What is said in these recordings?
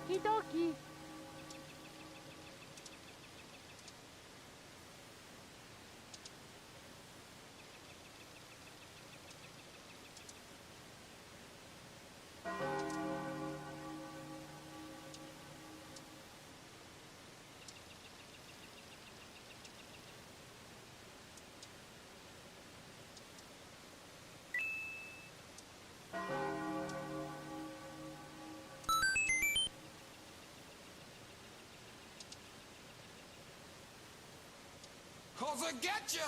Okie dokie. Cause I get you.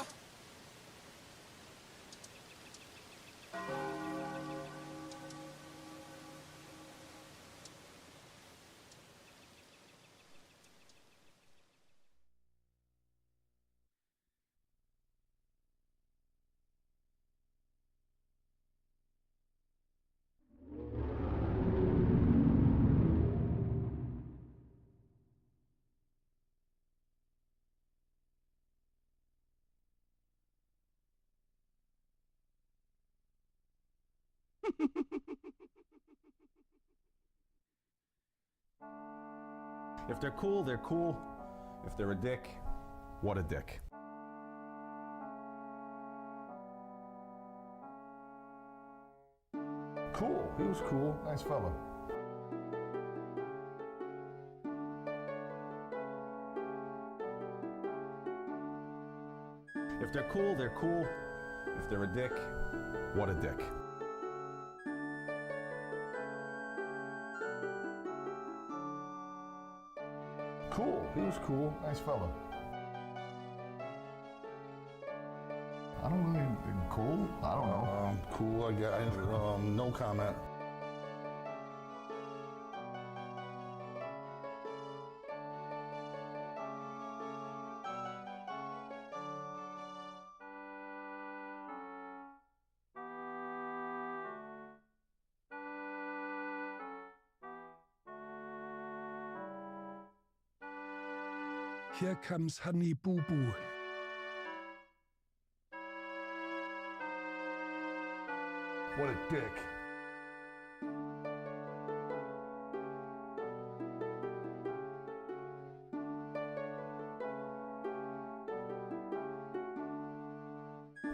If they're cool, they're cool. If they're a dick, what a dick. Cool, he was cool, nice fella. If they're cool, they're cool. If they're a dick, what a dick. Cool, he was cool, nice fella. I don't really, cool? I don't know. Cool, I guess, no comment. Here comes Honey Boo Boo. What a dick.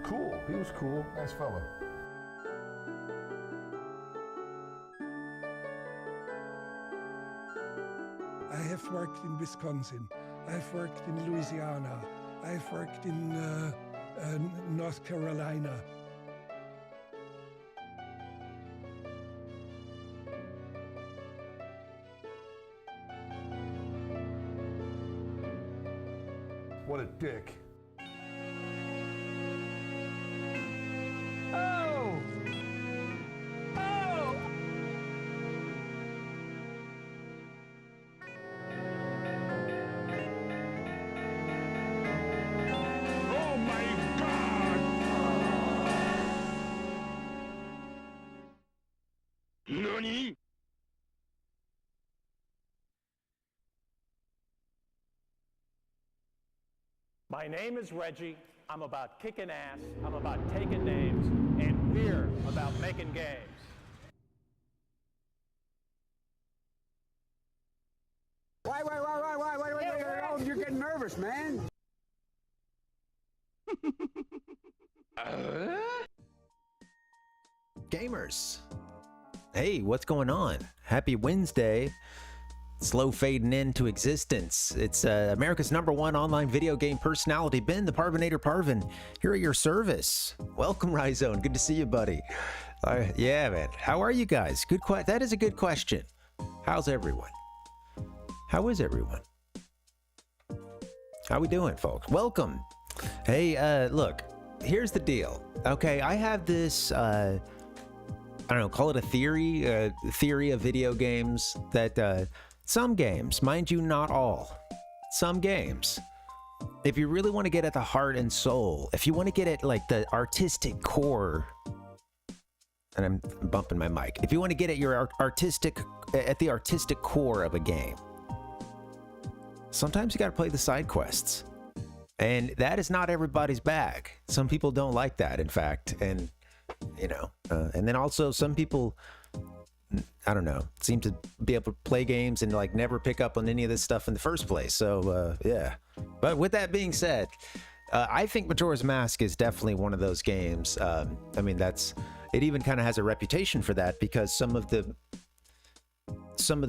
Cool, he was cool, nice fella. I have worked in Wisconsin. I've worked in Louisiana. I've worked in North Carolina. What a dick. Oh! Oh! Oh my God! NANI?! My name is Reggie. I'm about kicking ass, I'm about taking names, and we're about making games. Wait, you're getting nervous, man. Gamers, hey, what's going on? Happy Wednesday. Slow fading into existence. It's America's #1 online video game personality, Ben, the Parvinator Parvin, here at your service. Welcome, Rhizone. Good to see you, buddy. Yeah, man. How are you guys? That is a good question. How's everyone? How is everyone? How we doing, folks? Welcome. Hey, look, here's the deal. Okay, I have this, I don't know, call it a theory of video games that, some games, mind you, not all, some games, if you really want to get at the heart and soul, if you want to get at like the artistic core, and I'm bumping my mic, if you want to get at your at the artistic core of a game, sometimes you got to play the side quests, and that is not everybody's bag. Some people don't like that, in fact, and you know, and then also some people I don't know, seem to be able to play games and like never pick up on any of this stuff in the first place. So yeah. But with that being said, I think Majora's Mask is definitely one of those games. I mean, it even kind of has a reputation for that, because some of the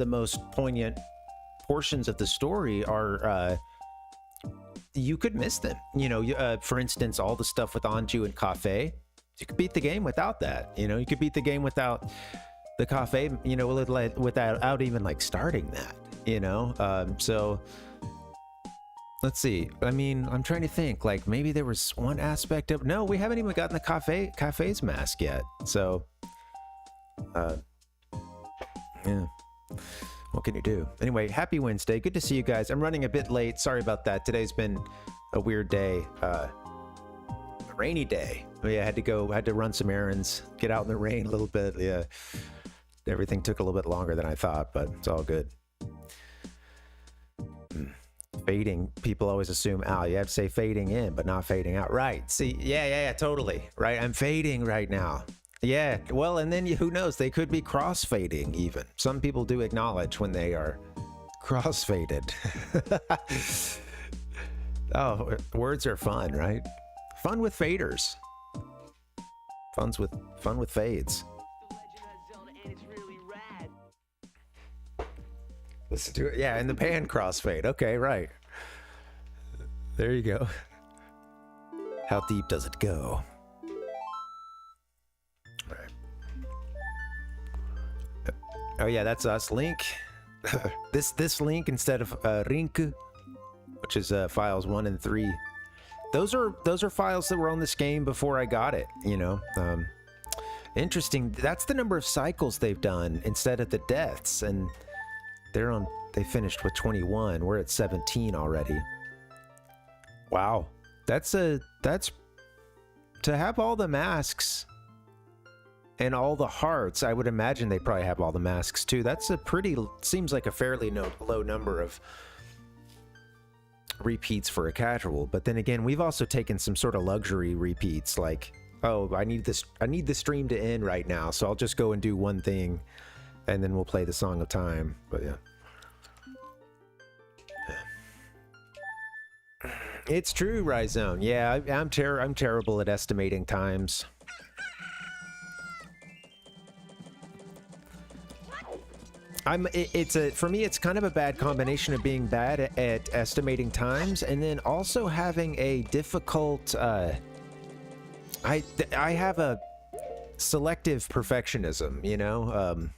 most poignant portions of the story are you could miss them. You know, for instance, all the stuff with Anju and Cafe. You could beat the game without that. You know, you could beat the game without the Cafe, you know, without even like starting that, you know. So let's see. I mean, I'm trying to think, like maybe there was one aspect of, no, we haven't even gotten the Cafe's mask yet. So yeah, what can you do? Anyway, happy Wednesday. Good to see you guys. I'm running a bit late. Sorry about that. Today's been a weird day. A rainy day. Yeah, I had to run some errands, get out in the rain a little bit. Yeah, everything took a little bit longer than I thought, but it's all good. Fading, people always assume, Al, you have to say fading in, but not fading out. Right. See, yeah, totally. Right. I'm fading right now. Yeah. Well, and then who knows? They could be cross-fading even. Some people do acknowledge when they are cross-faded. Oh, words are fun, right? Fun with faders. Fun with fades. Listen to it. Yeah, in the pan crossfade. Okay, right. There you go. How deep does it go? All right. Oh yeah, that's us. Link. this link instead of Rink, which is files 1 and 3. Those are files that were on this game before I got it, you know. Interesting. That's the number of cycles they've done instead of the deaths, and they finished with 21. We're at 17 already. Wow. That's to have all the masks and all the hearts. I would imagine they probably have all the masks too. That's seems like a fairly low number of repeats for a casual. But then again, we've also taken some sort of luxury repeats, like, oh, I need the stream to end right now, so I'll just go and do one thing and then we'll play the Song of Time. But yeah, it's true, Rhizone. Yeah, I'm terrible at estimating times. For me, it's kind of a bad combination of being bad at estimating times and then also having a difficult, I have a selective perfectionism, you know?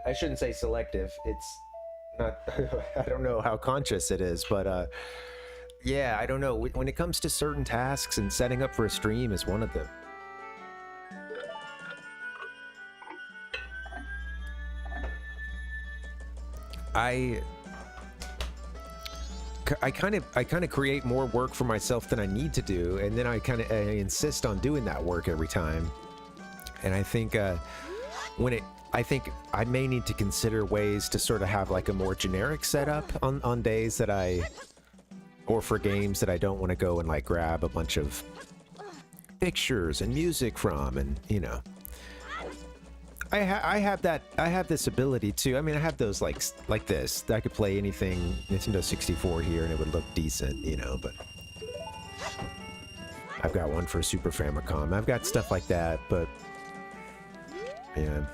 I shouldn't say selective. It's not, I don't know how conscious it is, but yeah, I don't know. When it comes to certain tasks, and setting up for a stream is one of them. I kind of create more work for myself than I need to do, and then I insist on doing that work every time. And I think I think I may need to consider ways to sort of have like a more generic setup on days that or for games that I don't want to go and like grab a bunch of pictures and music from, and you know. I have this ability too. I mean, I have those like this. I could play anything Nintendo 64 here and it would look decent, you know, but I've got one for Super Famicom. I've got stuff like that, but yeah.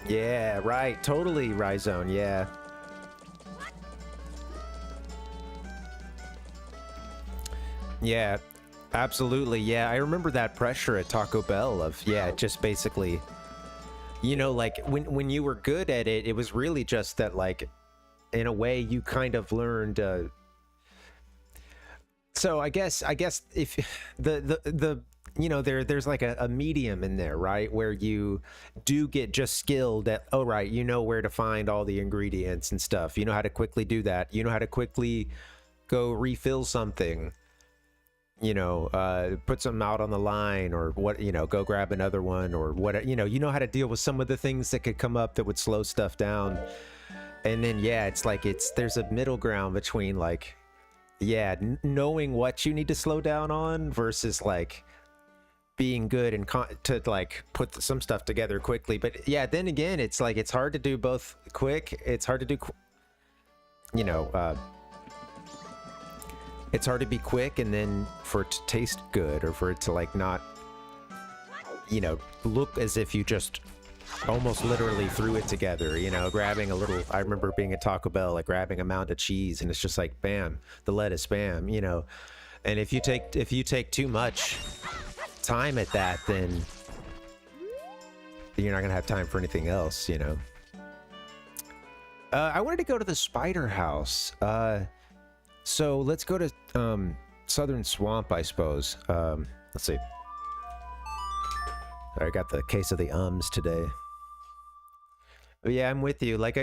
Yeah, right. Totally, Rhizone. Yeah. Yeah. Absolutely, yeah. I remember that pressure at Taco Bell of, yeah, just basically, you know, like when you were good at it, it was really just that, like, in a way you kind of learned. So I guess if the you know, there's like a medium in there, right, where you do get just skilled at, oh right, you know where to find all the ingredients and stuff. You know how to quickly do that. You know how to quickly go refill something. You know, put something out on the line, or what, you know, go grab another one, or what, you know how to deal with some of the things that could come up that would slow stuff down. And then, yeah, it's like, there's a middle ground between like, yeah, knowing what you need to slow down on versus like being good and to like put some stuff together quickly. But yeah, then again, it's like it's hard to do both quick. It's hard to do, you know, it's hard to be quick and then for it to taste good, or for it to like not, you know, look as if you just almost literally threw it together, you know, grabbing a little. I remember being at Taco Bell, like grabbing a mound of cheese, and it's just like bam, the lettuce, bam, you know. And if you take too much time at that, then you're not gonna have time for anything else, you know. I wanted to go to the spider house, so let's go to Southern Swamp, I suppose. Let's see. I got the case of the ums today. But yeah, I'm with you. Like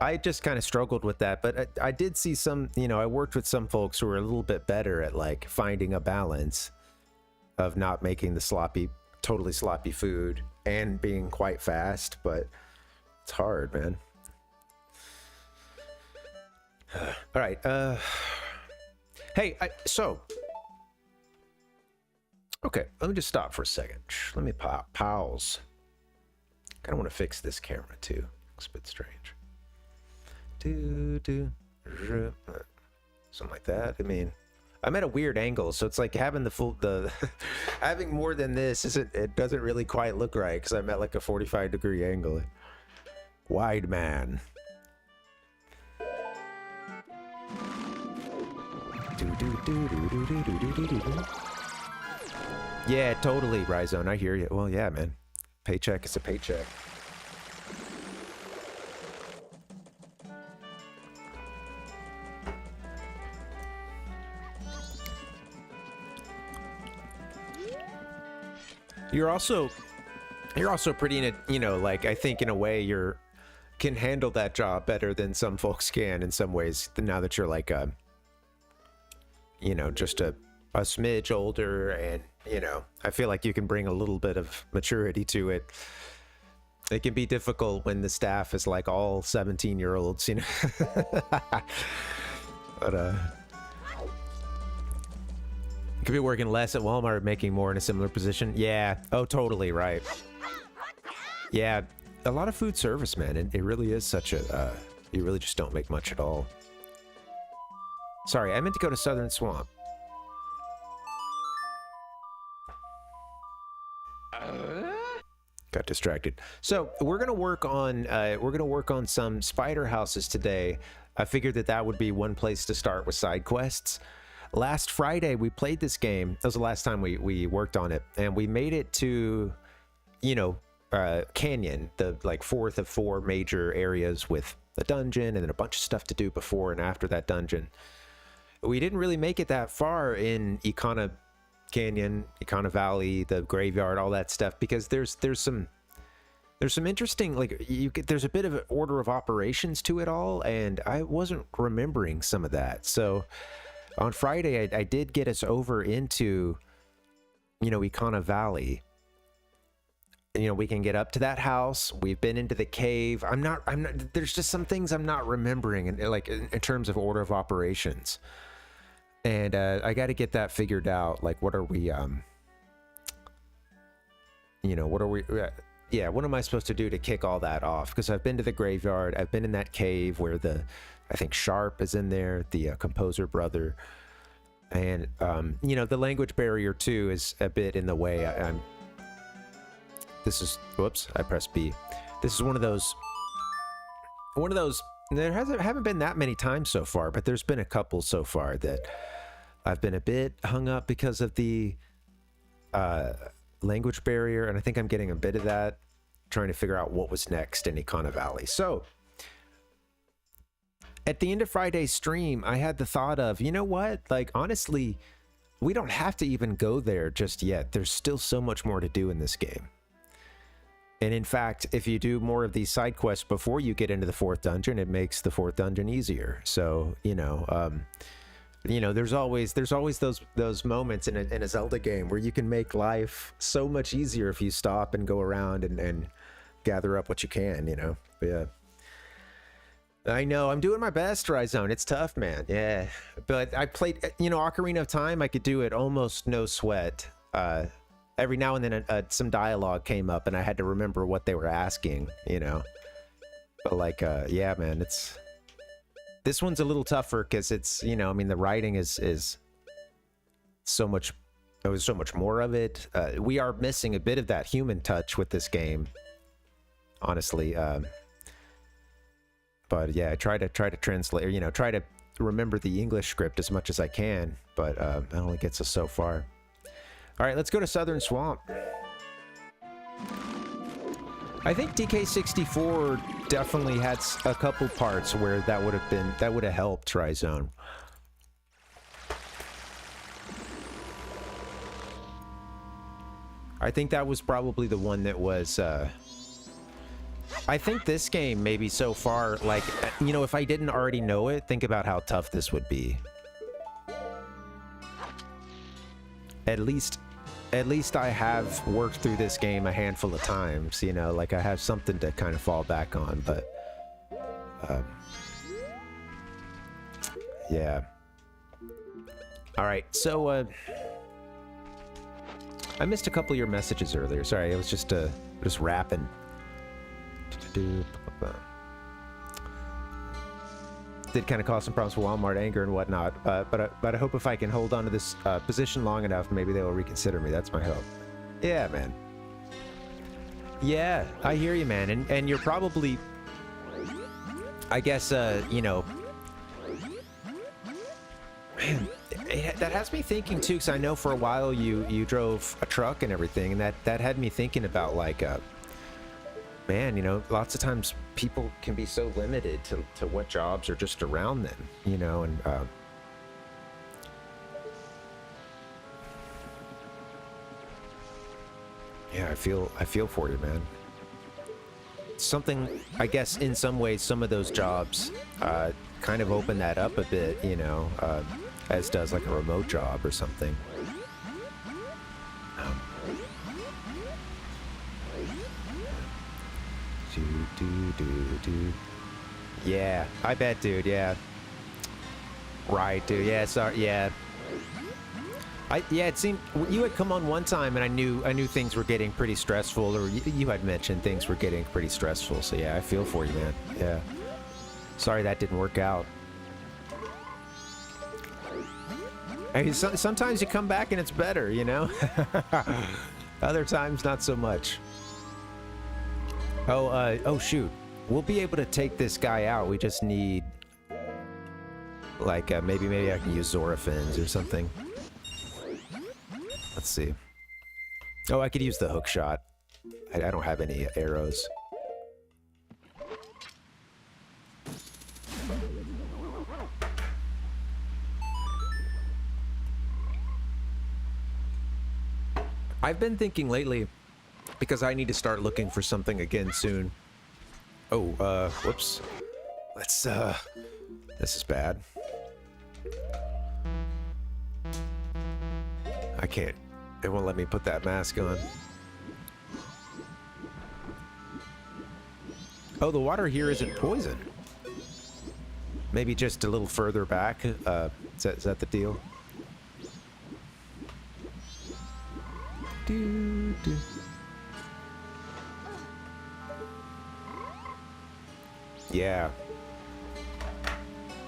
I just kind of struggled with that, but I did see some, you know, I worked with some folks who were a little bit better at like finding a balance of not making the totally sloppy food and being quite fast, but it's hard, man. All right. Hey, so okay, let me just stop for a second. Let me pause. I want to fix this camera too. Looks a bit strange. Something like that. I mean, I'm at a weird angle, so it's like having having more than this it doesn't really quite look right because I'm at like a 45-degree angle. Wide man. Yeah, totally, Rhizone. I hear you. Well, yeah, man. Paycheck is a paycheck. You're also pretty in it, you know, like I think in a way can handle that job better than some folks can in some ways, now that you're like you know, just a smidge older, and you know, I feel like you can bring a little bit of maturity to it. It can be difficult when the staff is like all 17-year-olds, you know. But you could be working less at Walmart, making more in a similar position. Yeah. Oh, totally right. Yeah, a lot of food service, man. It really is such a you really just don't make much at all. Sorry, I meant to go to Southern Swamp. Got distracted. So we're gonna work on some spider houses today. I figured that would be one place to start with side quests. Last Friday we played this game. That was the last time we worked on it, and we made it to, you know, Canyon, the like 4th of 4 major areas with a dungeon and then a bunch of stuff to do before and after that dungeon. We didn't really make it that far in Icona Canyon, Icona Valley, the graveyard, all that stuff, because there's some interesting, like, there's a bit of an order of operations to it all, and I wasn't remembering some of that. So on Friday I did get us over into, you know, Icona Valley. You know, we can get up to that house. We've been into the cave. I'm not there's just some things I'm not remembering in terms of order of operations. And I got to get that figured out. Like, what are we, you know, what am I supposed to do to kick all that off? Because I've been to the graveyard. I've been in that cave where I think Sharp is in there, the composer brother. And, you know, the language barrier too is a bit in the way. Whoops, I pressed B. This is one of those, there haven't been that many times so far, but there's been a couple so far that I've been a bit hung up because of the language barrier, and I think I'm getting a bit of that, trying to figure out what was next in Icona Valley. So at the end of Friday's stream, I had the thought of, you know what, like, honestly, we don't have to even go there just yet. There's still so much more to do in this game. And in fact, if you do more of these side quests before you get into the 4th dungeon, it makes the 4th dungeon easier. So, you know, there's always those moments in a Zelda game where you can make life so much easier if you stop and go around and gather up what you can, you know. But I know, I'm doing my best, Rhizone. It's tough, man. Yeah. But I played, you know, Ocarina of Time, I could do it almost no sweat. Every now and then some dialogue came up and I had to remember what they were asking, you know. But like, yeah, man, this one's a little tougher because it's, you know, I mean, the writing is so much, there was so much more of it. We are missing a bit of that human touch with this game, honestly. But yeah, I try to translate, you know, try to remember the English script as much as I can, but that only gets us so far. All right, let's go to Southern Swamp. I think DK64 definitely had a couple parts where that would have helped Trizone. I think that was probably the one that was, I think this game maybe so far, like, you know, if I didn't already know it, think about how tough this would be. At least I have worked through this game a handful of times, you know, like I have something to kind of fall back on, but, yeah. All right, so, I missed a couple of your messages earlier. Sorry, I was just rapping. Did kind of cause some problems with Walmart, anger and whatnot, but I hope if I can hold on to this position long enough, maybe they will reconsider me. That's my hope. Yeah, man. Yeah, I hear you, man. And you're probably, I guess, you know, man, that has me thinking too, because I know for a while you drove a truck and everything, and that had me thinking about, like, man, you know, lots of times people can be so limited to what jobs are just around them, you know, and yeah, I feel for you, man. Something, I guess, in some ways, some of those jobs kind of open that up a bit, you know, as does like a remote job or something. Yeah, I bet, dude. Yeah, right, dude. Yeah, sorry. Yeah, it seemed you had come on one time, and I knew things were getting pretty stressful, or you had mentioned things were getting pretty stressful. So yeah, I feel for you, man. Yeah, sorry that didn't work out. I mean, sometimes you come back and it's better, you know. Other times, not so much. Oh shoot. We'll be able to take this guy out. We just need, like, maybe I can use Zorafins or something. Let's see. Oh, I could use the hook shot. I don't have any arrows. I've been thinking lately, because I need to start looking for something again soon. Oh, whoops. Let's, this is bad. I can't, it won't let me put that mask on. Oh, the water here isn't poison. Maybe just a little further back. Is that the deal? Do. Yeah.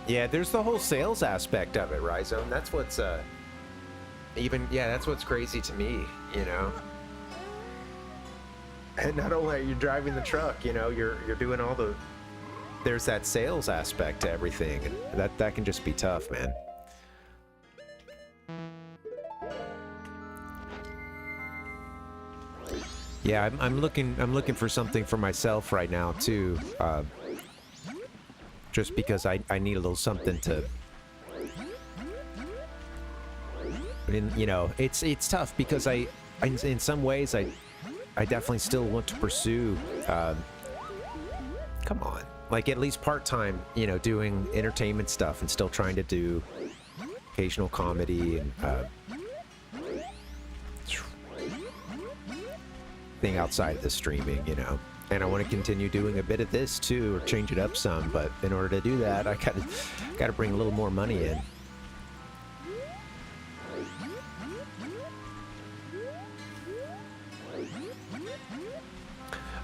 Yeah, there's the whole sales aspect of it, Rhizone. That's what's, that's what's crazy to me, you know? And not only are you driving the truck, you know, you're doing all the... There's that sales aspect to everything, and that can just be tough, man. Yeah, I'm looking for something for myself right now, too. Just because I need a little something to, you know, it's tough because in some ways I definitely still want to pursue, come on, like at least part-time, you know, doing entertainment stuff and still trying to do occasional comedy and thing outside of the streaming, you know. and I want to continue doing a bit of this too, or change it up some. But in order to do that, I gotta bring a little more money in.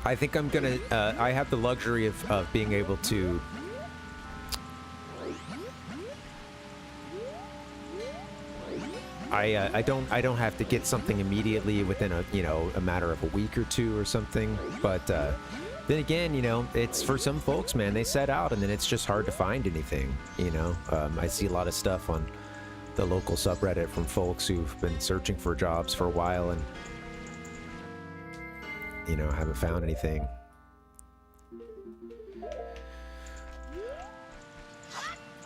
I think I'm gonna. I have the luxury of being able to. I don't have to get something immediately within a matter of a week or two or something. But then again, it's for some folks, man. They set out and then it's just hard to find anything. I see a lot of stuff on the local subreddit from folks who've been searching for jobs for a while and haven't found anything.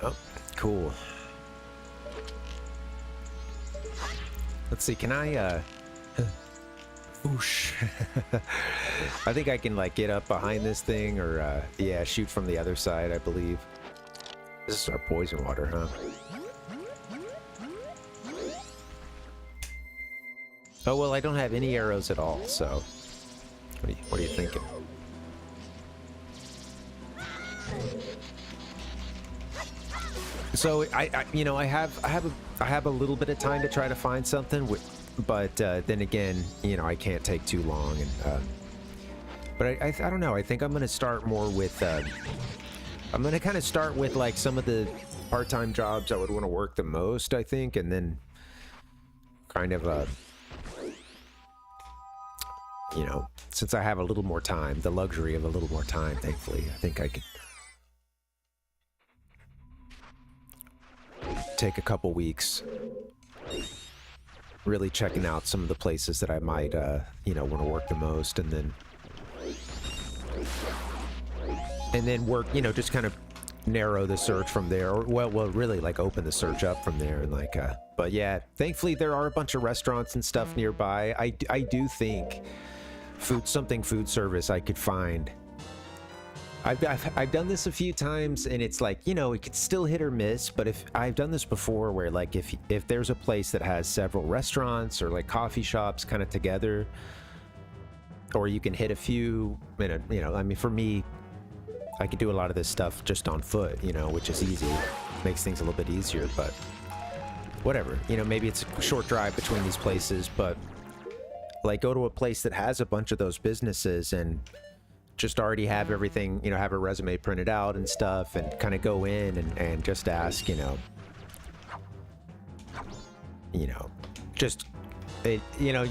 Oh, cool. Let's see, can I, whoosh. I think I can, get up behind this thing or, yeah, shoot from the other side, I believe. This is our poison water, huh? Oh, well, I don't have any arrows at all, so... What are you thinking? So I have a little bit of time to try to find something, but then again, I can't take too long. And but I don't know. I think I'm gonna start more with. I'm gonna kind of start with some of the part-time jobs I would want to work the most. I think, and then kind of since I have a little more time, the luxury of a little more time, thankfully, I think I could take a couple weeks really checking out some of the places that I might, want to work the most, and then work, just kind of narrow the search from there, or well, really open the search up from there, and but yeah, thankfully there are a bunch of restaurants and stuff nearby. I do think food service I could find. I've done this a few times, and it's it could still hit or miss, but if I've done this before where if there's a place that has several restaurants or coffee shops kind of together, or you can hit a few, I mean, for me, I could do a lot of this stuff just on foot, which is easy, makes things a little bit easier, but whatever, maybe it's a short drive between these places, but go to a place that has a bunch of those businesses and just already have everything, have a resume printed out and stuff, and kind of go in and just ask, just, you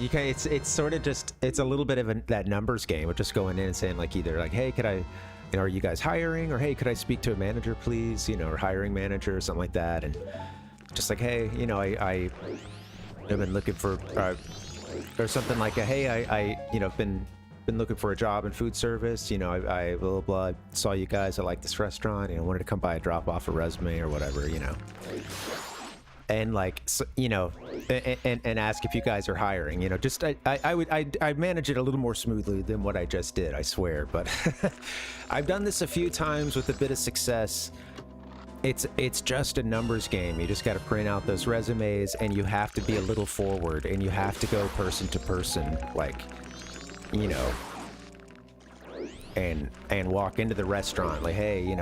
can, it's sort of just, it's a little bit of that numbers game of just going in and saying either hey, could I, are you guys hiring? Or hey, could I speak to a manager, please? Or hiring manager or something like that. And just hey, I've been looking for, or something hey, I been looking for a job in food service, I blah, blah, blah, saw you guys, I like this restaurant, wanted to come by and drop off a resume or whatever, and so, and ask if you guys are hiring, just, I'd manage it a little more smoothly than what I just did, I swear, but I've done this a few times with a bit of success. It's just a numbers game. You just got to print out those resumes, and you have to be a little forward, and you have to go person to person, and walk into the restaurant hey,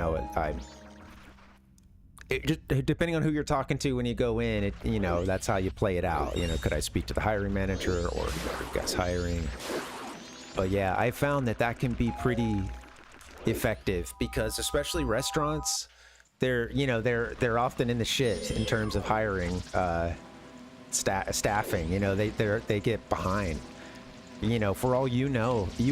just depending on who you're talking to when you go in, that's how you play it out. Could I speak to the hiring manager, or are you guys hiring? But yeah, I found that can be pretty effective, because especially restaurants, they're often in the shit in terms of hiring staffing. They get behind. For all you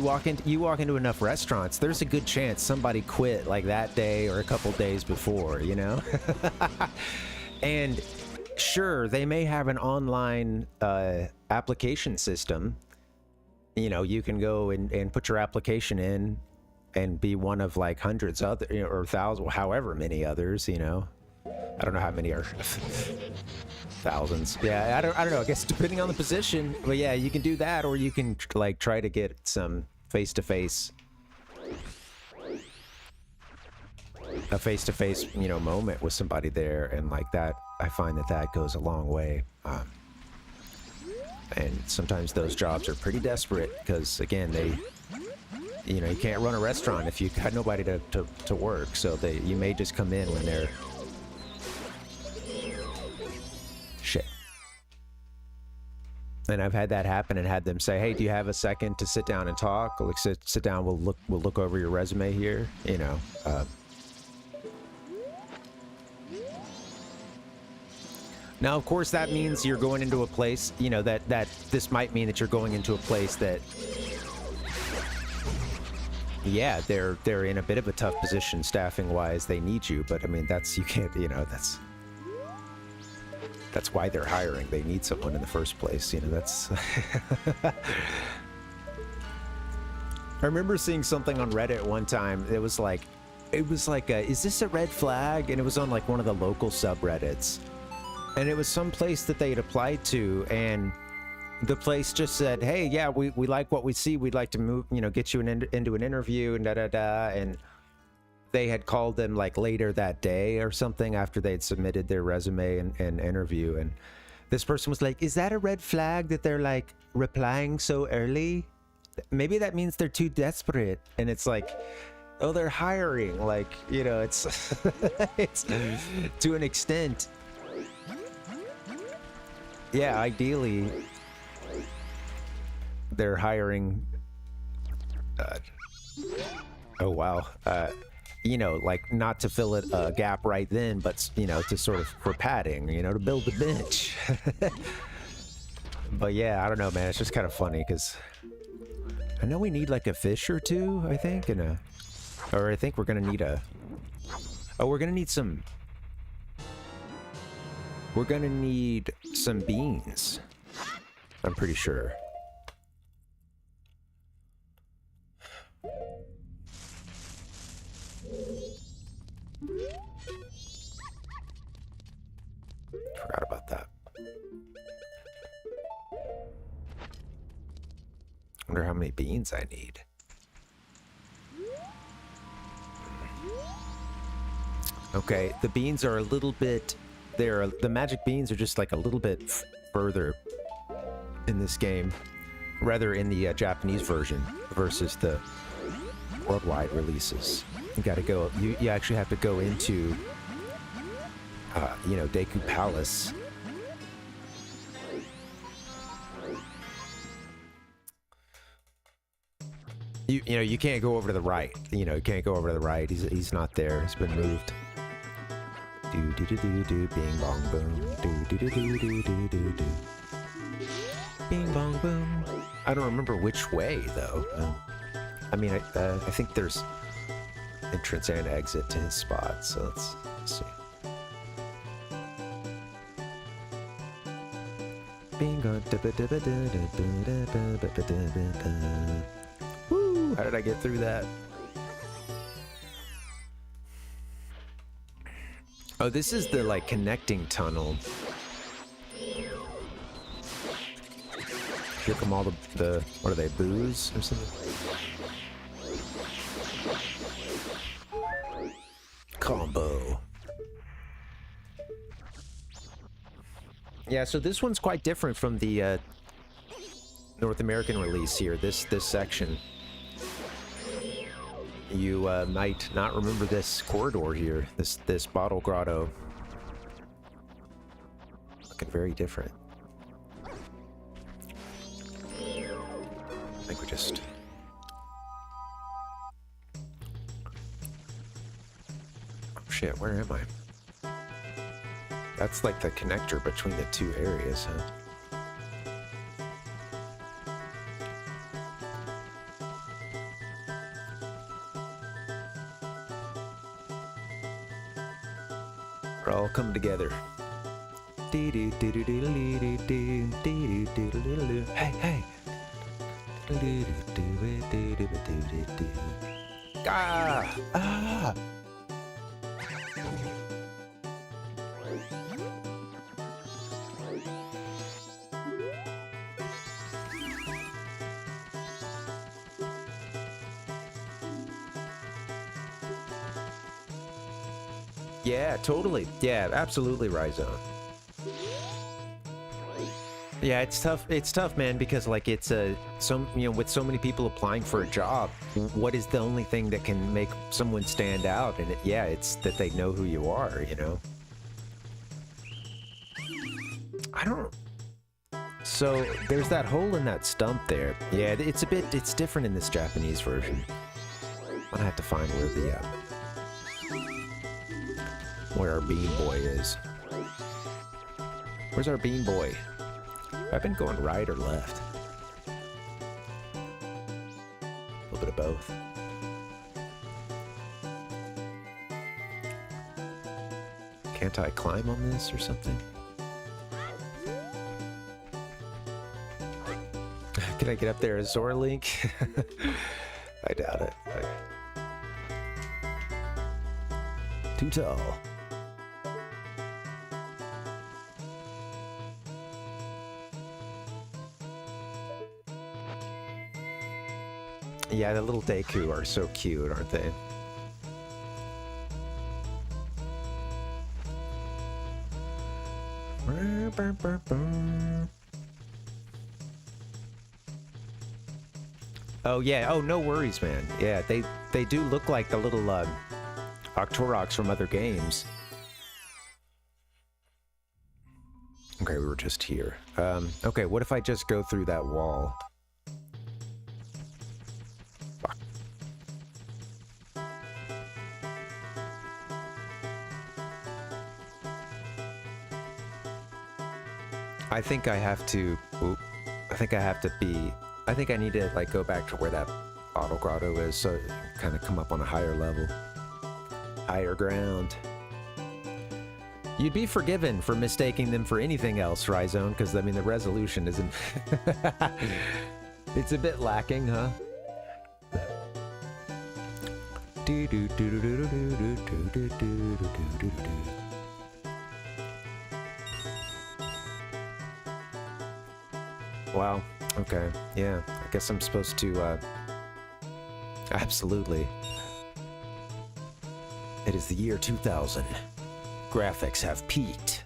walk into enough restaurants, there's a good chance somebody quit that day or a couple days before, and sure, they may have an online application system. You can go and put your application in and be one of hundreds other, or thousands, however many others, I don't know how many are thousands. Yeah, I don't know. I guess depending on the position, but yeah, you can do that, or you can try to get some face-to-face moment with somebody there, and that. I find that goes a long way. And sometimes those jobs are pretty desperate, because again, you know, you can't run a restaurant if you got nobody to work. So you may just come in when they're shit. And I've had that happen and had them say, "Hey, do you have a second to sit down and talk? Like, sit down. We'll look over your resume here." You know. Now, of course, that means you're going into a place. You know that this might mean that you're going into a place that, yeah, they're in a bit of a tough position staffing wise. They need you, but I mean, you can't. You know, that's why they're hiring. They need someone in the first place. You know, that's... I remember seeing something on Reddit one time. It was like, is this a red flag? And it was on like one of the local subreddits. And it was some place that they had applied to, and the place just said, "Hey, yeah, we like what we see. We'd like to move, you know, get you into an interview," and da-da-da. And they had called them like later that day or something after they'd submitted their resume and interview, and this person was like, "Is that a red flag that they're like replying so early? Maybe that means they're too desperate." And it's like, oh, they're hiring, like, you know, it's it's to an extent. Yeah, ideally they're hiring oh wow, you know, like not to fill a gap right then, but, you know, to sort of for padding, you know, to build the bench. But yeah, I don't know, man, it's just kind of funny because I know we need like a fish or two, I think, or I think we're gonna need we're gonna need some beans, I'm pretty sure. Forgot about that. Wonder how many beans I need. Okay, the beans are a little bit... the magic beans are just like a little bit further in this game, rather in the Japanese version versus the worldwide releases. You gotta go, you actually have to go into, you know, Deku Palace. You know, you can't go over to the right. You know, you can't go over to the right. He's not there. He's been moved. Do do do do do, bing bong boom. Do do do do do do do do. Bing bong boom. I don't remember which way though. I mean, I think there's entrance and exit to his spot. So let's see. Bingo. Woo! How did I get through that? Oh, this is the like connecting tunnel. Here come all the what are they, boos or something? Combo. Yeah, so this one's quite different from the North American release here, this section. You might not remember this corridor here, this bottle grotto. Looking very different. I think we just... Oh shit, where am I? That's like the connector between the two areas, huh? All come together. Hey, hey. Ah! Yeah, totally. Yeah, absolutely, Rhizome. Yeah, it's tough. It's tough, man, because like it's with so many people applying for a job, what is the only thing that can make someone stand out? And it's that they know who you are, you know. I don't. So there's that hole in that stump there. Yeah, it's different in this Japanese version. I'm gonna have to find where our bean boy is. Where's our bean boy? I've been going right or left. A little bit of both. Can't I climb on this or something? Can I get up there as Zora Link? I doubt it. Too tall. Yeah, the little Deku are so cute, aren't they? Oh yeah, oh no worries, man. Yeah, they do look like the little Octoroks from other games. Okay, we were just here. Okay, what if I just go through that wall? Fuck. I think I have to... Oop, I think I have to be... I think I need to like go back to where that auto grotto is, so kind of come up on a higher level. Higher ground. You'd be forgiven for mistaking them for anything else, Rhizone, because I mean the resolution isn't... It's a bit lacking, huh? Wow. Okay. Yeah. I guess I'm supposed to, Absolutely. It is the year 2000. Graphics have peaked.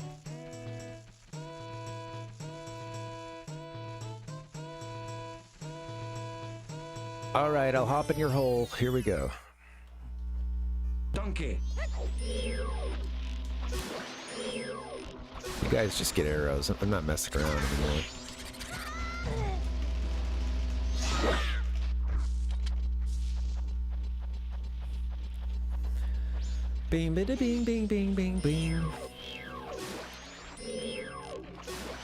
All right, I'll hop in your hole. Here we go. Donkey. You guys just get arrows. I'm not messing around anymore. Bing, bing, bing, bing, bing, bing, bing.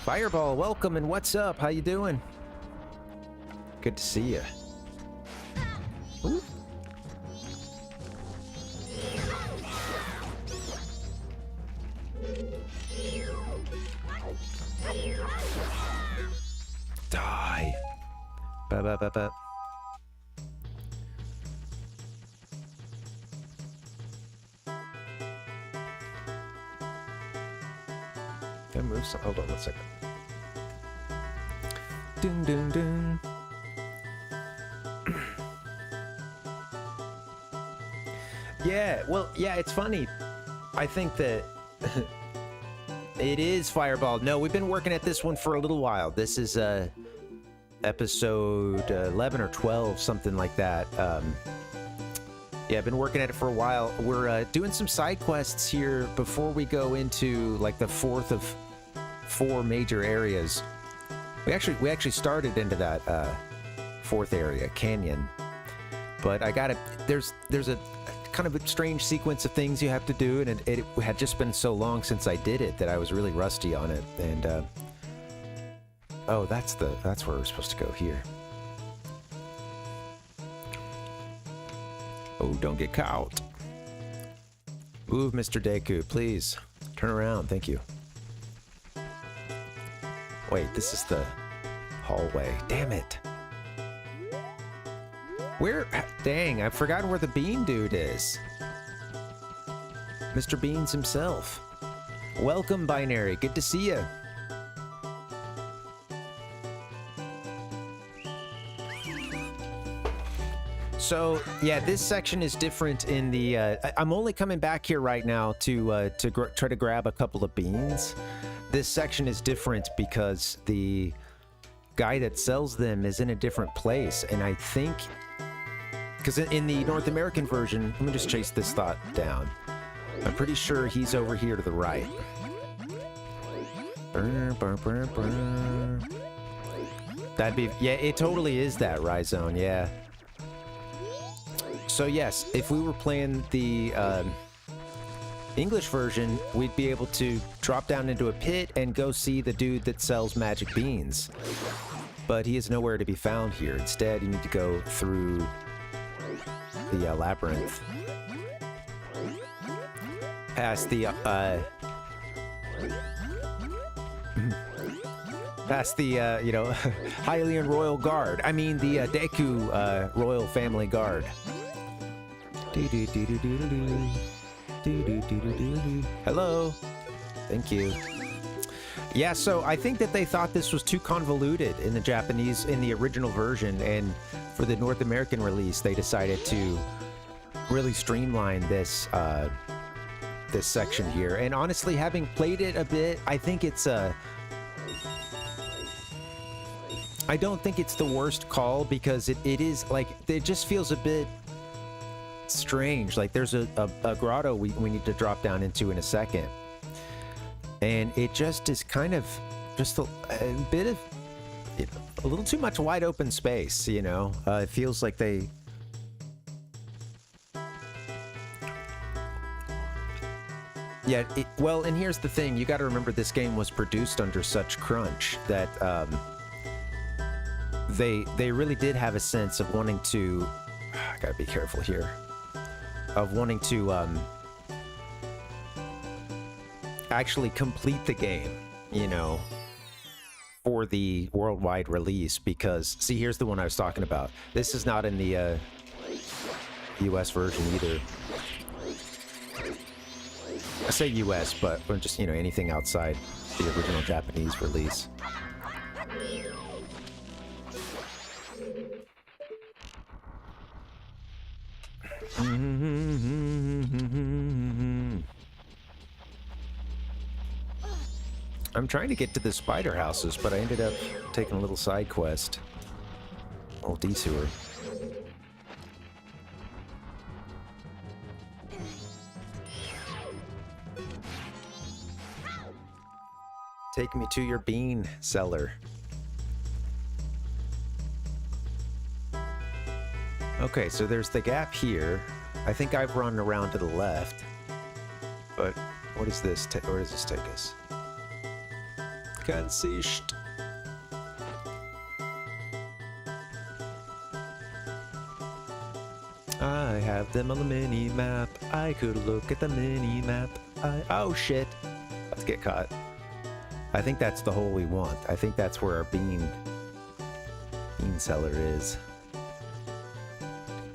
Fireball, welcome and what's up? How you doing? Good to see you. Ooh. Die. Ba ba ba ba. Can I move some? Hold on one second. Ding ding ding. Yeah, well, yeah, it's funny. I think that it is Fireball. No, we've been working at this one for a little while. This is episode 11 or 12, something like that. Yeah, I've been working at it for a while. We're doing some side quests here before we go into like the fourth of 4 major areas. We actually started into that fourth area, Canyon. But I got it. There's a kind of a strange sequence of things you have to do, and it had just been so long since I did it that I was really rusty on it. And oh, that's where we're supposed to go here. Oh, don't get caught. Move, Mr. Deku, please. Turn around, thank you. Wait, this is the hallway. Damn it. Where? Dang, I've forgotten where the Bean Dude is. Mr. Beans himself. Welcome, Binary. Good to see you. So, yeah, this section is different in the... I'm only coming back here right now to try to grab a couple of beans. this section is different because the guy that sells them is in a different place, and I think because in the North American version, let me just chase this thought down. I'm pretty sure he's over here to the right. That'd be, yeah, it totally is that Rhizone, yeah. So yes, if we were playing the English version, we'd be able to drop down into a pit and go see the dude that sells magic beans. But he is nowhere to be found here. Instead, you need to go through the labyrinth. Past the, you know, Hylian Royal Guard. I mean, the Deku Royal Family Guard. Hello. Thank you. Yeah, so I think that they thought this was too convoluted in the Japanese, in the original version, and for the North American release, they decided to really streamline this this section here. And honestly, having played it a bit, I think it's I don't think it's the worst call, because it is like, it just feels a bit strange. Like there's a grotto we need to drop down into in a second, and it just is kind of just a bit of, you know, a little too much wide open space, you know. It feels like they well, and here's the thing, you got to remember this game was produced under such crunch that they really did have a sense of wanting to, I gotta be careful here, of wanting to actually complete the game, you know, for the worldwide release. Because, see, here's the one I was talking about. This is not in the US version either. I say US, but just, you know, anything outside the original Japanese release. I'm trying to get to the spider houses, but I ended up taking a little side quest. A little detour. Take me to your bean cellar. Okay, so there's the gap here. I think I've run around to the left. But what is this? Where does this take us? Can't see. I have them on the mini map. I could look at the mini map. Oh shit! Let's get caught. I think that's the hole we want. I think that's where our bean cellar is.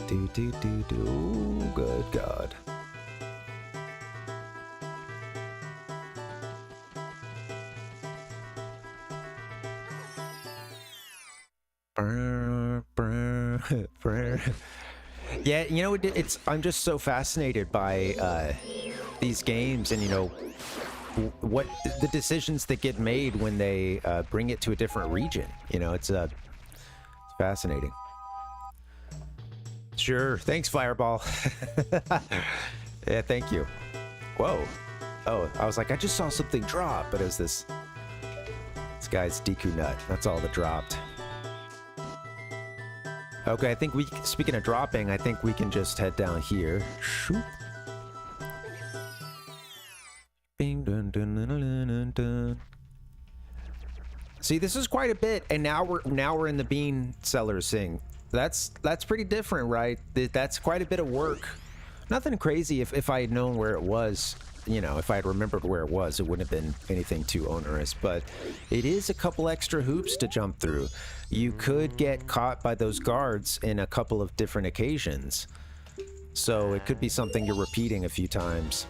Do. Ooh, good God. Yeah, you know, I'm just so fascinated by these games, and you know, what the decisions that get made when they bring it to a different region. You know, it's fascinating. Sure, thanks, Fireball. Yeah, thank you. Whoa. Oh, I was like, I just saw something drop, but it was this guy's Deku Nut. That's all that dropped. Okay, I think speaking of dropping, I think we can just head down here. Shoop. Bing, dun, dun, dun, dun, dun, dun. See, this is quite a bit, and now we're in the bean cellar thing. That's pretty different, right? That's quite a bit of work. Nothing crazy. If I had known where it was, you know, if I had remembered where it was, it wouldn't have been anything too onerous. But it is a couple extra hoops to jump through. You could get caught by those guards in a couple of different occasions, so it could be something you're repeating a few times.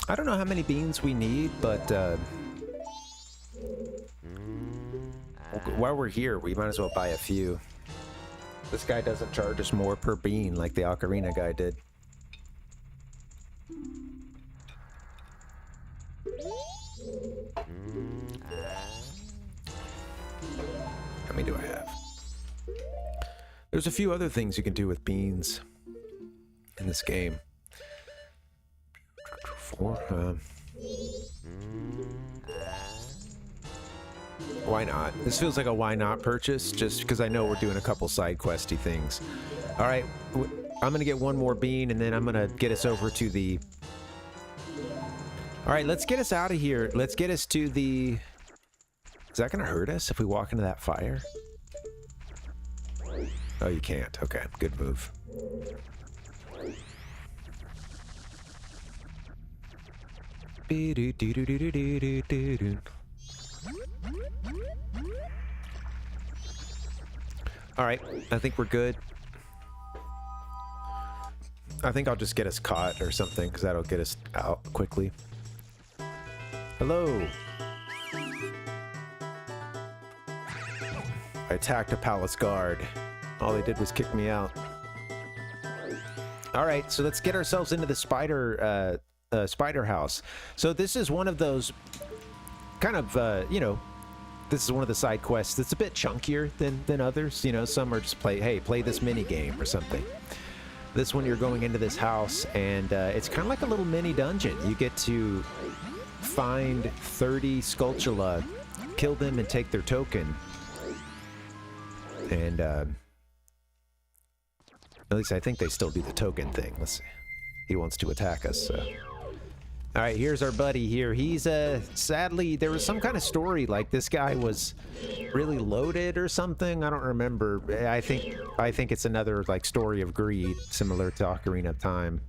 I don't know how many beans we need, but while we're here, we might as well buy a few. This guy doesn't charge us more per bean like the ocarina guy did. How many do I have? There's a few other things you can do with beans in this game. 4. Why not? This feels like a why not purchase, just because I know we're doing a couple side questy things. All right, I'm gonna get one more bean, and then I'm gonna get us over to the. All right, let's get us out of here. Let's get us to the. Is that gonna hurt us if we walk into that fire? Oh, you can't. Okay, good move. All right, I think we're good. I think I'll just get us caught or something, because that'll get us out quickly. Hello. I attacked a palace guard. All they did was kick me out. All right, so let's get ourselves into the spider house. So this is one of those kind of, you know, this is one of the side quests that's a bit chunkier than others. You know, some are just play this mini game or something. This one, you're going into this house, and it's kind of like a little mini dungeon. You get to find 30 Skulltula, kill them, and take their token. And at least I think they still do the token thing. Let's see. He wants to attack us, so. All right, here's our buddy here. He's, sadly, there was some kind of story, like this guy was really loaded or something. I don't remember. I think it's another, like, story of greed, similar to Ocarina of Time.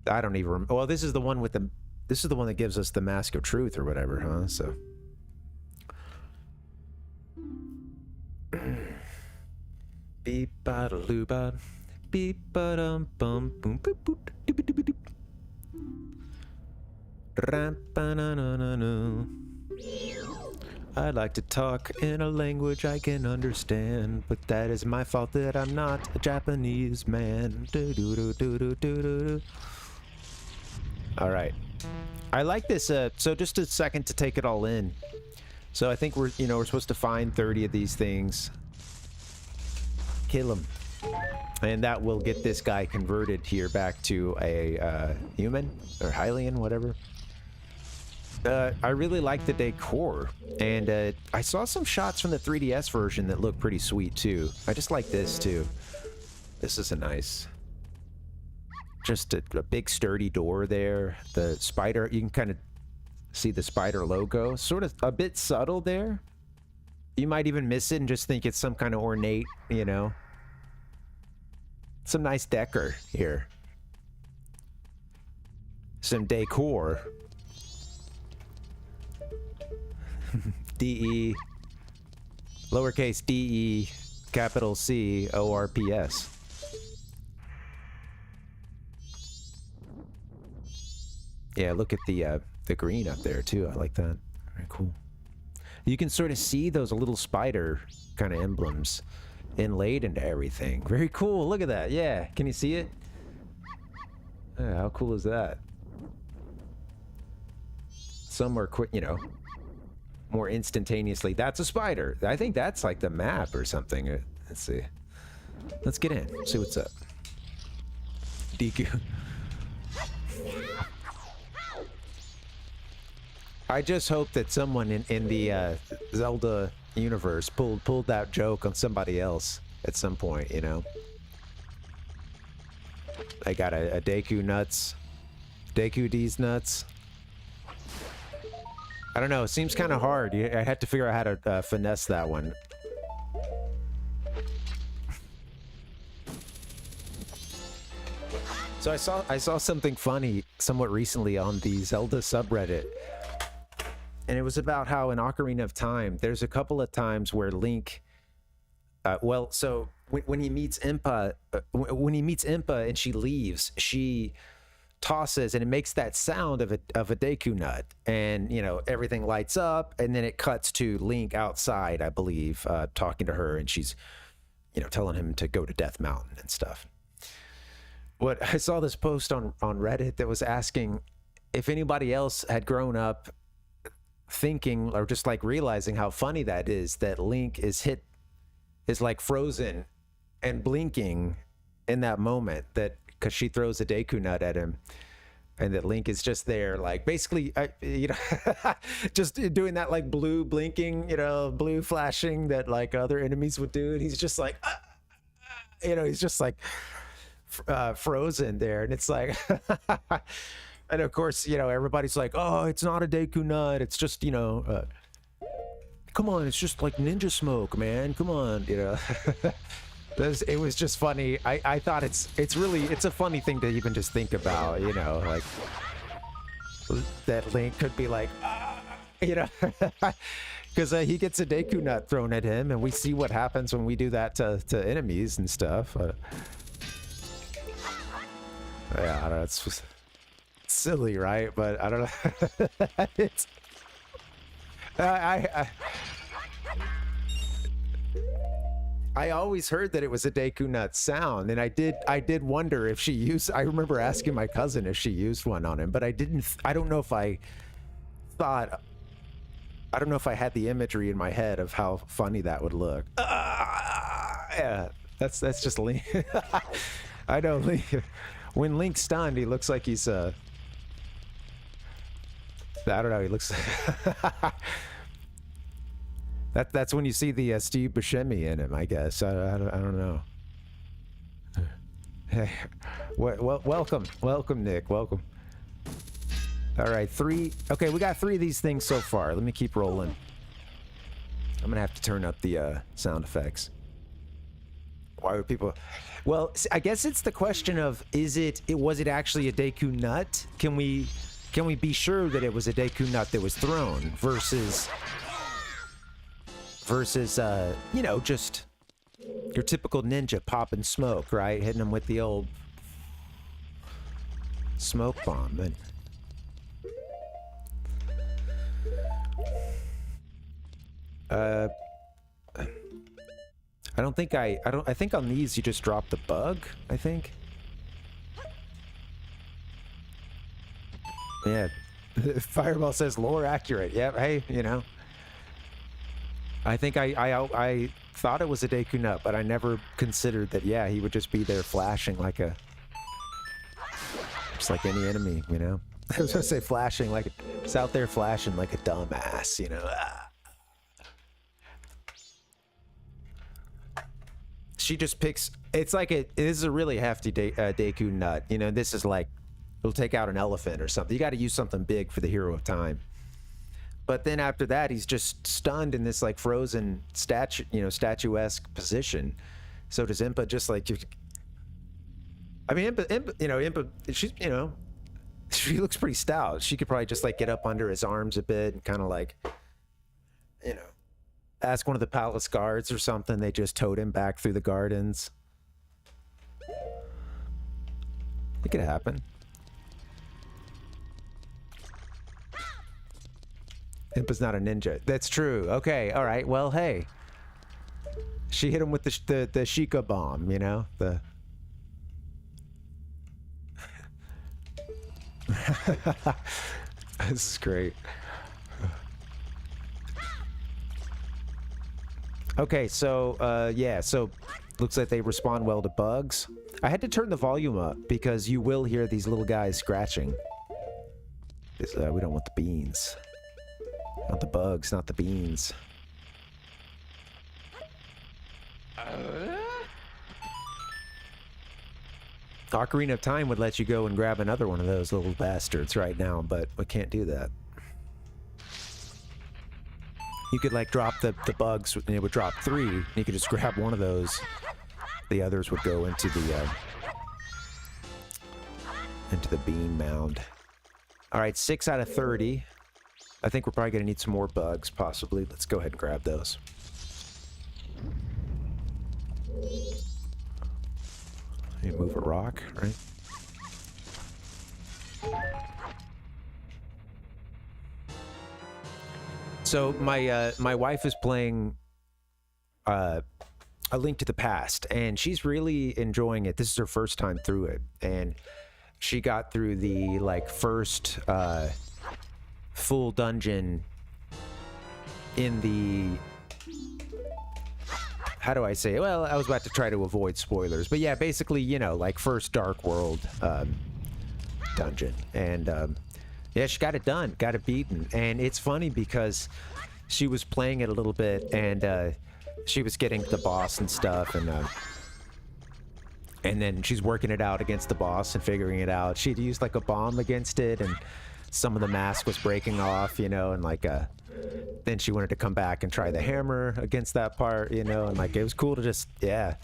I don't even remember. Well, this is the one with the, this is the one that gives us the Mask of Truth or whatever, huh? So. Beep ba da loo ba, beep ba dum bum boom boop boop doop doop doop doop. I like to talk in a language I can understand, but that is my fault that I'm not a Japanese man. All right, I like this. So just a second to take it all in. So I think we're supposed to find 30 of these things, kill them, and that will get this guy converted here back to a human or Hylian, whatever. I really like the decor, and I saw some shots from the 3DS version that look pretty sweet too. I just like this too. This is a nice, just a big sturdy door there. The spider, you can kind of see the spider logo, sort of a bit subtle there. You might even miss it and just think it's some kind of ornate, you know. Some nice decor here. Some decor. D-E, lowercase d-e, capital C-O-R-P-S. Yeah, look at the green up there too. I like that. Very cool. You can sort of see those little spider kind of emblems inlaid into everything. Very cool. Look at that. Yeah. Can you see it? Yeah, how cool is that? Somewhere quick, more instantaneously. That's a spider. I think that's like the map or something. Let's see. Let's get in. See what's up. DQ. I just hope that someone in the Zelda universe pulled that joke on somebody else at some point, you know. I got a Deku nuts. Deku D's nuts. I don't know. It seems kind of hard. I had to figure out how to finesse that one. So I saw something funny somewhat recently on the Zelda subreddit, and it was about how in Ocarina of Time, there's a couple of times where Link, when he meets Impa and she leaves, she tosses, and it makes that sound of a Deku nut, and you know, everything lights up, and then it cuts to Link outside, I believe, talking to her, and she's, you know, telling him to go to Death Mountain and stuff. What I saw this post on Reddit that was asking if anybody else had grown up thinking or just like realizing how funny that is, that Link is like frozen and blinking in that moment, that because she throws a Deku nut at him, and that Link is just there, like basically, you know, just doing that like blue blinking, you know, blue flashing that like other enemies would do, and he's just like, you know, he's just like frozen there, and it's like, and of course, you know, everybody's like, oh, it's not a Deku nut, it's just, you know, come on, it's just like ninja smoke, man, come on, you know. It was just funny. I thought it's a funny thing to even just think about, you know, like that Link could be like, you know, because he gets a Deku nut thrown at him, and we see what happens when we do that to enemies and stuff. Yeah, I don't know, it's silly, right? But I don't know. It's I always heard that it was a Deku nut sound, and I did wonder if she used. I remember asking my cousin if she used one on him, but I didn't. I don't know if I thought. I don't know if I had the imagery in my head of how funny that would look. Yeah, that's just Link. I know Link. When Link's stunned, he looks like he's I don't know. He looks. That's when you see the Steve Buscemi in him, I guess. I don't know. Hey, welcome, Nick. Welcome. All right, 3. Okay, we got 3 of these things so far. Let me keep rolling. I'm gonna have to turn up the sound effects. Why would people? Well, I guess it's the question of was it actually a Deku nut? Can we be sure that it was a Deku nut that was thrown versus you know, just your typical ninja popping smoke, right? Hitting him with the old smoke bomb. And I think on these you just drop the bug, I think. Yeah. Fireball says lore accurate. Yep, hey, you know. I think I thought it was a Deku nut, but I never considered that, yeah, he would just be there flashing like just like any enemy, you know? I was gonna say flashing like, it's out there flashing like a dumbass, you know? She just picks, it's like this is a really hefty Deku nut, you know? This is like, it'll take out an elephant or something. You gotta use something big for the hero of time. But then after that, he's just stunned in this like frozen statuesque position. So does Impa, just like, I mean, Impa, she's, you know, she looks pretty stout. She could probably just like get up under his arms a bit and kind of like, you know, ask one of the palace guards or something. They just towed him back through the gardens. It could happen. Impa's not a ninja. That's true. Okay, all right. Well, hey. She hit him with the Sheikah bomb, you know? This is great. Okay, so, yeah, so looks like they respond well to bugs. I had to turn the volume up because you will hear these little guys scratching. We don't want the beans. Not the bugs, not the beans. Ocarina of Time would let you go and grab another one of those little bastards right now, but we can't do that. You could like drop the bugs, and it would drop 3, and you could just grab one of those. The others would go into the bean mound. All right, 6 out of 30. I think we're probably gonna need some more bugs, possibly. Let's go ahead and grab those. You move a rock, right? So my wife is playing A Link to the Past, and she's really enjoying it. This is her first time through it, and she got through the like first full dungeon in the, how do I say it? Well, I was about to try to avoid spoilers, but yeah, basically, you know, like first Dark World dungeon, and yeah, she got it done, got it beaten. And it's funny because she was playing it a little bit, and she was getting to the boss and stuff, and then she's working it out against the boss and figuring it out. She'd used like a bomb against it, and some of the mask was breaking off, you know, and like then she wanted to come back and try the hammer against that part, you know, and like it was cool to just, yeah.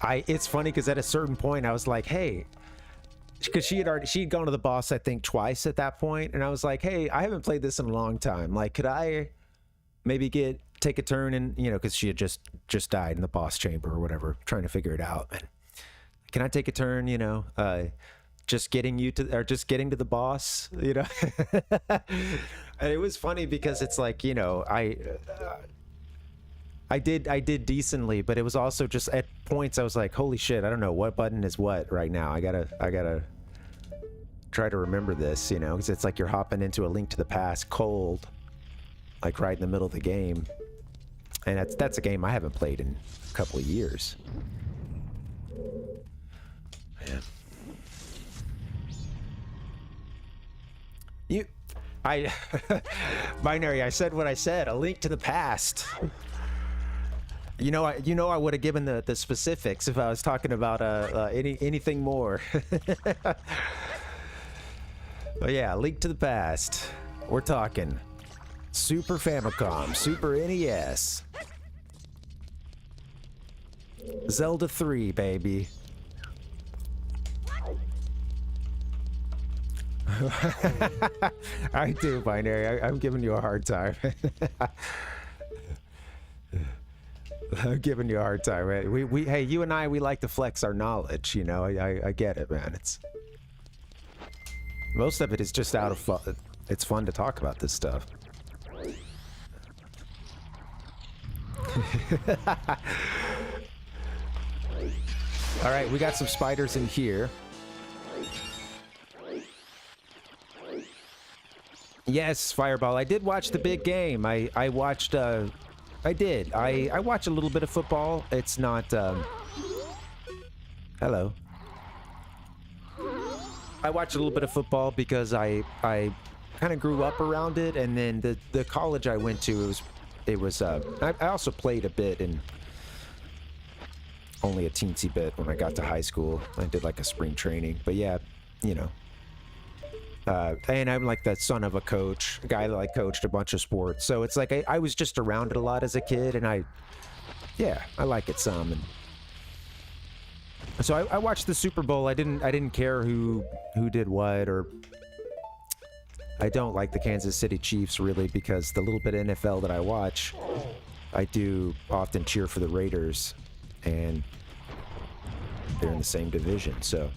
It's funny because at a certain point I was like, hey, because she'd gone to the boss I think twice at that point, and I was like, hey, I haven't played this in a long time, like could I maybe take a turn, and you know, because she had just died in the boss chamber or whatever, trying to figure it out, and can I take a turn, you know, just getting to the boss, you know. And it was funny because it's like, you know, I did decently, but it was also just at points I was like, holy shit, I don't know what button is what right now. I gotta try to remember this, you know, because it's like you're hopping into A Link to the Past cold, like right in the middle of the game, and that's a game I haven't played in a couple of years. Man. Binary, I said what I said. A Link to the Past. You know, I would have given the specifics if I was talking about anything more. But yeah, Link to the Past. We're talking Super Famicom, Super NES, Zelda 3, baby. I do, Binary. I'm giving you a hard time. I'm giving you a hard time, right? Hey, you and I, we like to flex our knowledge, you know. I get it, man. Most of it is just out of fun. It's fun to talk about this stuff. All right, we got some spiders in here. Yes, Fireball. I did watch the big game. I watched. I did. I watch a little bit of football. It's not. Hello. I watch a little bit of football because I kind of grew up around it, and then the college I went to it was. I also played a bit, and only a teensy bit when I got to high school. I did like a spring training, but yeah, you know. And I'm like the son of a coach, a guy that like coached a bunch of sports. So it's like I was just around it a lot as a kid, and I like it some. And so I watched the Super Bowl. I didn't care who did what, or I don't like the Kansas City Chiefs really, because the little bit of NFL that I watch, I do often cheer for the Raiders, and they're in the same division. So.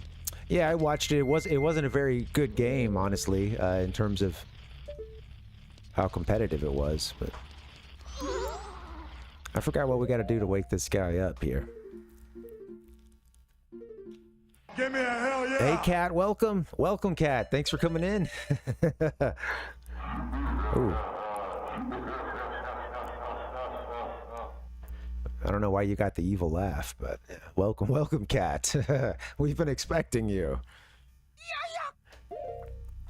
Yeah, I watched it. It wasn't a very good game, honestly, in terms of how competitive it was. But I forgot what we got to do to wake this guy up here. Give me a hell yeah! Hey, Cat, welcome, Cat. Thanks for coming in. Ooh. I don't know why you got the evil laugh, but welcome, Cat. We've been expecting you.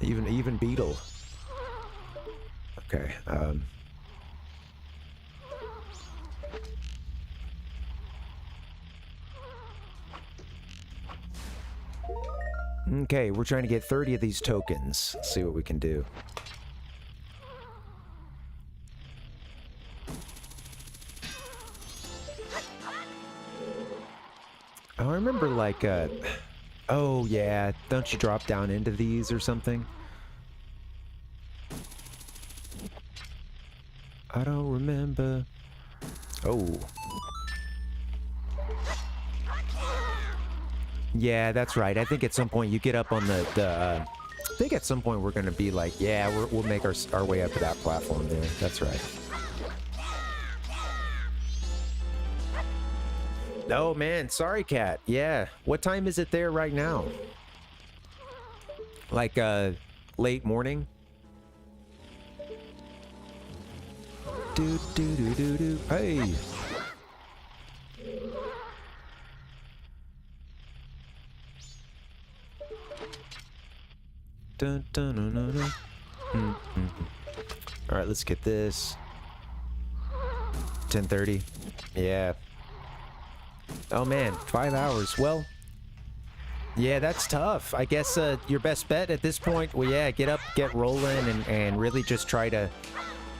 Even Beetle. Okay. Okay, we're trying to get 30 of these tokens. Let's see what we can do. Oh, I remember like, oh yeah, don't you drop down into these or something? I don't remember. Oh. Yeah, that's right. I think at some point you get up on the think at some point we're going to be like, yeah, we'll make our way up to that platform there. That's right. Oh, man. Sorry, Cat. Yeah. What time is it there right now? Like, late morning? Do, do, do, do, do. Hey. Dun, dun, dun, dun, dun. All right, let's get this. 10:30. Yeah. Oh man, 5 hours. Well, yeah, that's tough. I guess your best bet at this point. Well, yeah, get up, get rolling, and really just try to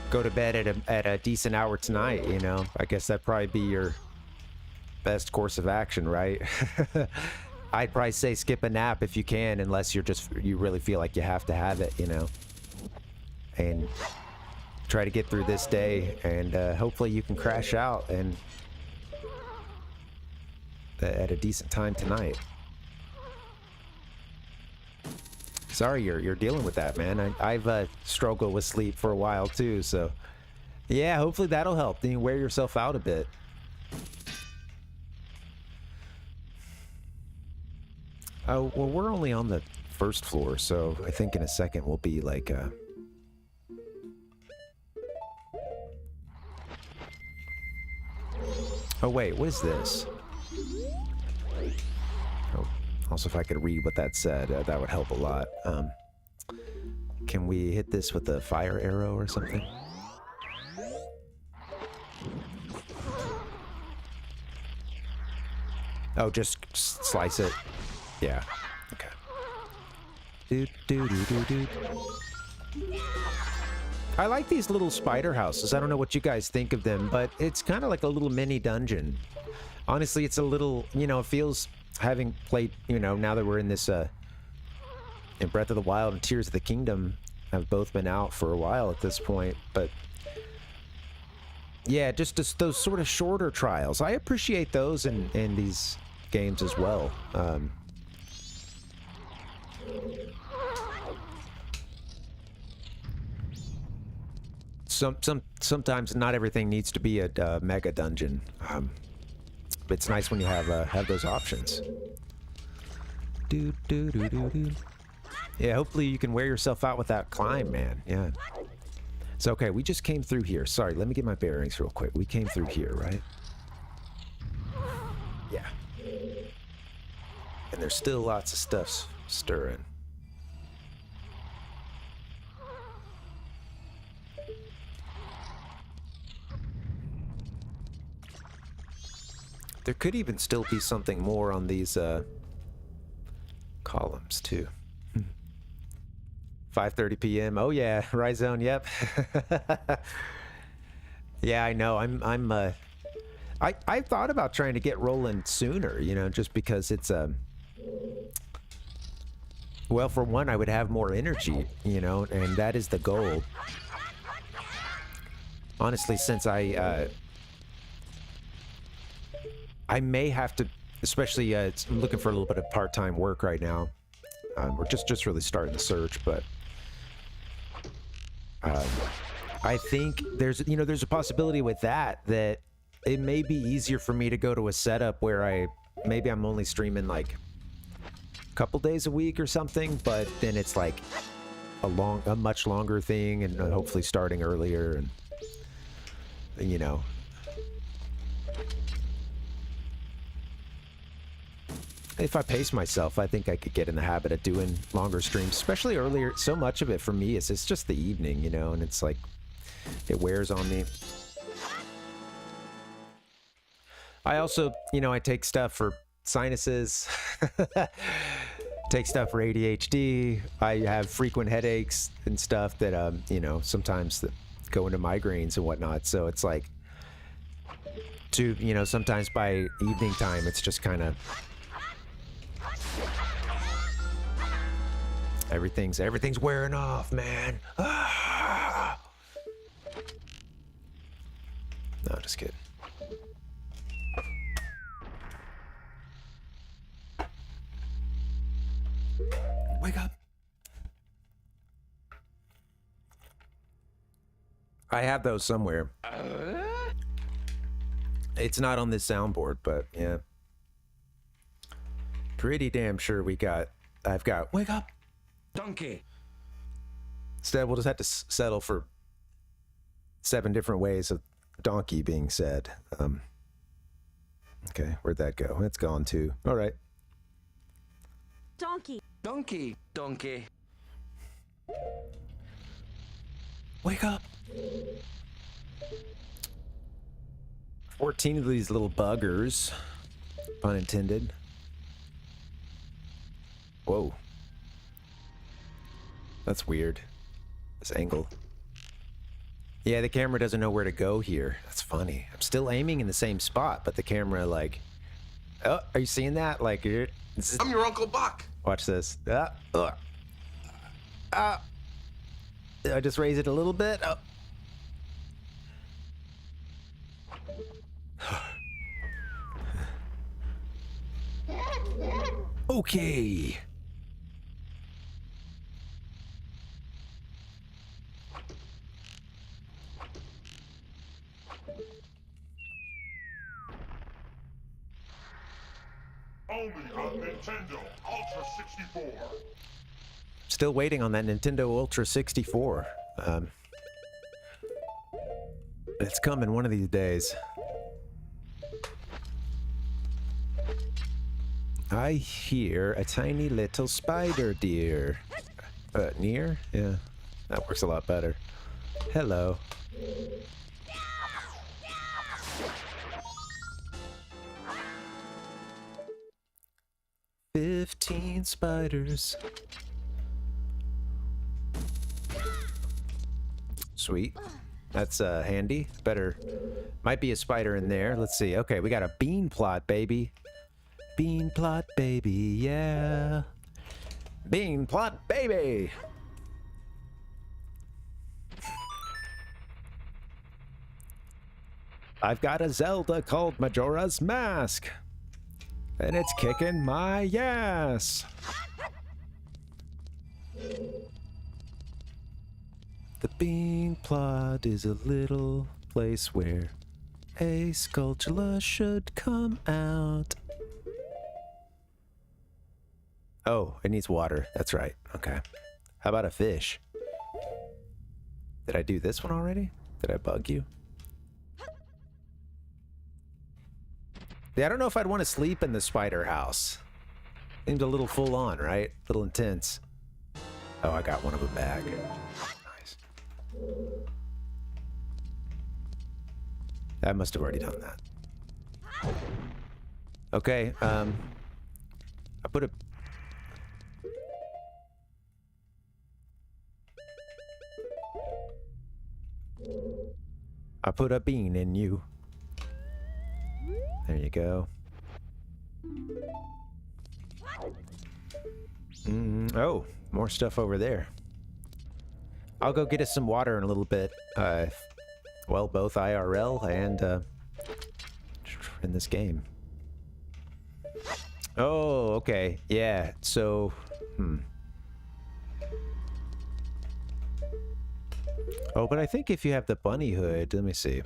go to bed at a decent hour tonight. You know, I guess that'd probably be your best course of action, right? I'd probably say skip a nap if you can, unless you really feel like you have to have it, you know. And try to get through this day, and hopefully you can crash out and at a decent time tonight. Sorry you're dealing with that, man. I've struggled with sleep for a while too, so yeah, hopefully that'll help. Then you wear yourself out a bit. Oh, well, we're only on the first floor, so I think in a second we'll be like, Oh, wait, what is this? Oh, also, if I could read what that said, that would help a lot. Can we hit this with a fire arrow or something? Oh, just slice it. Yeah. Okay. Do do do do do. I like these little spider houses. I don't know what you guys think of them, but it's kind of like a little mini dungeon. Honestly, it's a little, you know, it feels, having played, you know, now that we're in this, in Breath of the Wild and Tears of the Kingdom have both been out for a while at this point, but yeah, just those sort of shorter trials. I appreciate those in these games as well. Sometimes not everything needs to be a mega dungeon. But it's nice when you have those options. Do do do do do. Yeah, hopefully you can wear yourself out with that climb, man. Yeah. So okay, we just came through here. Sorry, let me get my bearings real quick. We came through here, right? Yeah. And there's still lots of stuff stirring. There could even still be something more on these columns too. 5:30 p.m. Oh yeah, Rhizone. Yep. Yeah, I know. I thought about trying to get rolling sooner. You know, just because it's well, for one, I would have more energy. You know, and that is the goal. Honestly, since I may have to, especially I'm looking for a little bit of part-time work right now. We're just really starting the search, but I think there's a possibility with that it may be easier for me to go to a setup where maybe I'm only streaming like a couple days a week or something, but then it's like a much longer thing, and hopefully starting earlier, and you know. If I pace myself, I think I could get in the habit of doing longer streams, especially earlier. So much of it for me is it's just the evening, you know, and it's like it wears on me. I also, you know, I take stuff for sinuses, take stuff for ADHD. I have frequent headaches and stuff that, you know, sometimes that go into migraines and whatnot. So it's like, you know, sometimes by evening time, it's just kind of, everything's wearing off, man. Ah! No, just kidding. Wake up. I have those somewhere. It's not on this soundboard, but yeah. Pretty damn sure I've got, wake up! Donkey. Instead, we'll just have to settle for 7 different ways of donkey being said. Okay, where'd that go? It's gone too. All right. Donkey. Donkey. Donkey. Wake up! 14 of these little buggers. Pun intended. Whoa. That's weird. This angle. Yeah, the camera doesn't know where to go here. That's funny. I'm still aiming in the same spot, but the camera, like... Oh, are you seeing that? Like, I'm your Uncle Buck. watch this. I just raise it a little bit. Oh. Okay. Only on Nintendo Ultra 64. Still waiting on that Nintendo Ultra 64. It's coming one of these days. I hear a tiny little spider deer. Near? Yeah, that works a lot better. Hello. "15 spiders." Sweet. That's handy. Better. Might be a spider in there. Let's see. Okay, we got a bean plot, baby. Bean plot, baby, yeah. Bean plot, baby. I've got a Zelda called Majora's Mask. And it's kicking my ass. The bean plot is a little place where a Skulltula should come out. Oh, it needs water. That's right. Okay. How about a fish? Did I do this one already? Did I bug you? Yeah, I don't know if I'd want to sleep in the spider house. Seemed a little full on, right? A little intense. Oh, I got one of them back. Nice. I must have already done that. Okay, I put a... I put a bean in you. There you go. Oh, more stuff over there. I'll go get us some water in a little bit. Well, both IRL and in this game. Oh, okay. Yeah, so... Oh, but I think if you have the bunny hood... Let me see.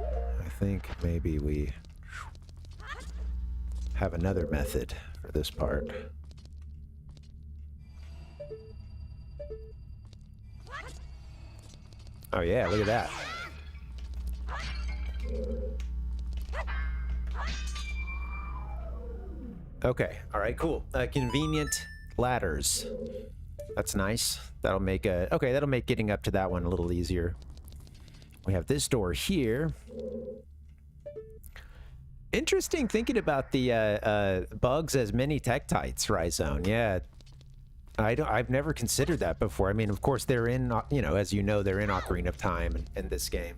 I think maybe we have another method for this part. Oh yeah, look at that. Okay, all right, cool. Convenient ladders. That's nice. That'll make that'll make getting up to that one a little easier. We have this door here. Interesting thinking about the bugs as mini tektites, Rhizone. Yeah, I've never considered that before. I mean, of course, they're in, as you know, they're in Ocarina of Time in this game.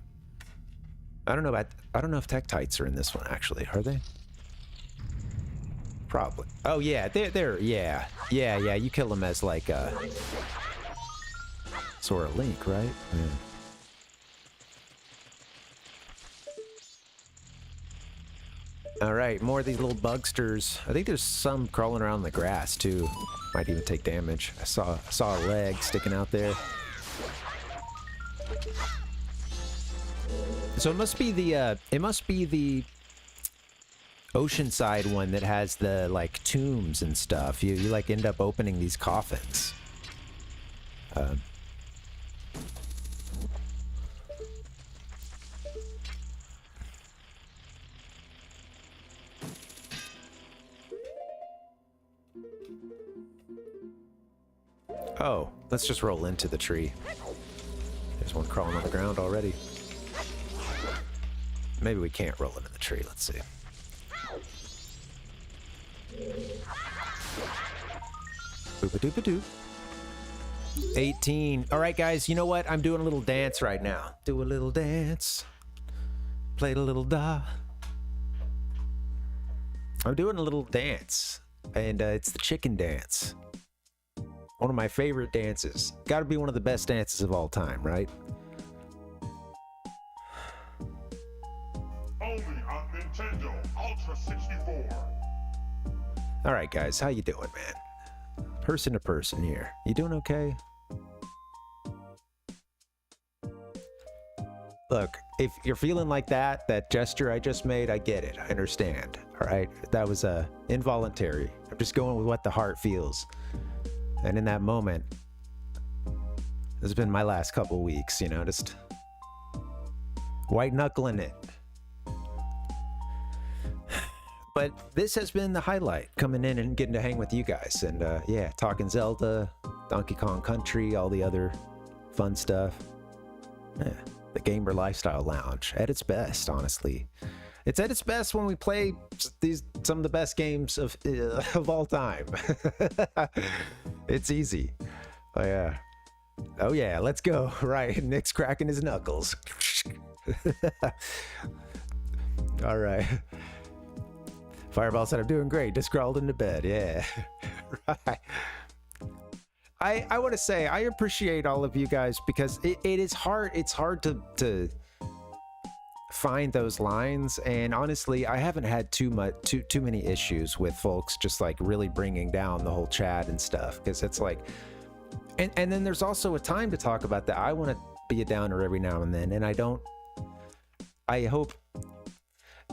I don't know if tektites are in this one actually. Are they? Probably. Oh yeah, they're yeah. You kill them as like sort of Link, right? Yeah. All right, more of these little bugsters. I think there's some crawling around the grass too. Might even take damage. I saw a leg sticking out there. So it must be the Oceanside one that has the like tombs and stuff. You like end up opening these coffins. Oh, let's just roll into the tree. There's one crawling on the ground already. Maybe we can't roll into the tree. Let's see. Boop-a-doop-a-doop. 18. All right, guys, you know what? I'm doing a little dance right now. Do a little dance. Played a little da. I'm doing a little dance, and it's the chicken dance. One of my favorite dances. Gotta be one of the best dances of all time, right? Only on Nintendo Ultra 64. All right, guys, how you doing, man? Person to person here. You doing okay? Look, if you're feeling like that gesture I just made, I get it. I understand. All right, that was involuntary. I'm just going with what the heart feels. And in that moment, this has been my last couple weeks, you know, just white knuckling it. But this has been the highlight, coming in and getting to hang with you guys. And yeah, talking Zelda, Donkey Kong Country, all the other fun stuff. Yeah, the Gamer Lifestyle Lounge, at its best, honestly. It's at its best when we play some of the best games of all time. It's easy. Oh yeah. Oh yeah, let's go. Right, Nick's cracking his knuckles. All right. Fireball said I'm doing great. Just crawled into bed. Yeah. Right. I want to say I appreciate all of you guys because it is hard. It's hard to find those lines, and honestly I haven't had too many issues with folks just like really bringing down the whole chat and stuff, because it's like, and then there's also a time to talk about that. I want to be a downer every now and then, and I hope,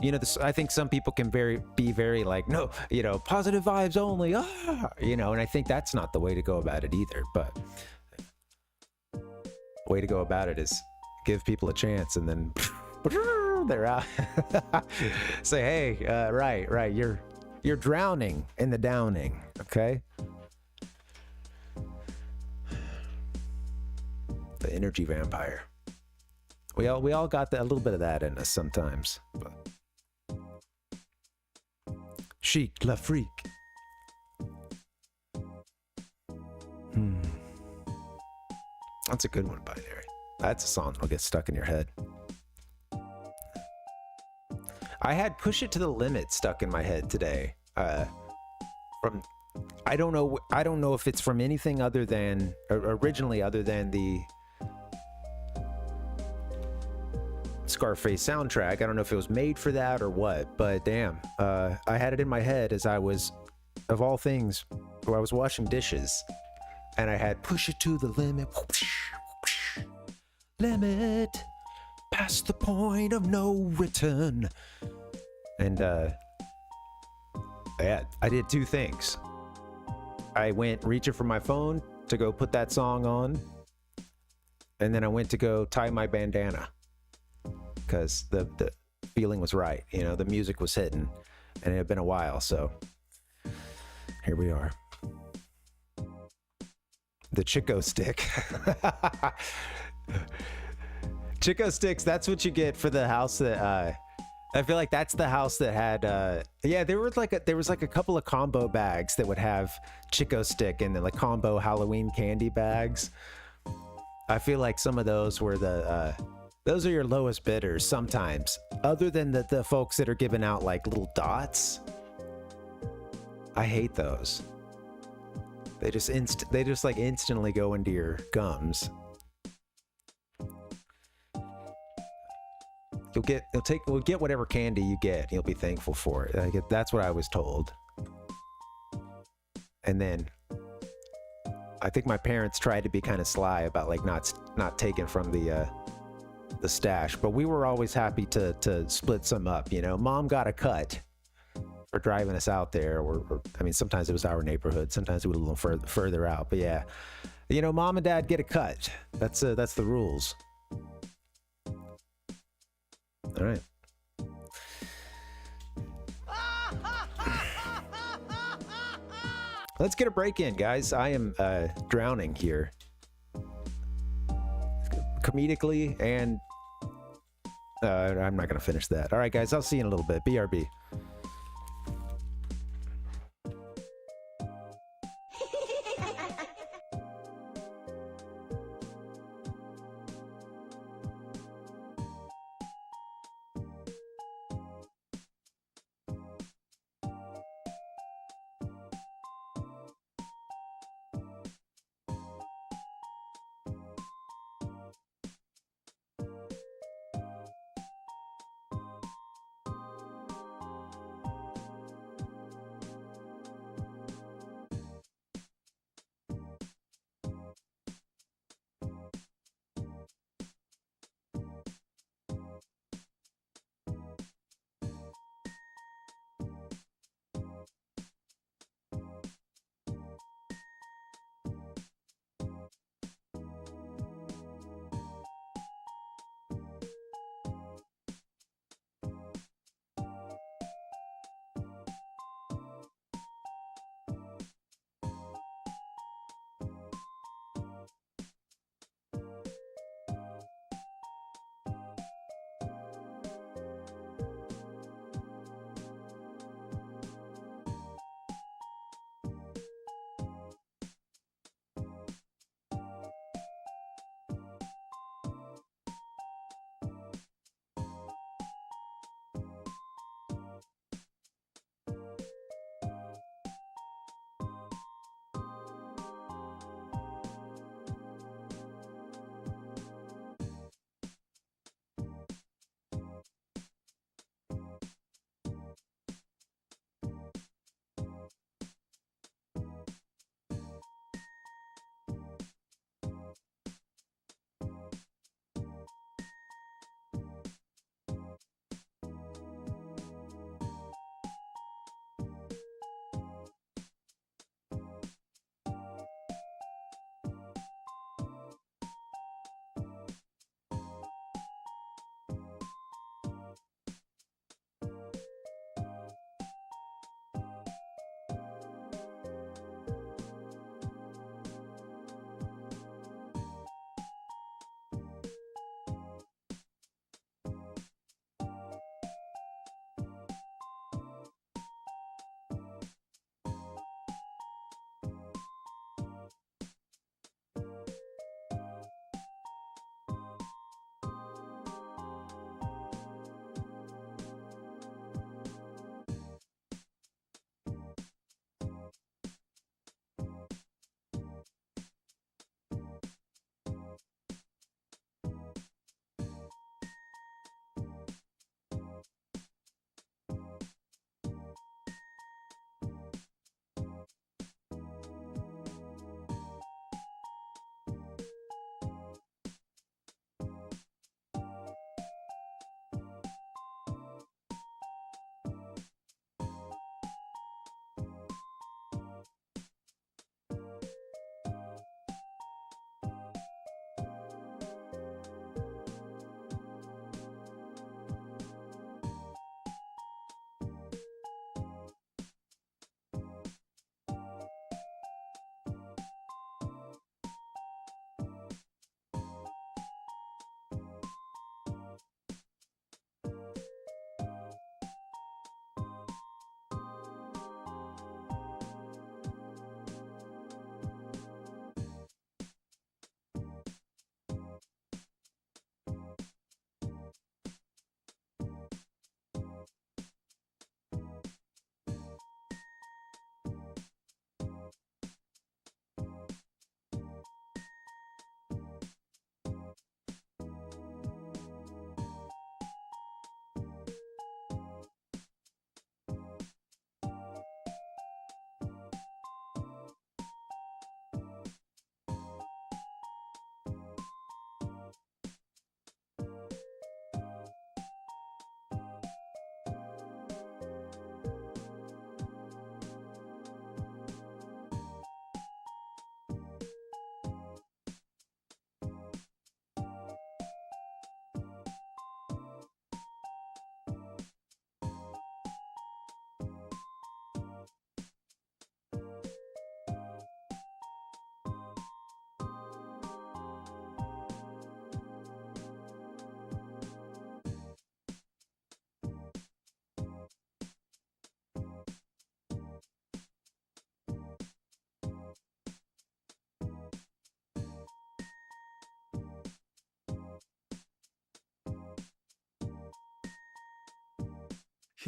you know, I think some people can be very like, no, you know, positive vibes only, you know, and I think that's not the way to go about it either. But the way to go about it is give people a chance, and then they're out. Say, hey, right, you're drowning in the downing, okay? The energy vampire. We all got a little bit of that in us sometimes. But. Chic la freak. That's a good one, Binary. That's a song that'll get stuck in your head. I had Push It to the Limit stuck in my head today. From I don't know if it's from anything other than originally other than the Scarface soundtrack. I don't know if it was made for that or what, but damn, I had it in my head as I was, of all things, I was washing dishes, and I had Push It to the Limit. Limit past the point of no return. And yeah, I did two things. I went reaching for my phone to go put that song on, and then I went to go tie my bandana because the feeling was right. You know, the music was hitting, and it had been a while, so here we are. The Chico stick. Chico sticks, that's what you get for the house that I feel like that's the house that had yeah, there was like a couple of combo bags that would have Chico stick in them, like combo Halloween candy bags. I feel like some of those were those are your lowest bidders sometimes, other than the folks that are giving out like little dots. I hate those. They just like instantly go into your gums. We'll get whatever candy you get. You'll be thankful for it. That's what I was told. And then I think my parents tried to be kind of sly about like not taking from the the stash, but we were always happy to split some up. You know, mom got a cut for driving us out there, or I mean, sometimes it was our neighborhood, sometimes it was a little further out. But yeah, you know, mom and dad get a cut. That's the rules. All right. Let's get a break in, guys. I am drowning here. Comedically, and I'm not going to finish that. All right, guys, I'll see you in a little bit. BRB.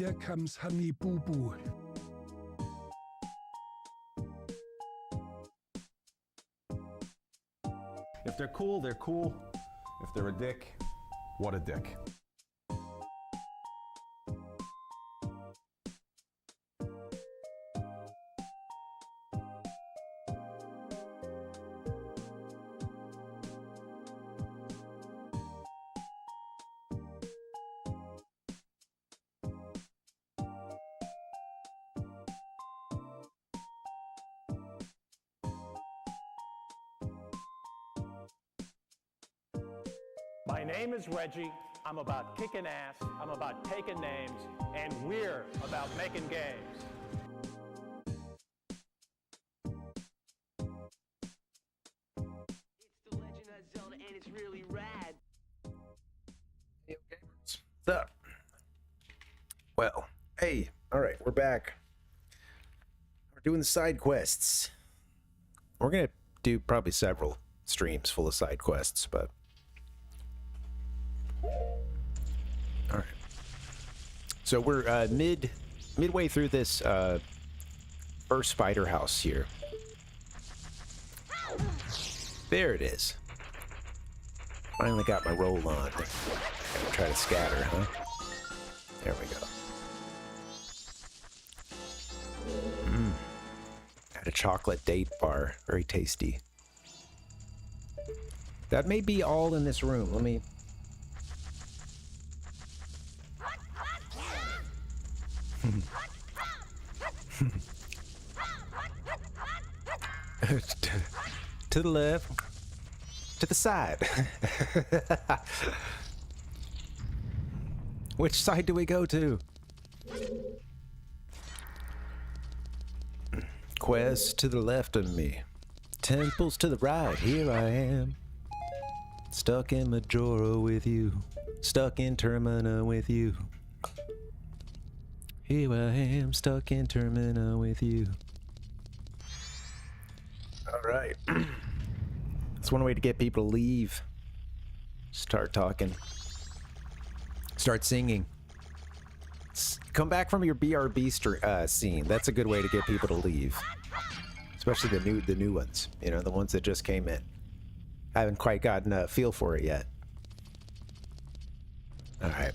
Here comes Honey Boo Boo. If they're cool, they're cool. If they're a dick, what a dick. My name is Reggie. I'm about kicking ass. I'm about taking names. And we're about making games. It's the Legend of Zelda, and it's really rad. What's up? Well, hey, all right, we're back. We're doing the side quests. We're gonna do probably several streams full of side quests, but all right. So we're midway through this first spider house here. There it is. Finally got my roll on. Try to scatter, huh? There we go. Got a chocolate date bar. Very tasty. That may be all in this room. Let me... to the left. To the side. Which side do we go to? Quest to the left of me. Temples to the right. Here I am. Stuck in Majora with you. Stuck in Termina with you. Here I am. Stuck in Termina with you. Alright. That's one way to get people to leave. Start talking. Start singing. Come back from your BRB scene. That's a good way to get people to leave. Especially the new ones. You know, the ones that just came in. I haven't quite gotten a feel for it yet. Alright.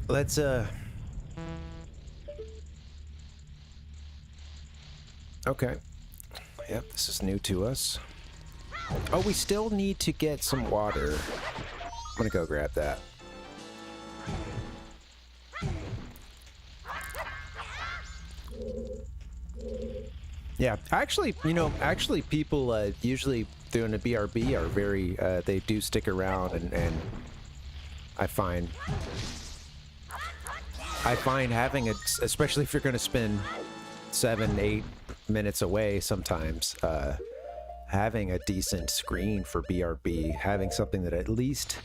Let's, okay. Yep, this is new to us. Oh, we still need to get some water. I'm gonna go grab that. Yeah, actually, you know, people usually doing a BRB are very, they do stick around, and I find having it, especially if you're going to spend 7-8 minutes away sometimes, having a decent screen for BRB, having something that at least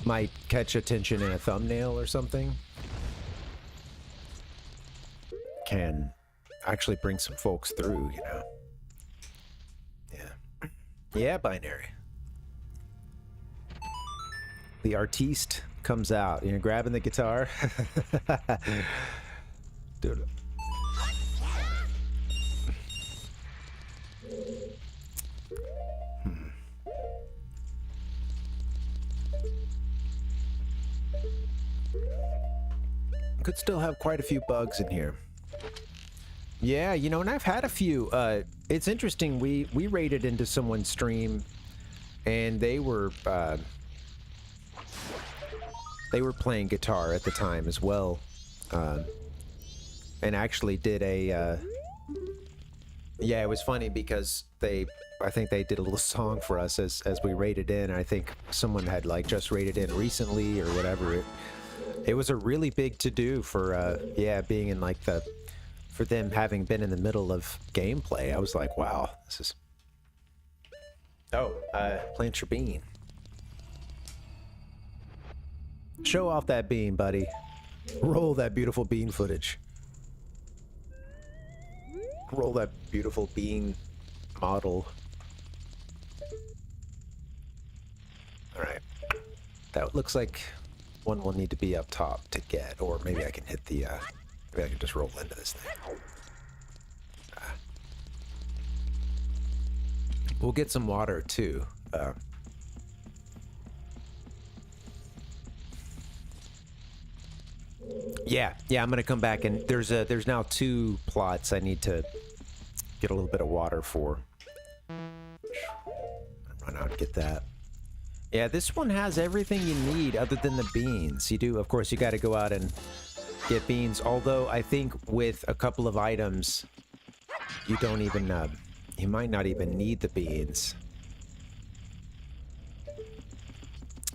might catch attention in a thumbnail or something, can actually bring some folks through, you know. Yeah. Yeah, Binary. The artiste comes out. You know, grabbing the guitar. Dude. Could still have quite a few bugs in here. Yeah, you know, and I've had a few. It's interesting. We raided into someone's stream, and they were playing guitar at the time as well, and actually did a. Yeah, it was funny because I think they did a little song for us as we raided in. I think someone had like just raided in recently or whatever. It was a really big to-do for yeah, being in like for them having been in the middle of gameplay. I was like, wow, this is... Oh, plant your bean. Show off that bean, buddy. Roll that beautiful bean footage. Roll that beautiful bean model. All right. That looks like one will need to be up top to get, or maybe I can hit the, maybe I can just roll into this thing. We'll get some water too. Yeah, I'm gonna come back, and there's now 2 plots I need to get a little bit of water for. Run out and get that. Yeah, this one has everything you need other than the beans. You do, of course, you got to go out and get beans. Although I think with a couple of items, you don't even, you might not even need the beans.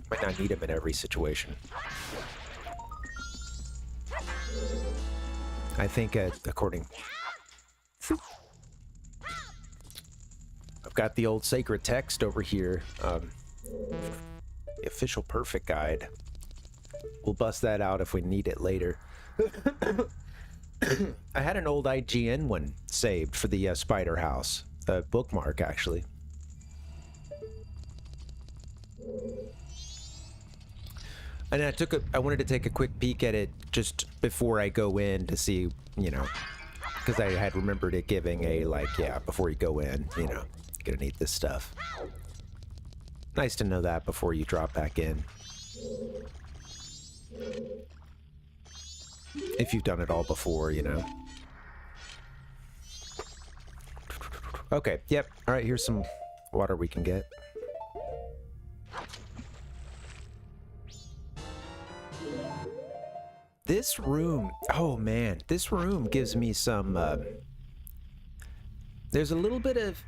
Might not need them in every situation. I think, according... I've got the old sacred text over here. The official perfect guide. We'll bust that out if we need it later. I had an old IGN one saved for the spider house. A bookmark, actually. And I wanted to take a quick peek at it just before I go in to see, you know, because I had remembered it giving a, like, yeah, before you go in, you know, you're gonna need this stuff. Nice to know that before you drop back in. If you've done it all before, you know. Okay, yep. All right, here's some water we can get. This room, oh man, this room gives me some, there's a little bit of,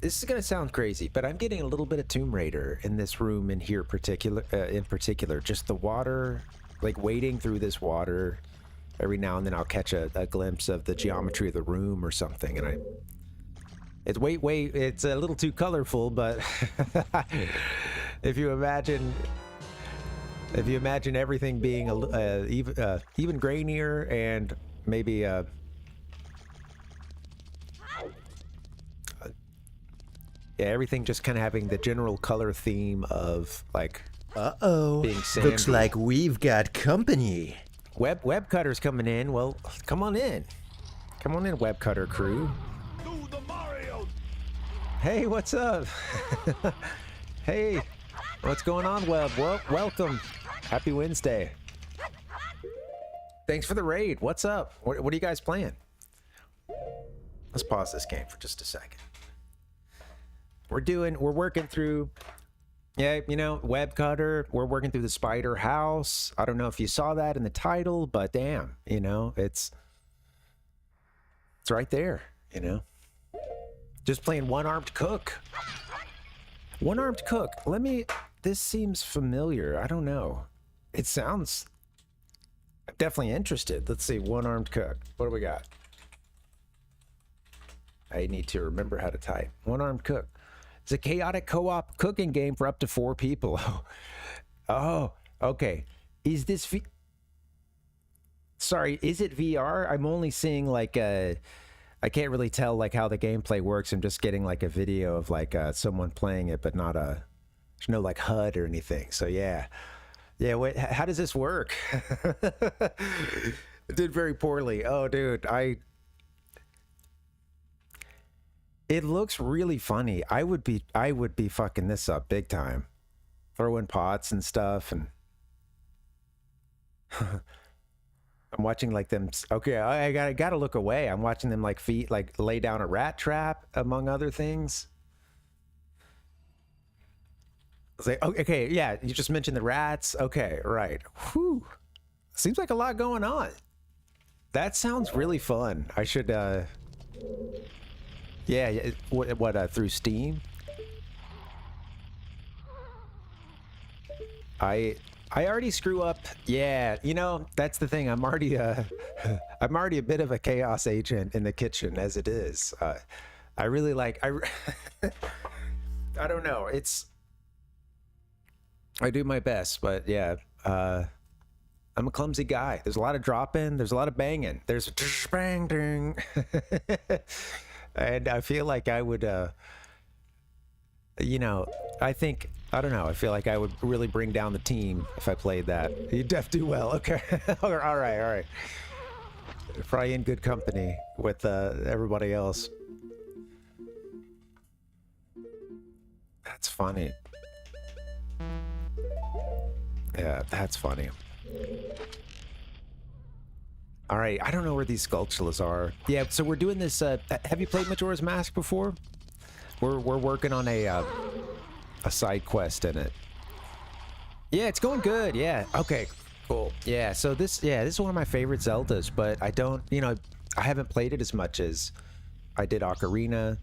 this is gonna sound crazy, but I'm getting a little bit of Tomb Raider in this room in here in particular. Just the water, like wading through this water. Every now and then I'll catch a glimpse of the geometry of the room or something, and it's it's a little too colorful, but if you imagine everything being even grainier and maybe yeah, everything just kind of having the general color theme of like being sandy. Looks like we've got company. Web cutter's coming in. Well, come on in, web cutter crew. Hey, what's up? Hey, what's going on, Web? Well, welcome. Happy Wednesday. Thanks for the raid. What's up? What are you guys playing? Let's pause this game for just a second. We're working through, yeah, you know, Web Cutter. We're working through the Spider House. I don't know if you saw that in the title, but damn, you know, it's right there, you know. Just playing One-Armed Cook. One-Armed Cook. This seems familiar. I don't know. It sounds, I'm definitely interested. Let's see, One-Armed Cook. What do we got? I need to remember how to type. One-Armed Cook. It's a chaotic co-op cooking game for up to 4 people. Oh, okay. Is this sorry, is it VR? I'm only seeing like I can't really tell like how the gameplay works. I'm just getting like a video of like someone playing it, but not there's no like HUD or anything. So yeah. Wait, how does this work? It did very poorly. Oh, dude, it looks really funny. I would be fucking this up big time, throwing pots and stuff, and I'm watching like them. Okay, I gotta look away. I'm watching them like lay down a rat trap, among other things. I was like, okay, yeah, you just mentioned the rats. Okay, right. Whew. Seems like a lot going on. That sounds really fun. I should, yeah, what, through Steam? I already screw up. Yeah, you know, that's the thing. I'm already a bit of a chaos agent in the kitchen as it is. I really like, I don't know. I do my best, but yeah, I'm a clumsy guy. There's a lot of dropping. There's a lot of banging. There's bang, ding. And I feel like I would, you know, I think I don't know. I feel like I would really bring down the team if I played that. You def do well. Okay. All right. Probably in good company with everybody else. That's funny. Yeah, that's funny. All right, I don't know where these sculptulas are. Yeah, so we're doing this. Have you played Majora's Mask before? We're working on a side quest in it. Yeah, it's going good. Yeah. Okay. Cool. Yeah. So this is one of my favorite Zeldas, but I don't. I haven't played it as much as I did Ocarina.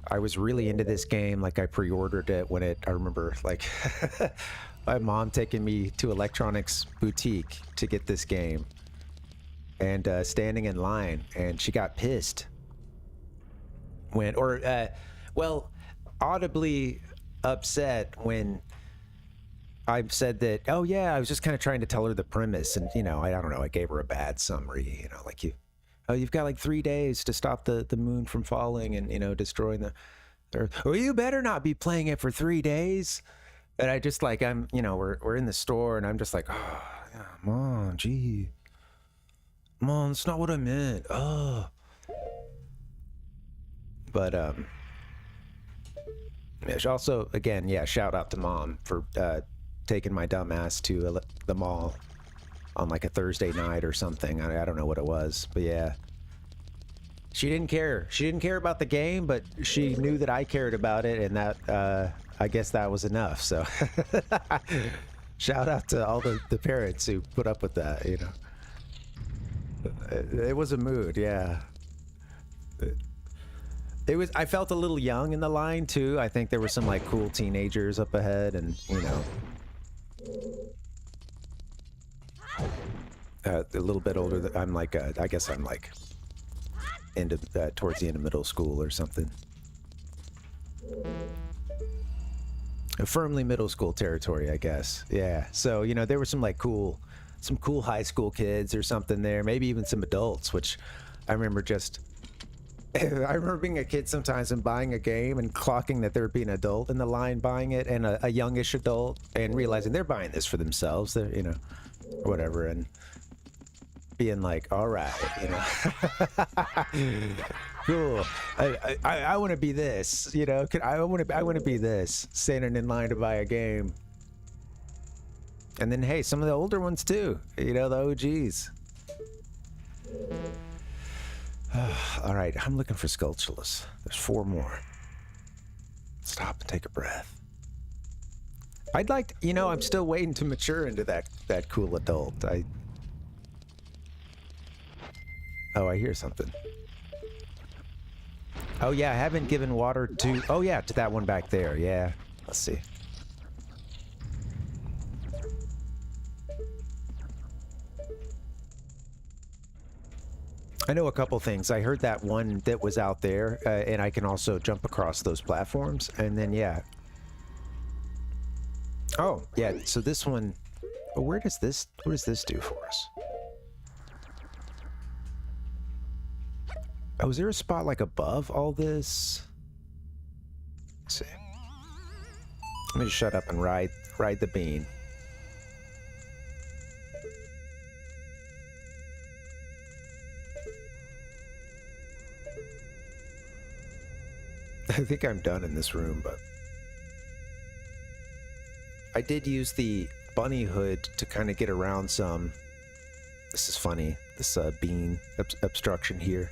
I was really into this game. Like, I pre-ordered it when I remember, like, my mom taking me to Electronics Boutique to get this game. And standing in line, and she got pissed audibly upset when I said that, oh yeah, I was just kind of trying to tell her the premise, and I don't know, I gave her a bad summary, like you've got like 3 days to stop the moon from falling and destroying the earth. Well, you better not be playing it for 3 days. And I just like, we're in the store, and I'm just like, oh yeah, Mom, gee. Mom, that's not what I meant. Oh. But, she also, again, yeah, shout out to Mom for taking my dumb ass to the mall on like a Thursday night or something. I don't know what it was, but yeah. She didn't care. She didn't care about the game, but she knew that I cared about it, and that, I guess that was enough, so. Shout out to all the parents who put up with that, It was a mood, yeah. I felt a little young in the line too. I think there were some like cool teenagers up ahead, and a little bit older. I'm like, I guess I'm like towards the end of middle school or something. Firmly middle school territory, I guess. Yeah. So there were some like cool high school kids or something there, maybe even some adults, which I remember I remember being a kid sometimes and buying a game and clocking that there would be an adult in the line buying it, and a youngish adult, and realizing they're buying this for themselves, they're, or whatever, and being like, all right, cool. I want to be this, I want to be this, standing in line to buy a game. And then, hey, some of the older ones too, the OGs. All right, I'm looking for sculptulas. There's 4 more. Stop and take a breath. I'd like to, I'm still waiting to mature into that cool adult. Oh, I hear something. Oh yeah, I haven't given water to, to that one back there. Yeah, let's see. I know a couple things. I heard that one that was out there, and I can also jump across those platforms, and then, yeah. Oh, yeah, so this one, what does this do for us? Oh, is there a spot like above all this? Let's see. Let me just shut up and ride the bean. I think I'm done in this room, but I did use the bunny hood to kind of get around some. This is funny. This bean obstruction here.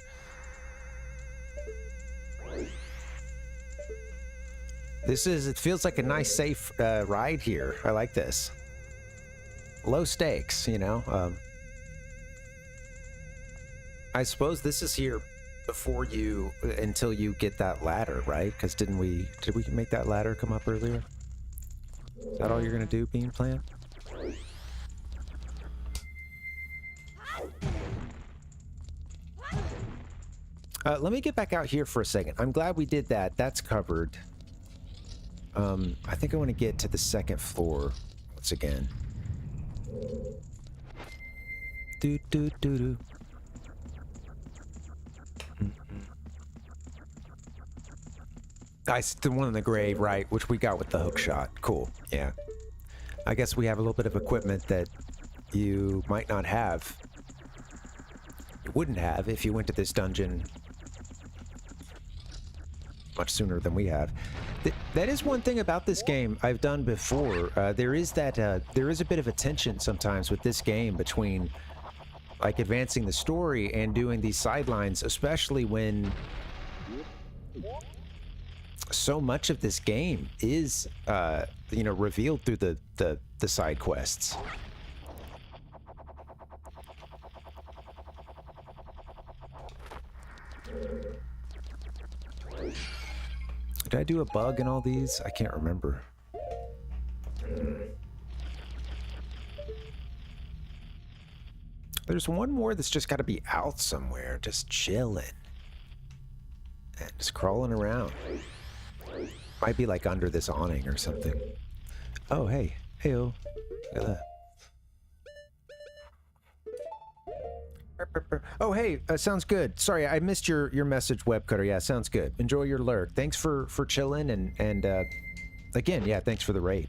It feels like a nice, safe ride here. I like this. Low stakes, I suppose this is here before until you get that ladder, right? Because did we make that ladder come up earlier? Is that all you're gonna do, Bean Plant? Let me get back out here for a second. I'm glad we did that. That's covered. I think I want to get to the 2nd floor once again. Do do do do. The one in the grave, right? Which we got with the hook shot. Cool. Yeah. I guess we have a little bit of equipment that you might not have. You wouldn't have if you went to this dungeon much sooner than we have. That is one thing about this game I've done before. There is a bit of a tension sometimes with this game between like advancing the story and doing these sidelines, especially when so much of this game is revealed through the side quests. Did I do a bug in all these? I can't remember. There's one more that's just got to be out somewhere, just chilling. And just crawling around. Might be like under this awning or something. Oh, hey. Hey-oh. Look at that. Oh, hey, sounds good. Sorry, I missed your message, Webcutter. Yeah, sounds good. Enjoy your lurk. Thanks for chilling, and again, yeah, thanks for the raid.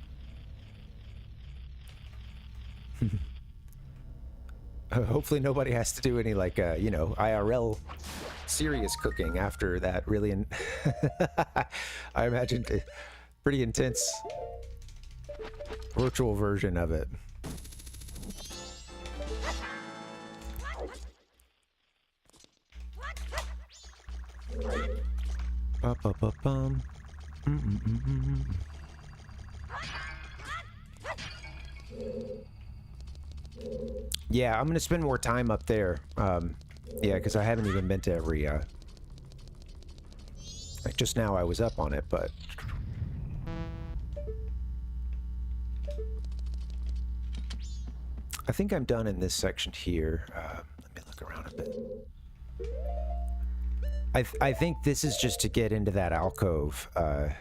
Hopefully nobody has to do any, like, IRL serious cooking after that really, I imagine, pretty intense virtual version of it. Ba-ba-ba-bum. Yeah, I'm gonna spend more time up there. Yeah, because I haven't even been to every, like just now I was up on it, but... I think I'm done in this section here. Let me look around a bit. I think this is just to get into that alcove, yeah,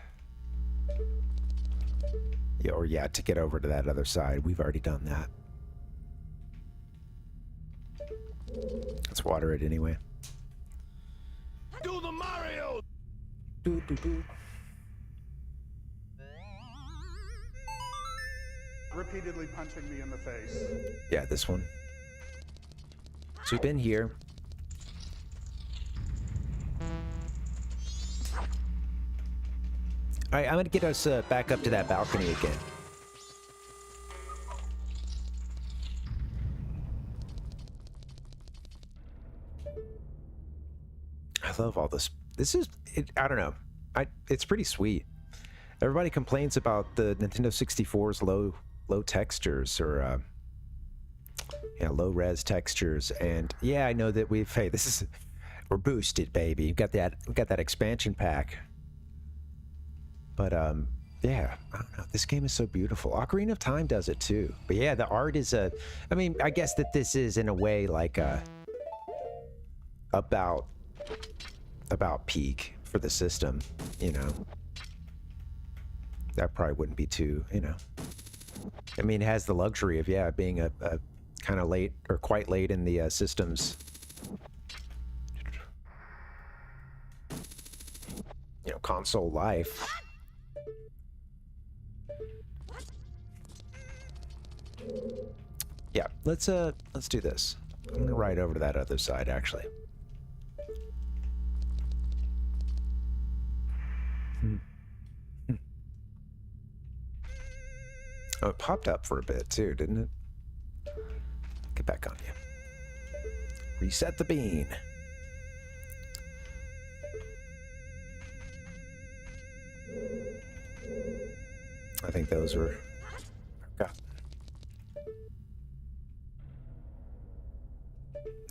to get over to that other side. We've already done that. Let's water it anyway. Do the Mario! Do, do, do. Repeatedly punching me in the face. Yeah, this one. So we've been here. Alright, I'm gonna get us back up to that balcony again. I love all this. This is, I don't know. It's pretty sweet. Everybody complains about the Nintendo 64's low textures or low res textures, and yeah, I know that we're boosted, baby. We got that expansion pack. But yeah, I don't know. This game is so beautiful. Ocarina of Time does it too. But yeah, the art is I mean, I guess that this is in a way like about peak for the system, you know. That probably wouldn't be too, you know. I mean, it has the luxury of, yeah, being a kind of late or quite late in the system's, you know, console life. Yeah, let's do this. I'm gonna ride over to that other side, actually. Oh, it popped up for a bit too, didn't it? Get back on you. Reset the bean. I think those were forgotten.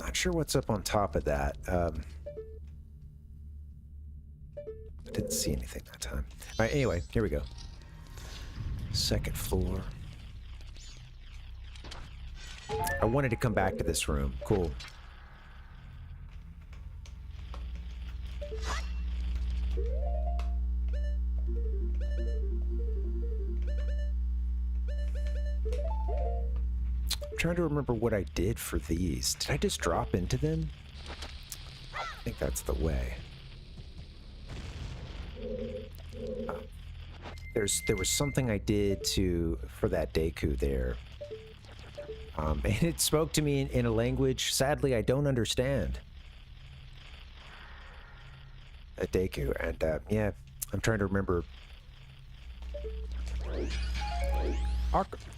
Not sure what's up on top of that. I didn't see anything that time. All right, anyway, here we go. Second floor. I wanted to come back to this room. Cool. I'm trying to remember what I did for these. Did I just drop into them? I think that's the way. there was something I did for that Deku there. And it spoke to me in a language, sadly, I don't understand. A Deku, and yeah, I'm trying to remember.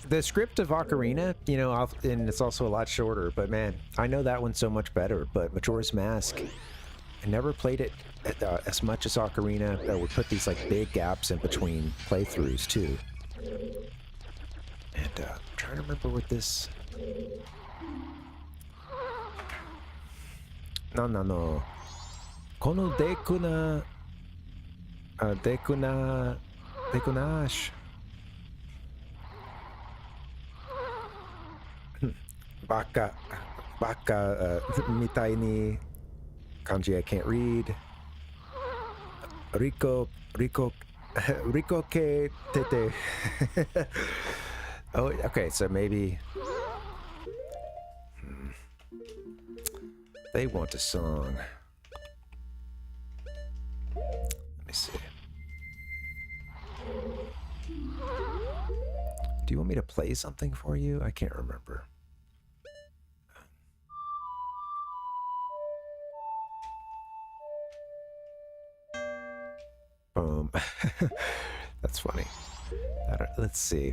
The script of Ocarina, you know, and it's also a lot shorter, but man, I know that one so much better. But Majora's Mask, I never played it as much as Ocarina. I would put these like big gaps in between playthroughs too. And I'm trying to remember what this. No. Kono dekunash. Baka mitai ni kanji I can't read. Riko ke tete. Oh, okay, so maybe they want a song. Let me see. Do you want me to play something for you? I can't remember. Boom. That's funny. Let's see.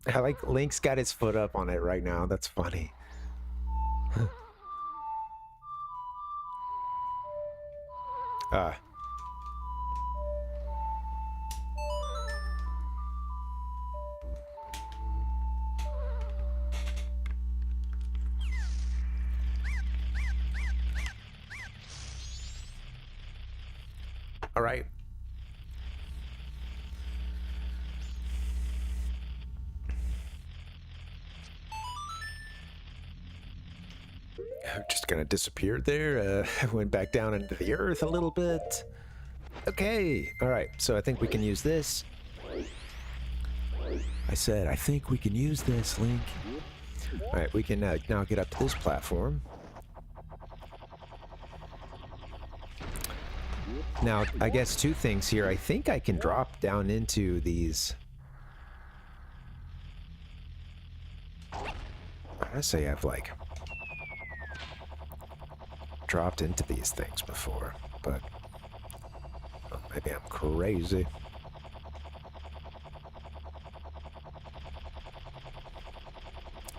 I like Link's got his foot up on it right now. That's funny. All right. Just kind of disappeared there. Went back down into the earth a little bit. Okay. All right. So I think we can use this. I think we can use this, Link. All right. We can now get up to this platform. Now, I guess two things here. I think I can drop down into these. I say I've like dropped into these things before, but maybe I'm crazy.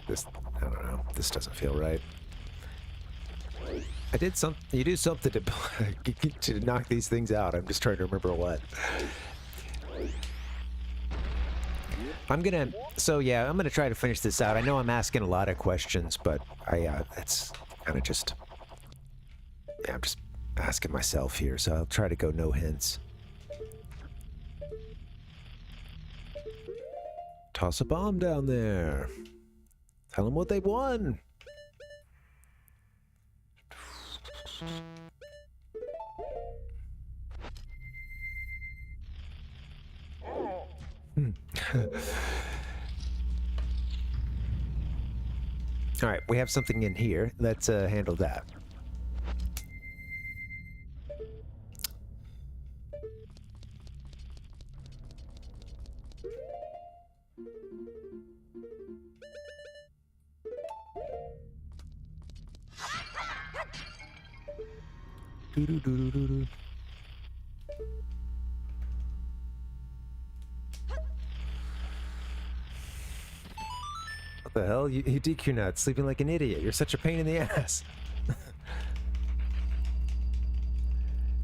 I don't know. This doesn't feel right. I did something. You do something to knock these things out. I'm just trying to remember what. I'm gonna try to finish this out. I know I'm asking a lot of questions, but it's kind of just. Yeah, I'm just asking myself here, so I'll try to go no hints. Toss a bomb down there. Tell them what they won. All right, we have something in here. Let's handle that. Doo-doo-doo-doo-doo. What the hell? You DQ nut, sleeping like an idiot. You're such a pain in the ass.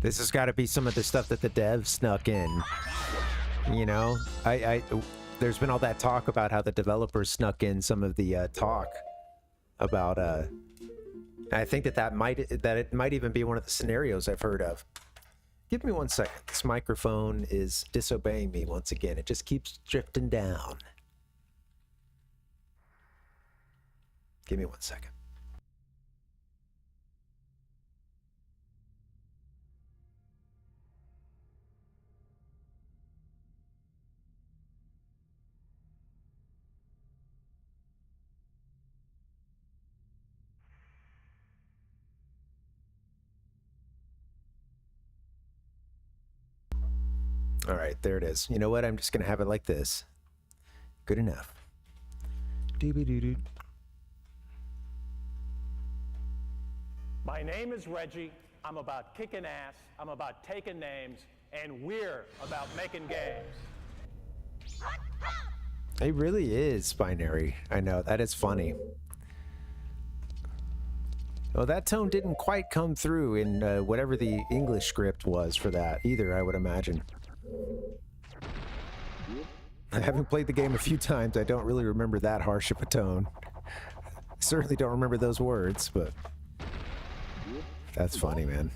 This has got to be some of the stuff that the devs snuck in. You know, there's been all that talk about how the developers snuck in some of the talk about. I think that it might even be one of the scenarios I've heard of. Give me 1 second. This microphone is disobeying me once again. It just keeps drifting down. Give me 1 second. All right, there it is. You know what? I'm just gonna have it like this. Good enough. Doo-be-doo-doo. My name is Reggie. I'm about kicking ass. I'm about taking names. And we're about making games. It really is binary. I know, that is funny. Well, that tone didn't quite come through in whatever the English script was for that either, I would imagine. I haven't played the game a few times. I don't really remember that harsh of a tone. I certainly don't remember those words, but that's funny, man.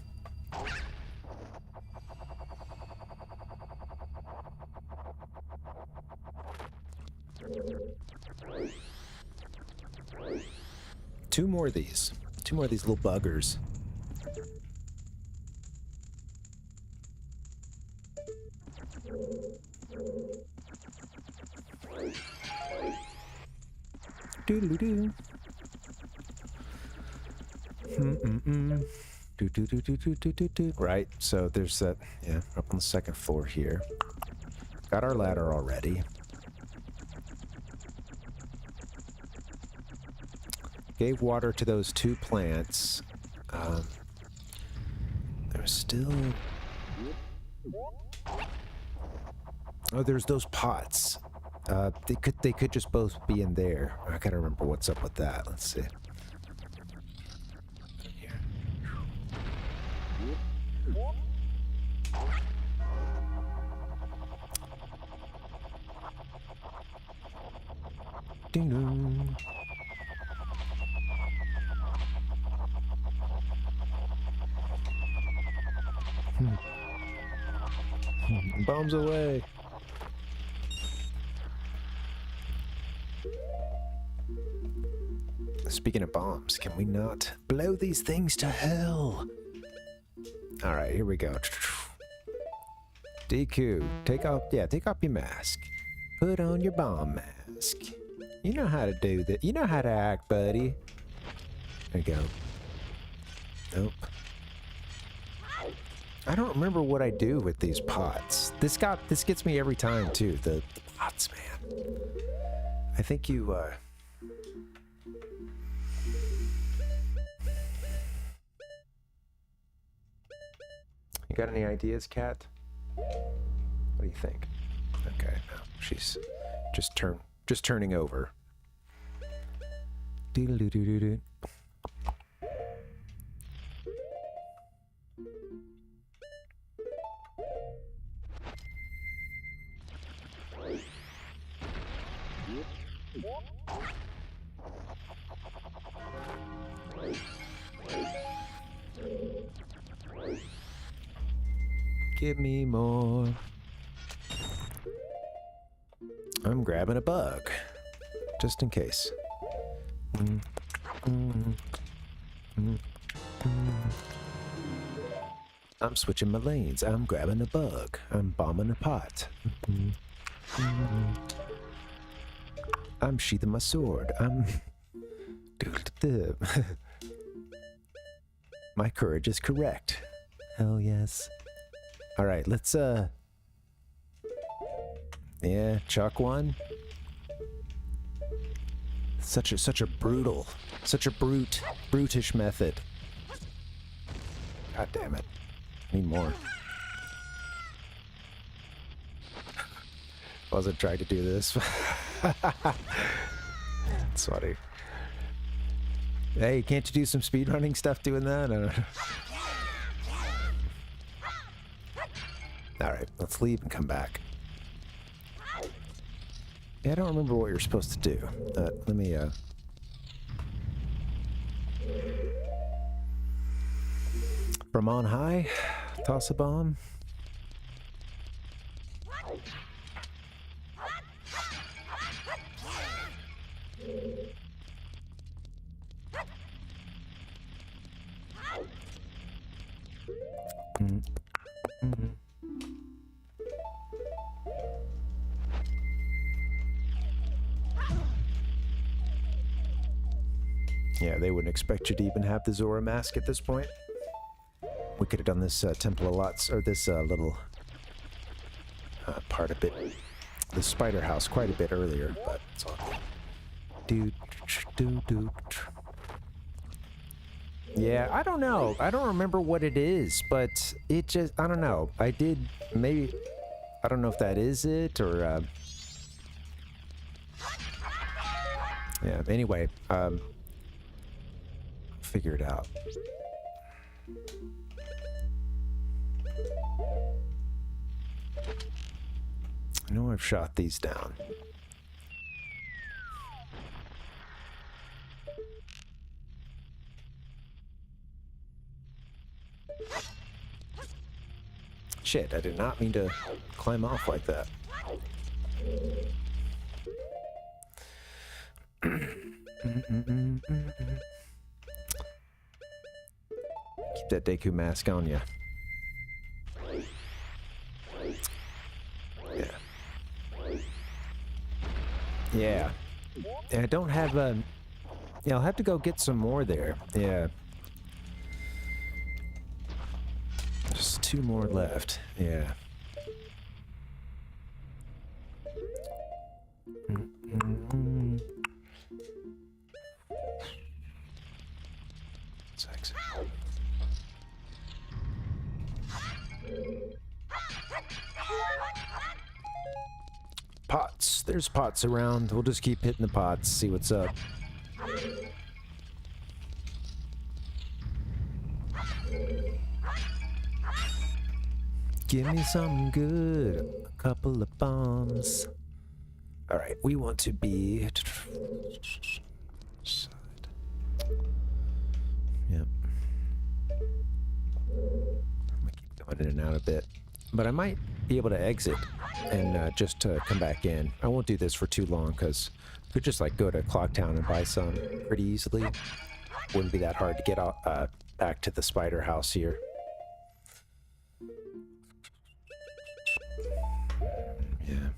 Two more of these. Two more of these little buggers. Doodle-doo. Do-do-do-do-do-do-do. Right, so there's that, yeah, up on the second floor here. Got our ladder already. Gave water to those two plants. There's still... Oh, there's those pots. They could just both be in there. I gotta remember what's up with that. Let's see. Here. Ding-dong. Bombs away. Speaking of bombs, can we not blow these things to hell? All right, here we go. DQ, take off your mask. Put on your bomb mask. You know how to do that. You know how to act, buddy. There you go. Nope. I don't remember what I do with these pots. This gets me every time too. The pots, man. I think you got any ideas, Kat? What do you think? Okay, no, she's just turning over. Doodle-doo-doo-doo-doo. Give me more. I'm grabbing a bug, just in case. I'm switching my lanes. I'm grabbing a bug. I'm bombing a pot. I'm sheathing my sword. My courage is correct. Hell yes. All right, let's yeah, chuck one. Such a brutish method. God damn it. Need more. Wasn't trying to do this. It's funny. Hey, can't you do some speedrunning stuff doing that? I don't know. Alright, let's leave and come back. Yeah, I don't remember what you're supposed to do. Let me, from on high, toss a bomb. Yeah, they wouldn't expect you to even have the Zora mask at this point. We could have done this temple a lot, or this little part of it, the spider house, quite a bit earlier, but it's all good. Yeah, I don't know. I don't remember what it is, but it just, I don't know. I did, maybe, I don't know if that is it, or, yeah, anyway, figure it out. I know I've shot these down. Shit, I did not mean to climb off like that. Keep that Deku mask on ya. Yeah. Yeah. And I don't have a... Yeah, I'll have to go get some more there. Yeah. Just 2 more left. Yeah. Let's exit. Pots. There's pots around. We'll just keep hitting the pots, see what's up. Give me something good. A couple of bombs. Alright, we want to be... Yep. I'm gonna keep going in and out a bit. But I might be able to exit and just come back in. I won't do this for too long because I could just like go to Clocktown and buy some pretty easily. Wouldn't be that hard to get out, back to the spider house here. Yeah.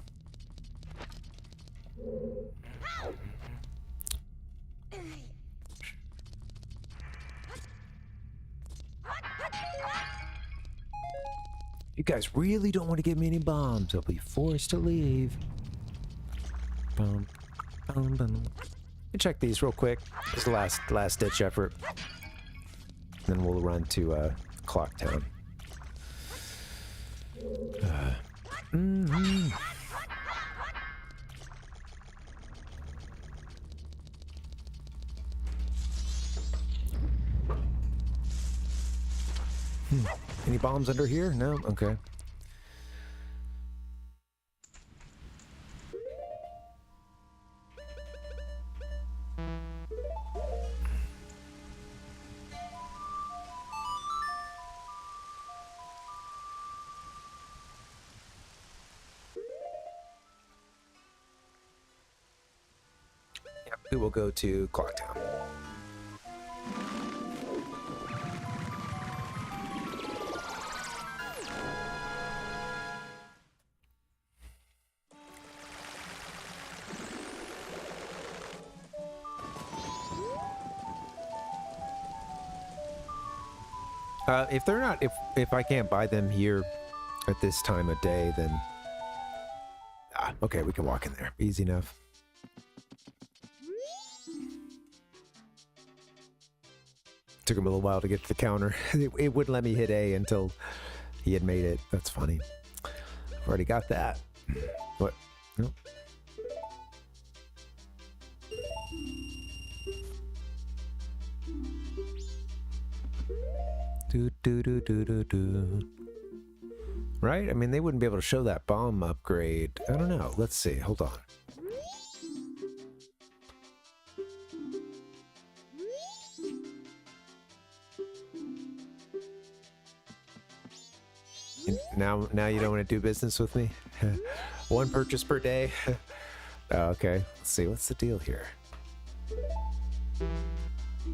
You guys really don't want to give me any bombs. I'll be forced to leave. Boom. Boom, boom. Let me check these real quick. This is the last ditch effort. Then we'll run to Clocktown. Any bombs under here? No? Okay. Yep, we will go to Clocktown. If they're not, if I can't buy them here at this time of day, then okay, we can walk in there. Easy enough. Took him a little while to get to the counter. It wouldn't let me hit A until he had made it. That's funny. I've already got that. What? Nope. Right? I mean, they wouldn't be able to show that bomb upgrade. I don't know. Let's see. Hold on. Now you don't want to do business with me? 1 purchase per day? Okay. Let's see. What's the deal here?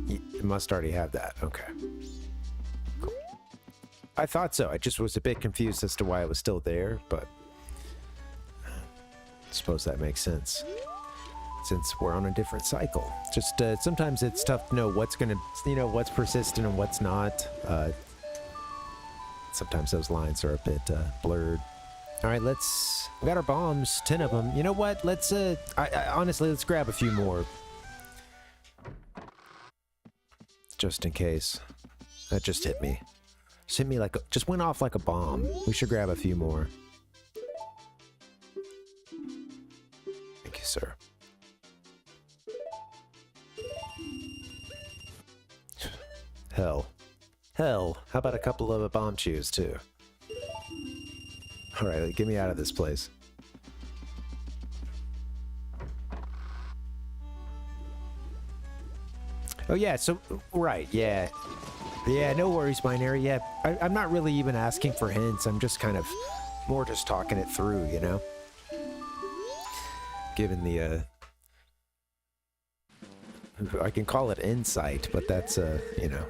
You must already have that. Okay. I thought so. I just was a bit confused as to why it was still there, but I suppose that makes sense. Since we're on a different cycle. Just sometimes it's tough to know what's gonna, what's persistent and what's not. Sometimes those lines are a bit blurred. All right, let's... We got our bombs, 10 of them. You know what? Let's, honestly, let's grab a few more. Just in case. That just hit me. Just hit me like just went off like a bomb. We should grab a few more. Thank you, sir. Hell. Hell. How about a couple of bomb chews, too? Alright, get me out of this place. Oh yeah, so, right, yeah. Yeah, no worries, Binary, yeah. I'm not really even asking for hints, I'm just kind of more just talking it through, you know? Given the, I can call it insight, but that's, you know.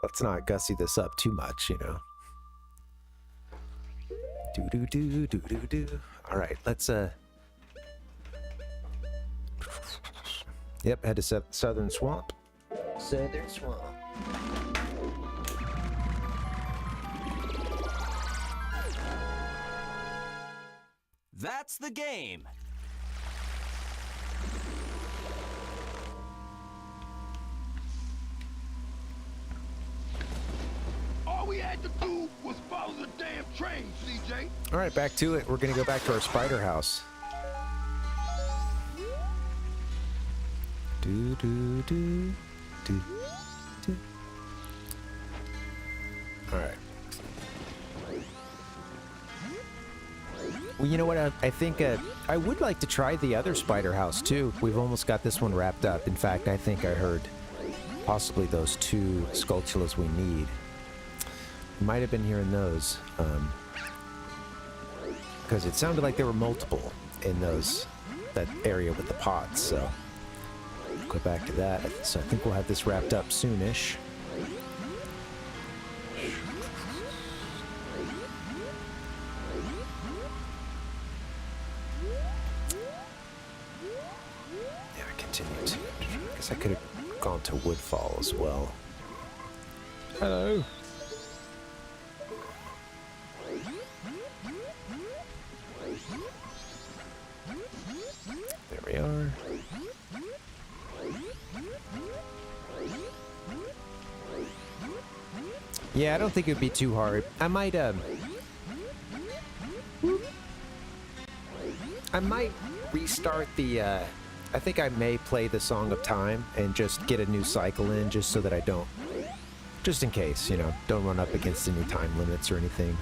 Let's not gussy this up too much, you know. Do-do-do-do-do-do. Alright, let's, Yep, head to Southern Swamp. Southern Swamp. That's the game. All we had to do was follow the damn train, CJ. All right, back to it. We're gonna go back to our spider house. Do do do do do. All right. Well, you know what? I think I would like to try the other spider house too. We've almost got this one wrapped up. In fact, I think I heard possibly those 2 Skulltulas we need. Might have been hearing those, because it sounded like there were multiple in that area with the pots. So go back to that. So I think we'll have this wrapped up soonish. Yeah, I continue to. I guess I could have gone to Woodfall as well. Hello. There we are. Yeah, I don't think it would be too hard. I might restart the, I think I may play the Song of Time and just get a new cycle in just so that I don't, just in case, you know, don't run up against any time limits or anything.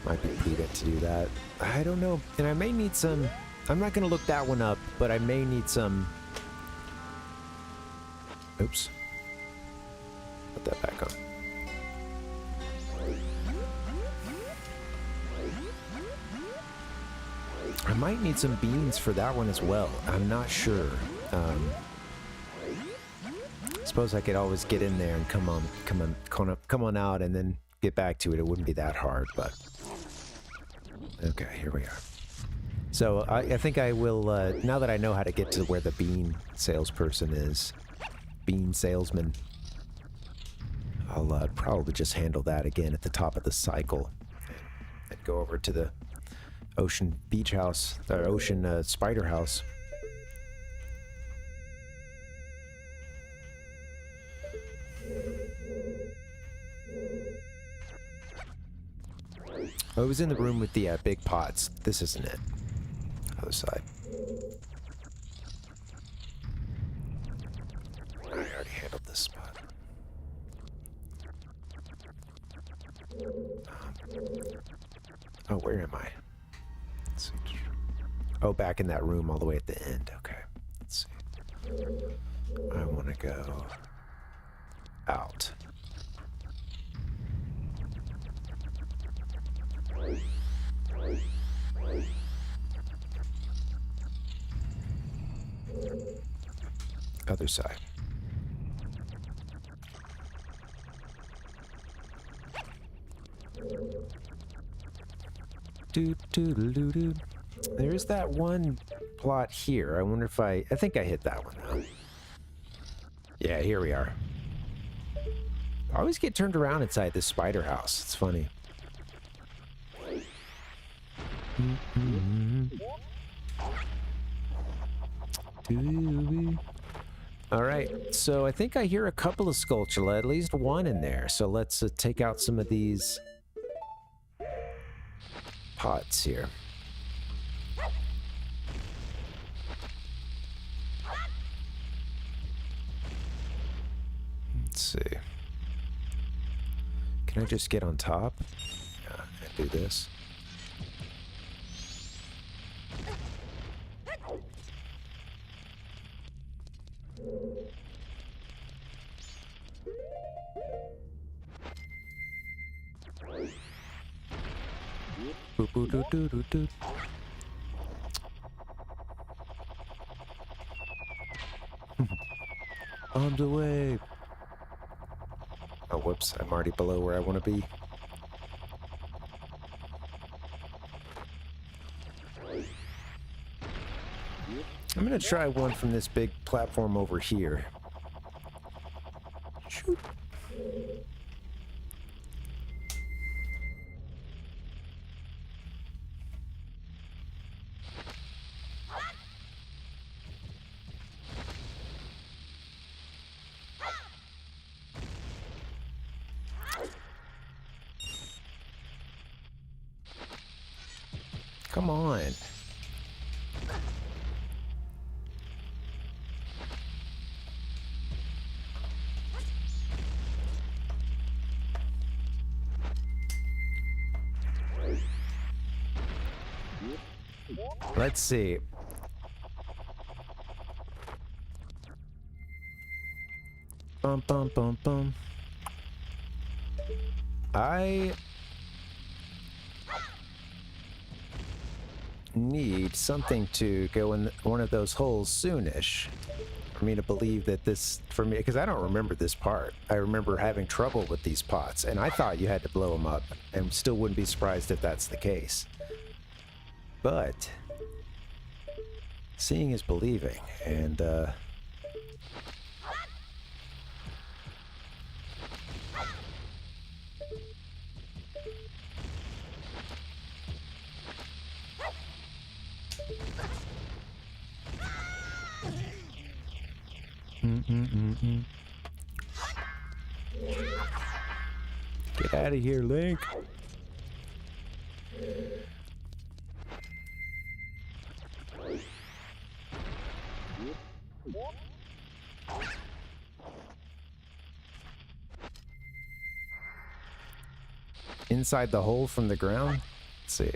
Might be prudent to do that. I don't know. And I may need some, I'm not going to look that one up, but I may need some, oops. Put that back on. I might need some beans for that one as well. I'm not sure. Suppose I could always get in there and come on out and then get back to it. It wouldn't be that hard, but okay, here we are. So I think I will, now that I know how to get to where the bean salesperson is, bean salesman, I'll probably just handle that again at the top of the cycle and go over to the Ocean Beach House, or Ocean Spider House. Oh, it was in the room with the big pots. This isn't it. Other side. I already handled this spot. Oh, where am I? Let's see. Oh, back in that room all the way at the end. Okay. Let's see. I want to go out. Other side. Do. There's that one plot here. I wonder if I think I hit that one now. Yeah, here we are. I always get turned around inside this spider house. It's funny. All right, so I think I hear a couple of Skulltula, at least one in there. So let's take out some of these pots here. Let's see. Can I just get on top? Yeah, I do this. Boop, boop, doo, doo, doo, doo. Bombs away. Oh, whoops. I'm already below where I want to be. I'm going to try one from this big platform over here. Shoot. Come on. Let's see. Bum, bum, bum, bum. I need something to go in one of those holes soonish for me to believe that this, for me, because I don't remember this part. I remember having trouble with these pots, and I thought you had to blow them up, and still wouldn't be surprised if that's the case. But seeing is believing, and Get out of here, Link. Inside the hole from the ground? Let's see.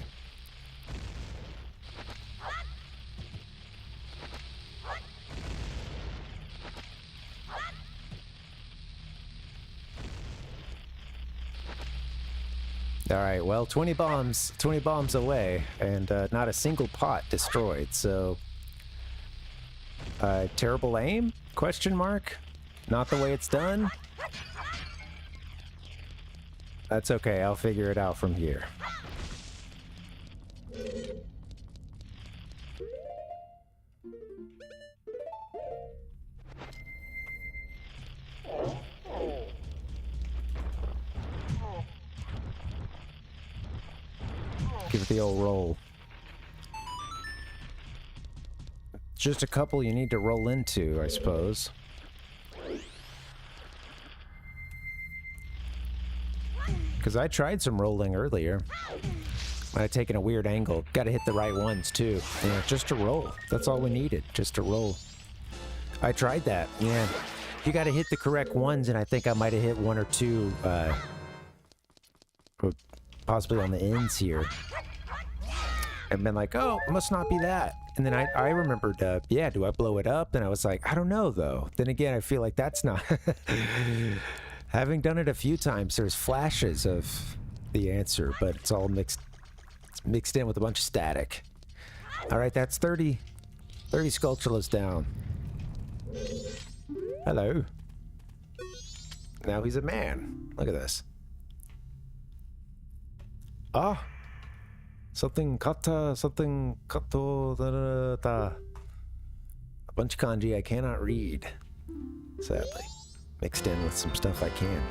All right, well, 20 bombs away, and not a single pot destroyed, so terrible aim? Question mark? Not the way it's done? That's okay, I'll figure it out from here. Give it the old roll. Just a couple you need to roll into, I suppose. Because I tried some rolling earlier. I had taken a weird angle. Got to hit the right ones, too. Yeah, just to roll. That's all we needed, just to roll. I tried that, yeah. You got to hit the correct ones, and I think I might have hit one or two, possibly on the ends here. And been like, oh, it must not be that. And then I remembered, yeah, do I blow it up? And I was like, I don't know, though. Then again, I feel like that's not... Having done it a few times, there's flashes of the answer, but it's all mixed in with a bunch of static. All right, that's 30 Skulltulas down. Hello. Now he's a man. Look at this. Ah. Something kata, something kato, da da da. A bunch of kanji I cannot read, sadly. Mixed in with some stuff I can.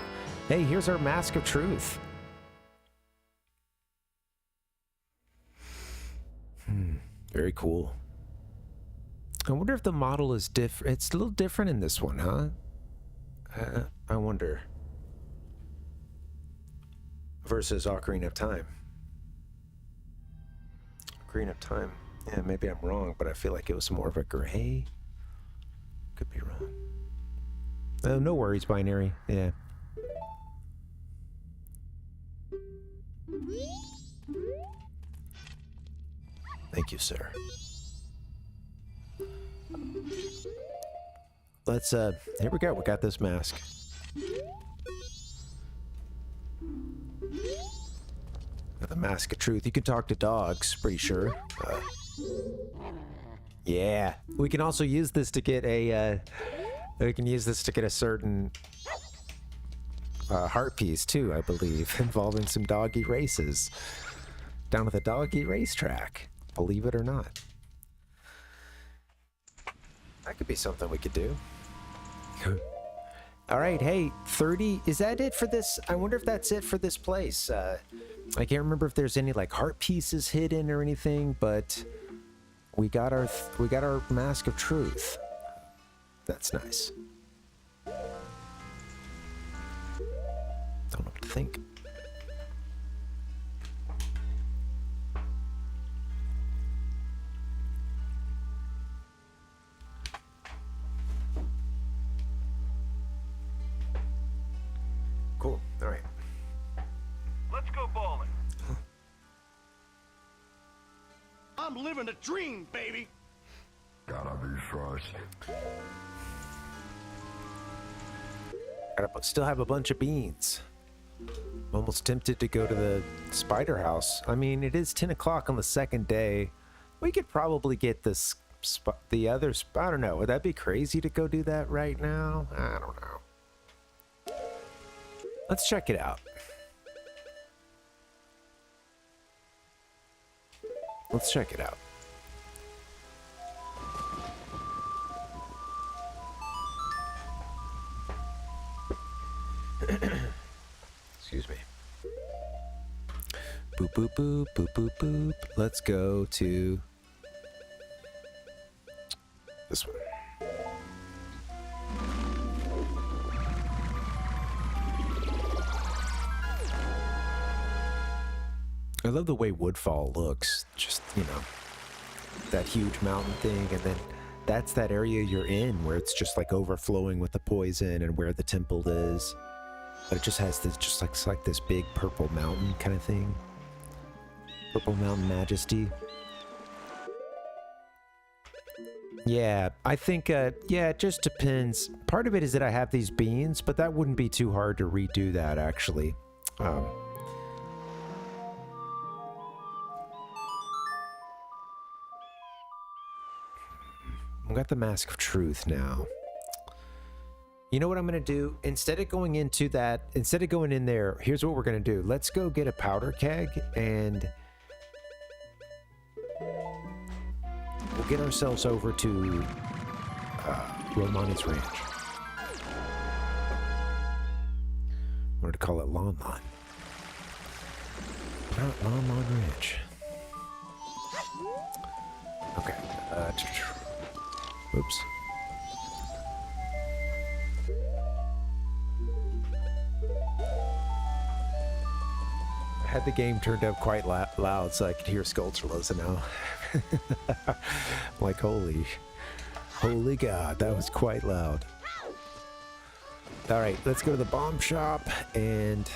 Hey, here's our Mask of Truth. Very cool. I wonder if the model is different. It's a little different in this one, huh? I wonder. Versus Ocarina of Time. Ocarina of Time. Yeah, maybe I'm wrong, but I feel like it was more of a gray. Could be wrong. Oh, no worries, Binary. Yeah. Thank you, sir. Let's, here we go. We got this mask. The Mask of Truth. You can talk to dogs, pretty sure. Yeah. We can also use this to get a, we can use this to get a certain heart piece, too, I believe, involving some doggy races. Down at the doggy racetrack. Believe it or not. That could be something we could do. All right, hey, 30, is that it for this? I wonder if that's it for this place. I can't remember if there's any like heart pieces hidden or anything, but we got our Mask of Truth. That's nice. Don't know what to think. Cool. All right. Let's go bowling. I'm living a dream, baby. Gotta be fresh. Gotta still have a bunch of beans. I'm almost tempted to go to the spider house. I mean, it is 10 o'clock on the second day. We could probably get this the other I don't know. Would that be crazy to go do that right now? I don't know. Let's check it out. Let's check it out. Excuse me. Boop, boop, boop, boop, boop, boop. Let's go to this one. I love the way Woodfall looks. Just, you know, that huge mountain thing, and then that's that area you're in where it's just like overflowing with the poison and where the temple is. But it just has this, just like, it's like this big purple mountain kind of thing. Purple Mountain Majesty. Yeah, I think, yeah, it just depends. Part of it is that I have these beans, but that wouldn't be too hard to redo that, actually. I've got the Mask of Truth now. You know what I'm going to do? Instead of going into that, instead of going in there, here's what we're going to do. Let's go get a powder keg and we'll get ourselves over to Romani's Ranch. I wanted to call it Lon Lon. Not Lon Lon Ranch. Okay. Oops. I had the game turned up quite loud so I could hear Skulltulas now. Like, holy God, that was quite loud. All right, let's go to the bomb shop and...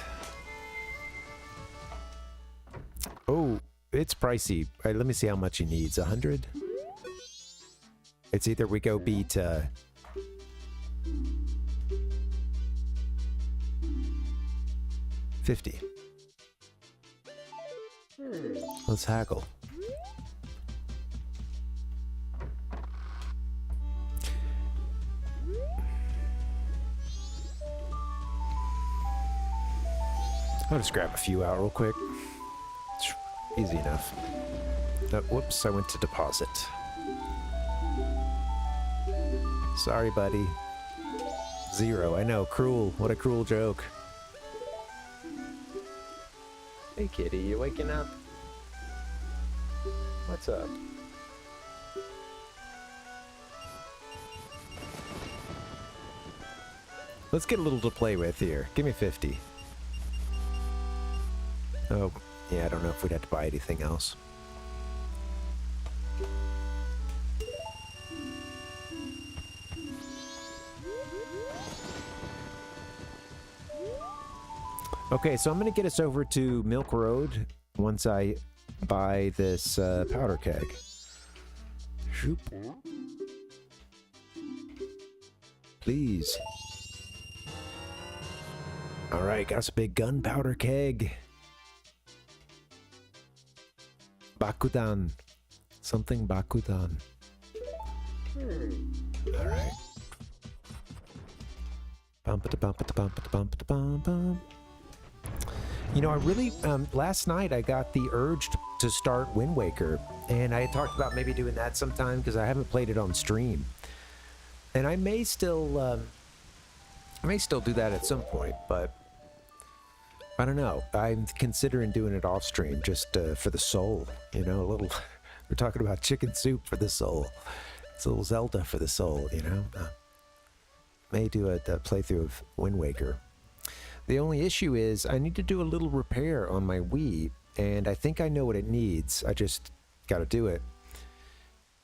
Oh, it's pricey. All right, let me see how much he needs. 100? It's either we go beat 50. Let's haggle. I'll just grab a few out real quick. It's easy enough. Oh, whoops, I went to deposit. Sorry, buddy. 0. I know, cruel. What a cruel joke. Hey kitty, you waking up? What's up? Let's get a little to play with here. Give me 50. Oh, yeah, I don't know if we'd have to buy anything else. Okay, so I'm going to get us over to Milk Road once I buy this powder keg. Shoop. Please. Alright, got us a big gunpowder keg. Bakudan. Something Bakudan. Alright. Bum. You know, I really, last night I got the urge to start Wind Waker, and I had talked about maybe doing that sometime because I haven't played it on stream. And I may still do that at some point, but I don't know. I'm considering doing it off stream just for the soul, you know, a little, we're talking about chicken soup for the soul. It's a little Zelda for the soul, you know. May do a playthrough of Wind Waker. The only issue is I need to do a little repair on my Wii, and I think I know what it needs. I just got to do it.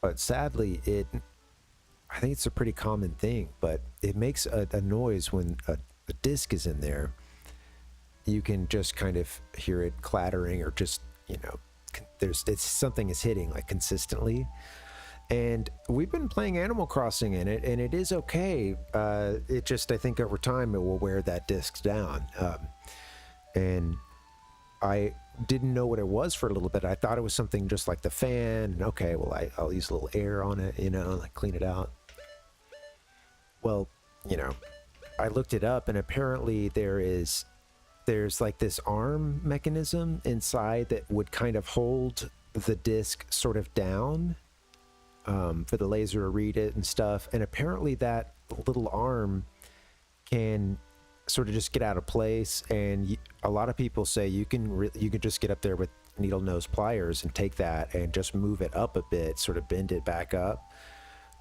But sadly, I think it's a pretty common thing, but it makes a noise when a disc is in there. You can just kind of hear it clattering, or just, you know, it's something is hitting like consistently. And we've been playing Animal Crossing in it, and it is okay. It just, I think over time, it will wear that disc down. And I didn't know what it was for a little bit. I thought it was something just like the fan. Okay, well, I'll use a little air on it, you know, like clean it out. Well, you know, I looked it up, and apparently there's like this arm mechanism inside that would kind of hold the disc sort of down. For the laser to read it and stuff, and apparently that little arm can sort of just get out of place, and a lot of people say you can just get up there with needle nose pliers and take that and just move it up a bit, sort of bend it back up,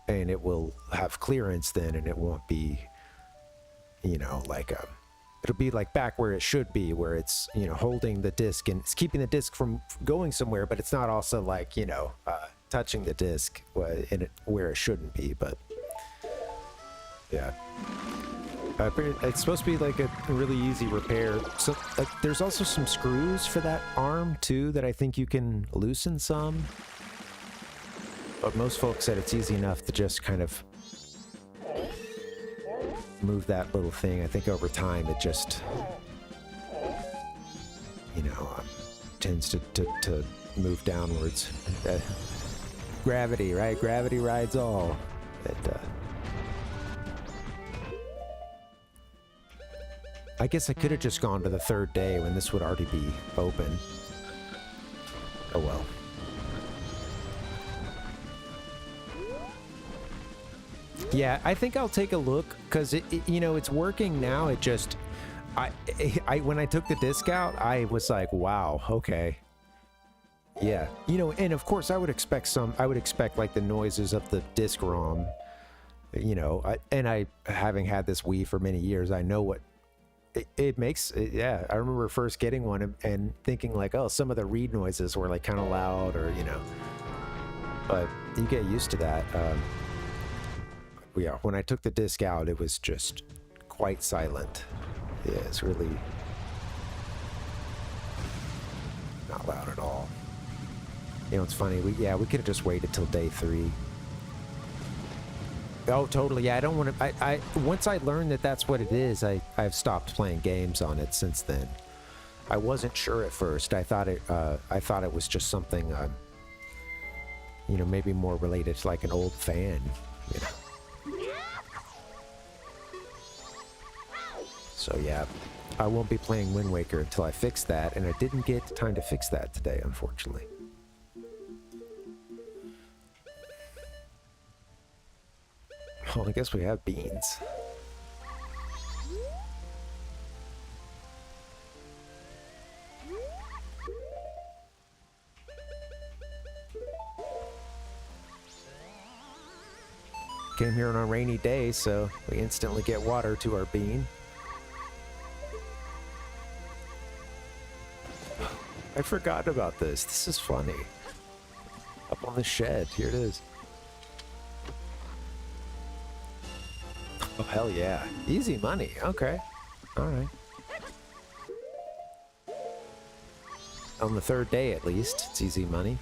and it will have clearance then, and it won't be, you know, like it'll be like back where it should be, where it's, you know, holding the disc and it's keeping the disc from going somewhere, but it's not also like, you know, touching the disc where it shouldn't be. But yeah, it's supposed to be like a really easy repair. So there's also some screws for that arm too that I think you can loosen some, but most folks said it's easy enough to just kind of move that little thing. I think over time it just, you know, tends to move downwards. Gravity, right? Gravity rides all. I guess I could have just gone to the third day when this would already be open. Oh well. Yeah, I think I'll take a look, because you know, it's working now. It just, when I took the disc out, I was like, wow, okay. Yeah, you know, and of course I would expect like the noises of the disc ROM, you know, having had this Wii for many years, I know what it makes. Yeah, I remember first getting one and thinking like, oh, some of the read noises were like kind of loud, or, you know, but you get used to that. Yeah, when I took the disc out, it was just quite silent. Yeah, it's really not loud at all. You know, it's funny. We could have just waited till day 3. Oh, totally. Yeah, I don't want to. Once I learned that that's what it is, I've stopped playing games on it since then. I wasn't sure at first. I thought it was just something, you know, maybe more related to like an old fan, you know. So yeah, I won't be playing Wind Waker until I fix that, and I didn't get time to fix that today, unfortunately. Well, I guess we have beans. came here on a rainy day, so we instantly get water to our bean. I forgot about this. This is funny. Up on the shed. Here it is. Oh, hell yeah. Easy money. Okay. All right. On the third day, at least, it's easy money.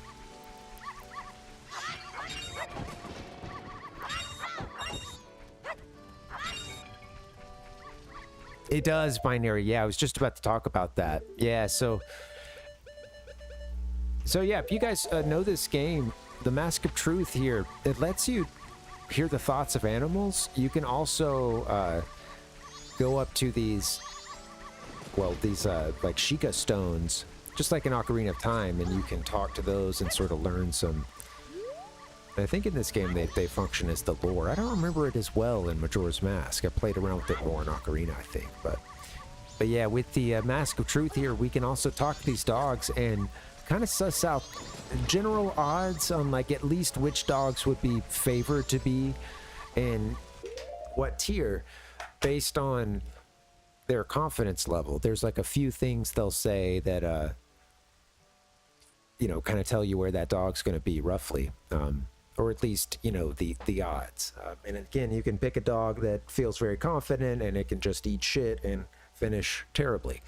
It does, binary. Yeah, I was just about to talk about that. Yeah, so yeah, if you guys know this game, the Mask of Truth here, it lets you hear the thoughts of animals. You can also go up to these, well, these like Sheikah stones, just like in Ocarina of Time, and you can talk to those and sort of learn some. I think in this game they function as the lore. I don't remember it as well in Majora's Mask. I played around with it more in Ocarina, I think. But yeah, with the Mask of Truth here, we can also talk to these dogs and kind of suss out general odds on like at least which dogs would be favored to be in what tier based on their confidence level. There's like a few things they'll say that you know, kind of tell you where that dog's going to be roughly, or at least, you know, the odds. And again, you can pick a dog that feels very confident and it can just eat shit and finish terribly.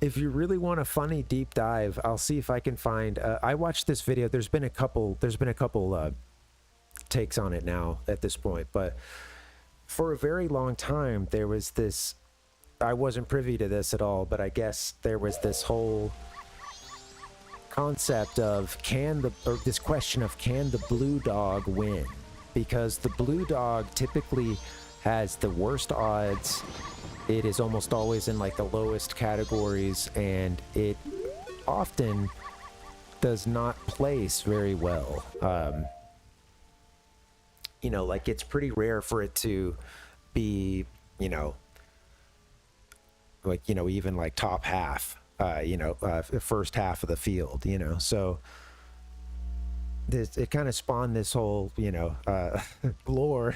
If you really want a funny deep dive, I'll see if I can find. I watched this video. There's been a couple takes on it now at this point, but for a very long time there was this. I wasn't privy to this at all, but I guess there was this whole concept of this question of can the blue dog win, because the blue dog typically has the worst odds. It is almost always in like the lowest categories, and it often does not place very well. You know, like it's pretty rare for it to be, you know, like, you know, even like top half, you know, first half of the field, you know. So it kind of spawned this whole, you know, lore,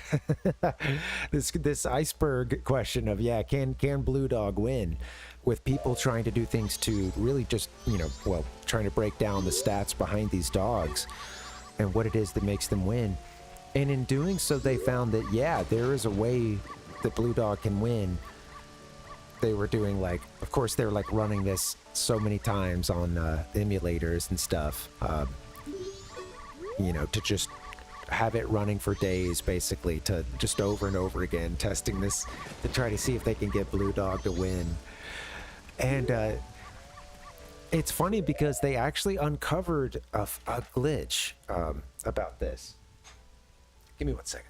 this iceberg question of, yeah, can blue dog win, with people trying to do things to really just, you know, well, trying to break down the stats behind these dogs and what it is that makes them win. And in doing so, they found that, yeah, there is a way that blue dog can win. They were doing like, of course, they were like running this so many times on emulators and stuff. You know, to just have it running for days, basically, to just over and over again, testing this to try to see if they can get blue dog to win. And it's funny because they actually uncovered a glitch about this. Give me 1 second.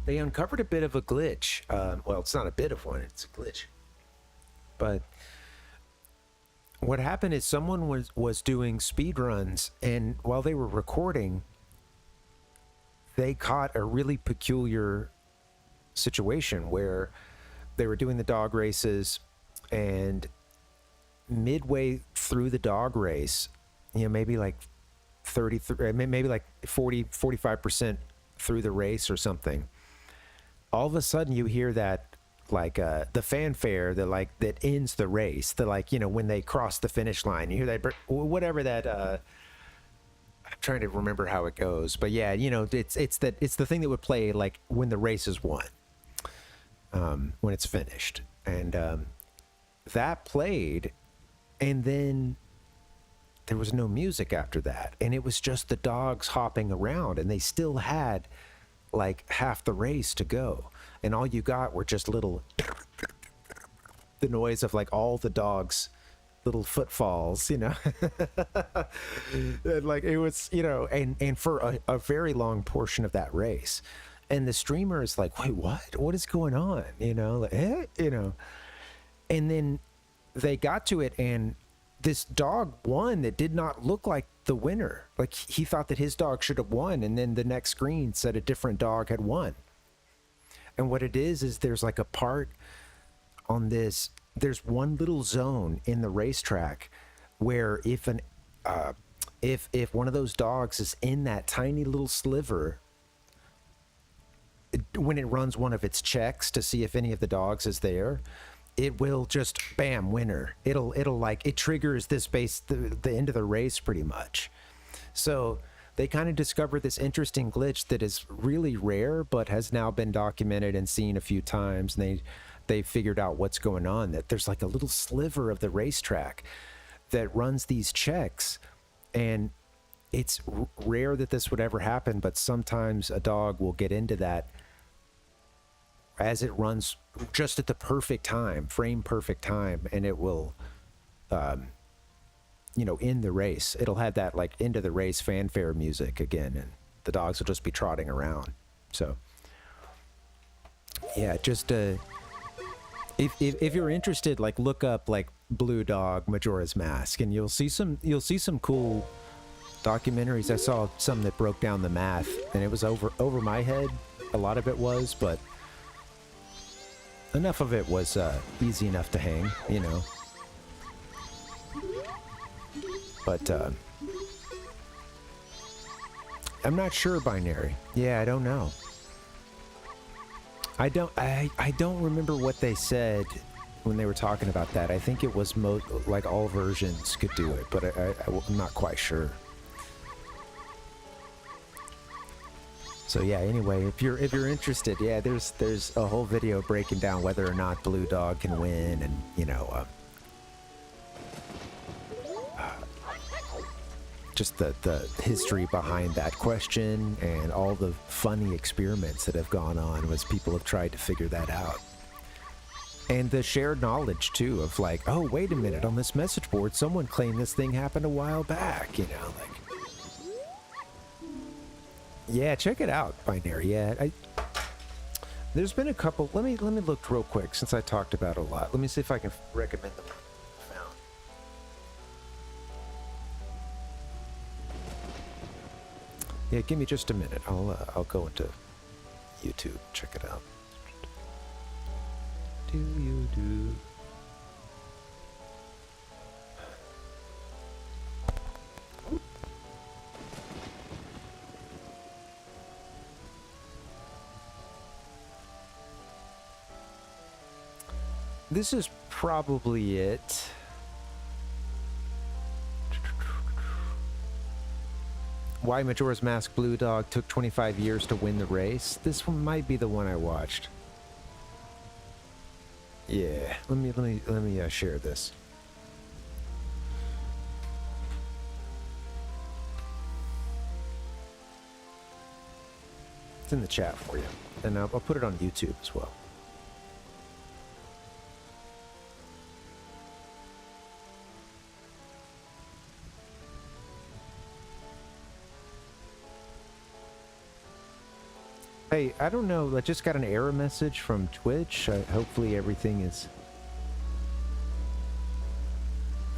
They uncovered a bit of a glitch. Well, it's not a bit of one, it's a glitch. But what happened is someone was doing speed runs, and while they were recording, they caught a really peculiar situation where they were doing the dog races, and midway through the dog race, you know, maybe like 45% through the race or something, all of a sudden you hear that, like the fanfare that ends the race, the, like, you know, when they cross the finish line, you hear that, whatever that I'm trying to remember how it goes, but yeah, you know, it's the thing that would play like when the race is won, when it's finished. And that played, and then there was no music after that, and it was just the dogs hopping around, and they still had like half the race to go, and all you got were just little the noise of like all the dogs' little footfalls, you know. And like it was, you know, and for a very long portion of that race, and the streamer is like, wait, what is going on, you know, like, you know. And then they got to it, and this dog won that did not look like the winner. Like, he thought that his dog should have won, and then the next screen said a different dog had won. And what it is there's like a part on this, there's one little zone in the racetrack where if if one of those dogs is in that tiny little sliver, when it runs one of its checks to see if any of the dogs is there, it will just bam, winner. It'll like, it triggers this the end of the race pretty much. So they kind of discovered this interesting glitch that is really rare, but has now been documented and seen a few times. And they figured out what's going on, that there's like a little sliver of the racetrack that runs these checks. And it's rare that this would ever happen, but sometimes a dog will get into that as it runs just at the perfect time, frame perfect time, and it will, you know, end the race. It'll have that like end of the race fanfare music again, and the dogs will just be trotting around. So yeah, just if you're interested, like look up like Blue Dog Majora's Mask, and you'll see some cool documentaries. I saw some that broke down the math, and it was over my head. A lot of it was, but enough of it was easy enough to hang, you know. But I'm not sure, Binary. Yeah, I don't know. I don't remember what they said when they were talking about that. I think it was like all versions could do it, but I'm not quite sure. So yeah, anyway, if you're interested, yeah, there's a whole video breaking down whether or not Blue Dog can win, and you know, just the history behind that question and all the funny experiments that have gone on as people have tried to figure that out. And the shared knowledge too of like, oh wait a minute, on this message board someone claimed this thing happened a while back, you know, like. Yeah, check it out, Binary. Yeah, there's been a couple. Let me look real quick since I talked about it a lot. Let me see if I can recommend them. Found. Yeah, give me just a minute. I'll go into YouTube. Check it out. Do you do? This is probably it. Why Majora's Mask Blue Dog took 25 years to win the race. This one might be the one I watched. Yeah, let me share this. It's in the chat for you, and I'll put it on YouTube as well. Hey, I don't know, I just got an error message from Twitch. Hopefully everything is...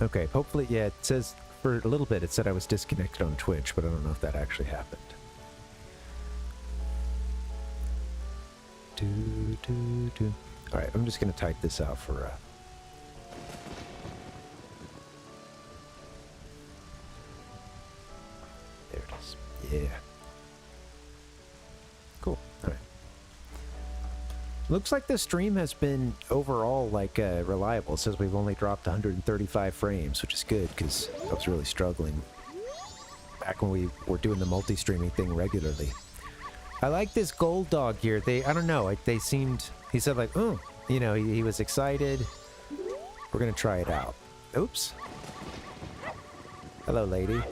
Okay, hopefully, yeah, it says, for a little bit it said I was disconnected on Twitch, but I don't know if that actually happened. Alright, I'm just gonna type this out for, there it is. Yeah. Cool. All right. Looks like the stream has been overall like reliable. It says we've only dropped 135 frames, which is good because I was really struggling back when we were doing the multi-streaming thing regularly. I like this gold dog here. I don't know, like they seemed, he said like, oh, you know, he was excited. We're gonna try it out. Oops. Hello, lady.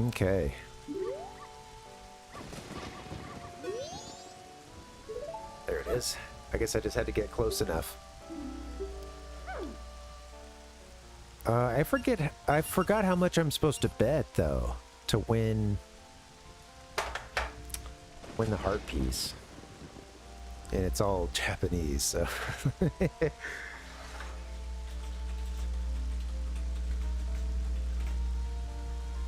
Okay. There it is. I guess I just had to get close enough. I forgot how much I'm supposed to bet though to win the heart piece. And it's all Japanese, so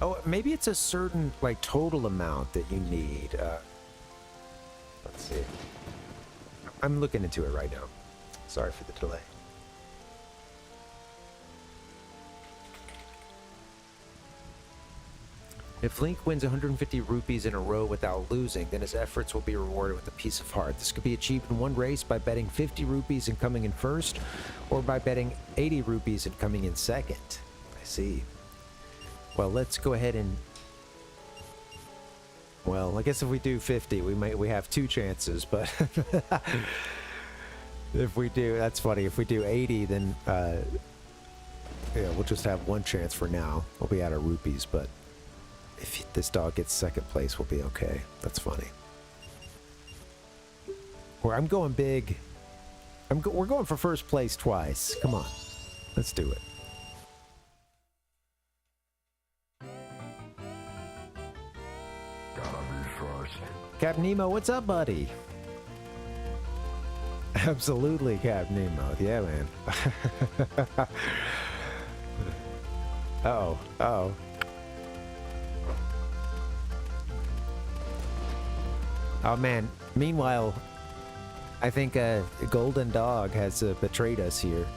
Oh, maybe it's a certain, like, total amount that you need. Let's see. I'm looking into it right now. Sorry for the delay. If Link wins 150 rupees in a row without losing, then his efforts will be rewarded with a piece of heart. This could be achieved in one race by betting 50 rupees and coming in first, or by betting 80 rupees and coming in second. I see. Well, let's go ahead and... Well, I guess if we do 50, we have 2 chances, but... If we do... That's funny. If we do 80, then... yeah, we'll just have 1 chance for now. We'll be out of rupees, but... If this dog gets second place, we'll be okay. That's funny. Or I'm going big. We're going for first place twice. Come on. Let's do it. Gotta be first. Cap Nemo, what's up, buddy? Absolutely, Cap Nemo. Yeah, man. Uh-oh. Uh-oh. Oh, man. Meanwhile, I think Golden Dog has betrayed us here.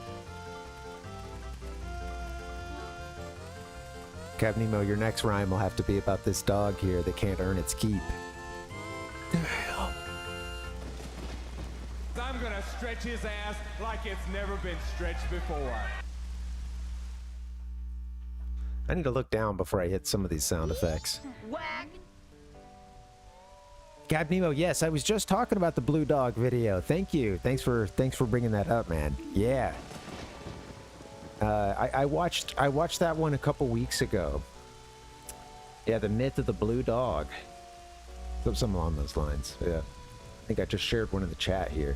Cap Nemo, your next rhyme will have to be about this dog here that can't earn its keep. I'm gonna stretch his ass like it's never been stretched before. I need to look down before I hit some of these sound effects. Whack! Cap Nemo, yes, I was just talking about the Blue Dog video. Thank you. Thanks for bringing that up, man. Yeah. I watched that one a couple weeks ago. Yeah, the myth of the Blue Dog. Something along those lines. Yeah. I think I just shared one in the chat here.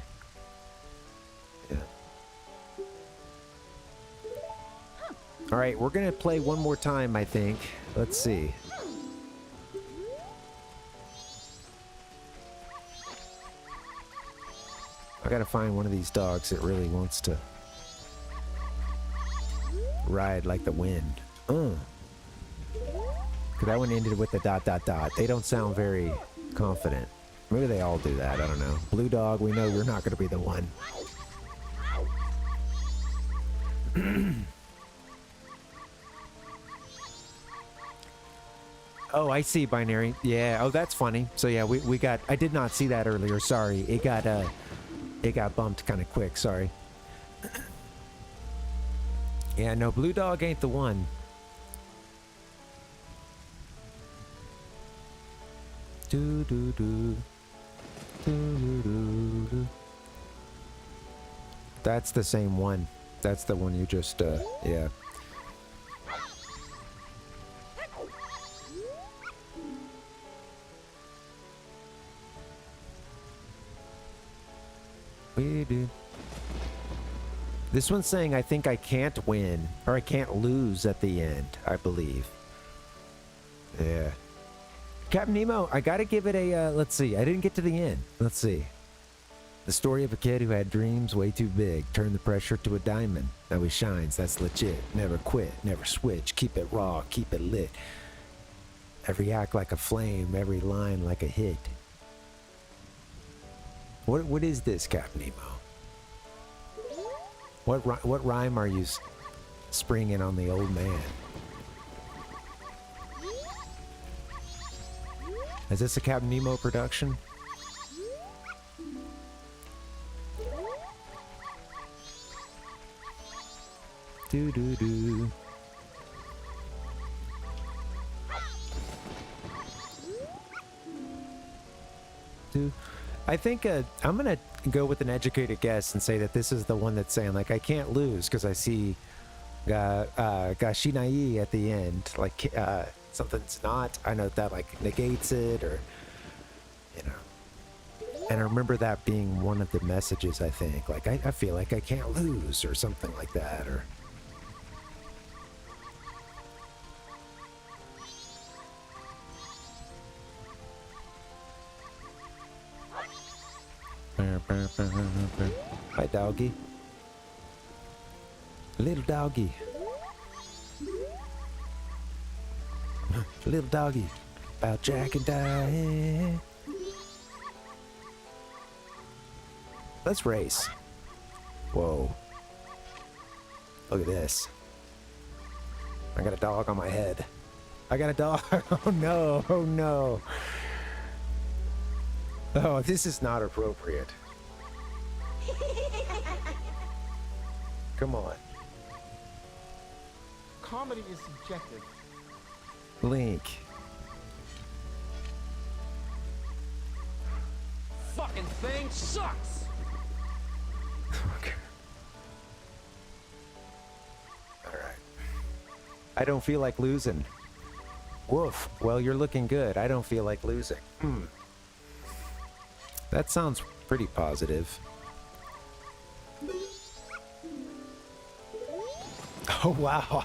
Yeah. All right, we're gonna play one more time, I think. Let's see. I gotta find one of these dogs that really wants to ride like the wind. Cause that one ended with the ... They don't sound very confident. Maybe they all do that, I don't know. Blue Dog, we know you're not gonna be the one. Oh, I see, Binary. Yeah, oh, that's funny. So yeah, we got... I did not see that earlier, sorry. It got bumped kind of quick, sorry. Yeah, no, Blue Dog ain't the one. Do do do. Do do do do. That's the same one. That's the one you just yeah. We do. This one's saying I think I can't win, or I can't lose at the end, I believe. Yeah. Captain Nemo, I gotta give it a, let's see, I didn't get to the end. Let's see. The story of a kid who had dreams way too big, turned the pressure to a diamond. Now he shines, that's legit. Never quit, never switch, keep it raw, keep it lit. Every act like a flame, every line like a hit. What is this, Captain Nemo? What rhyme are you springing on the old man? Is this a Captain Nemo production? Do do do. Do. I think I'm gonna go with an educated guess and say that this is the one that's saying like I can't lose because I see Gashinai at the end, like something's not. I know that like negates it, or you know. And I remember that being one of the messages. I think like I feel like I can't lose or something like that, or. Hi, doggy. Little doggy. Little doggy. About Jack and Diane. Let's race. Whoa. Look at this. I got a dog on my head. I got a dog. Oh no. Oh no. Oh, this is not appropriate. Come on. Comedy is subjective. Link. Fucking thing sucks! Okay. Alright. I don't feel like losing. Woof. Well, you're looking good. I don't feel like losing. That sounds pretty positive. Oh, wow.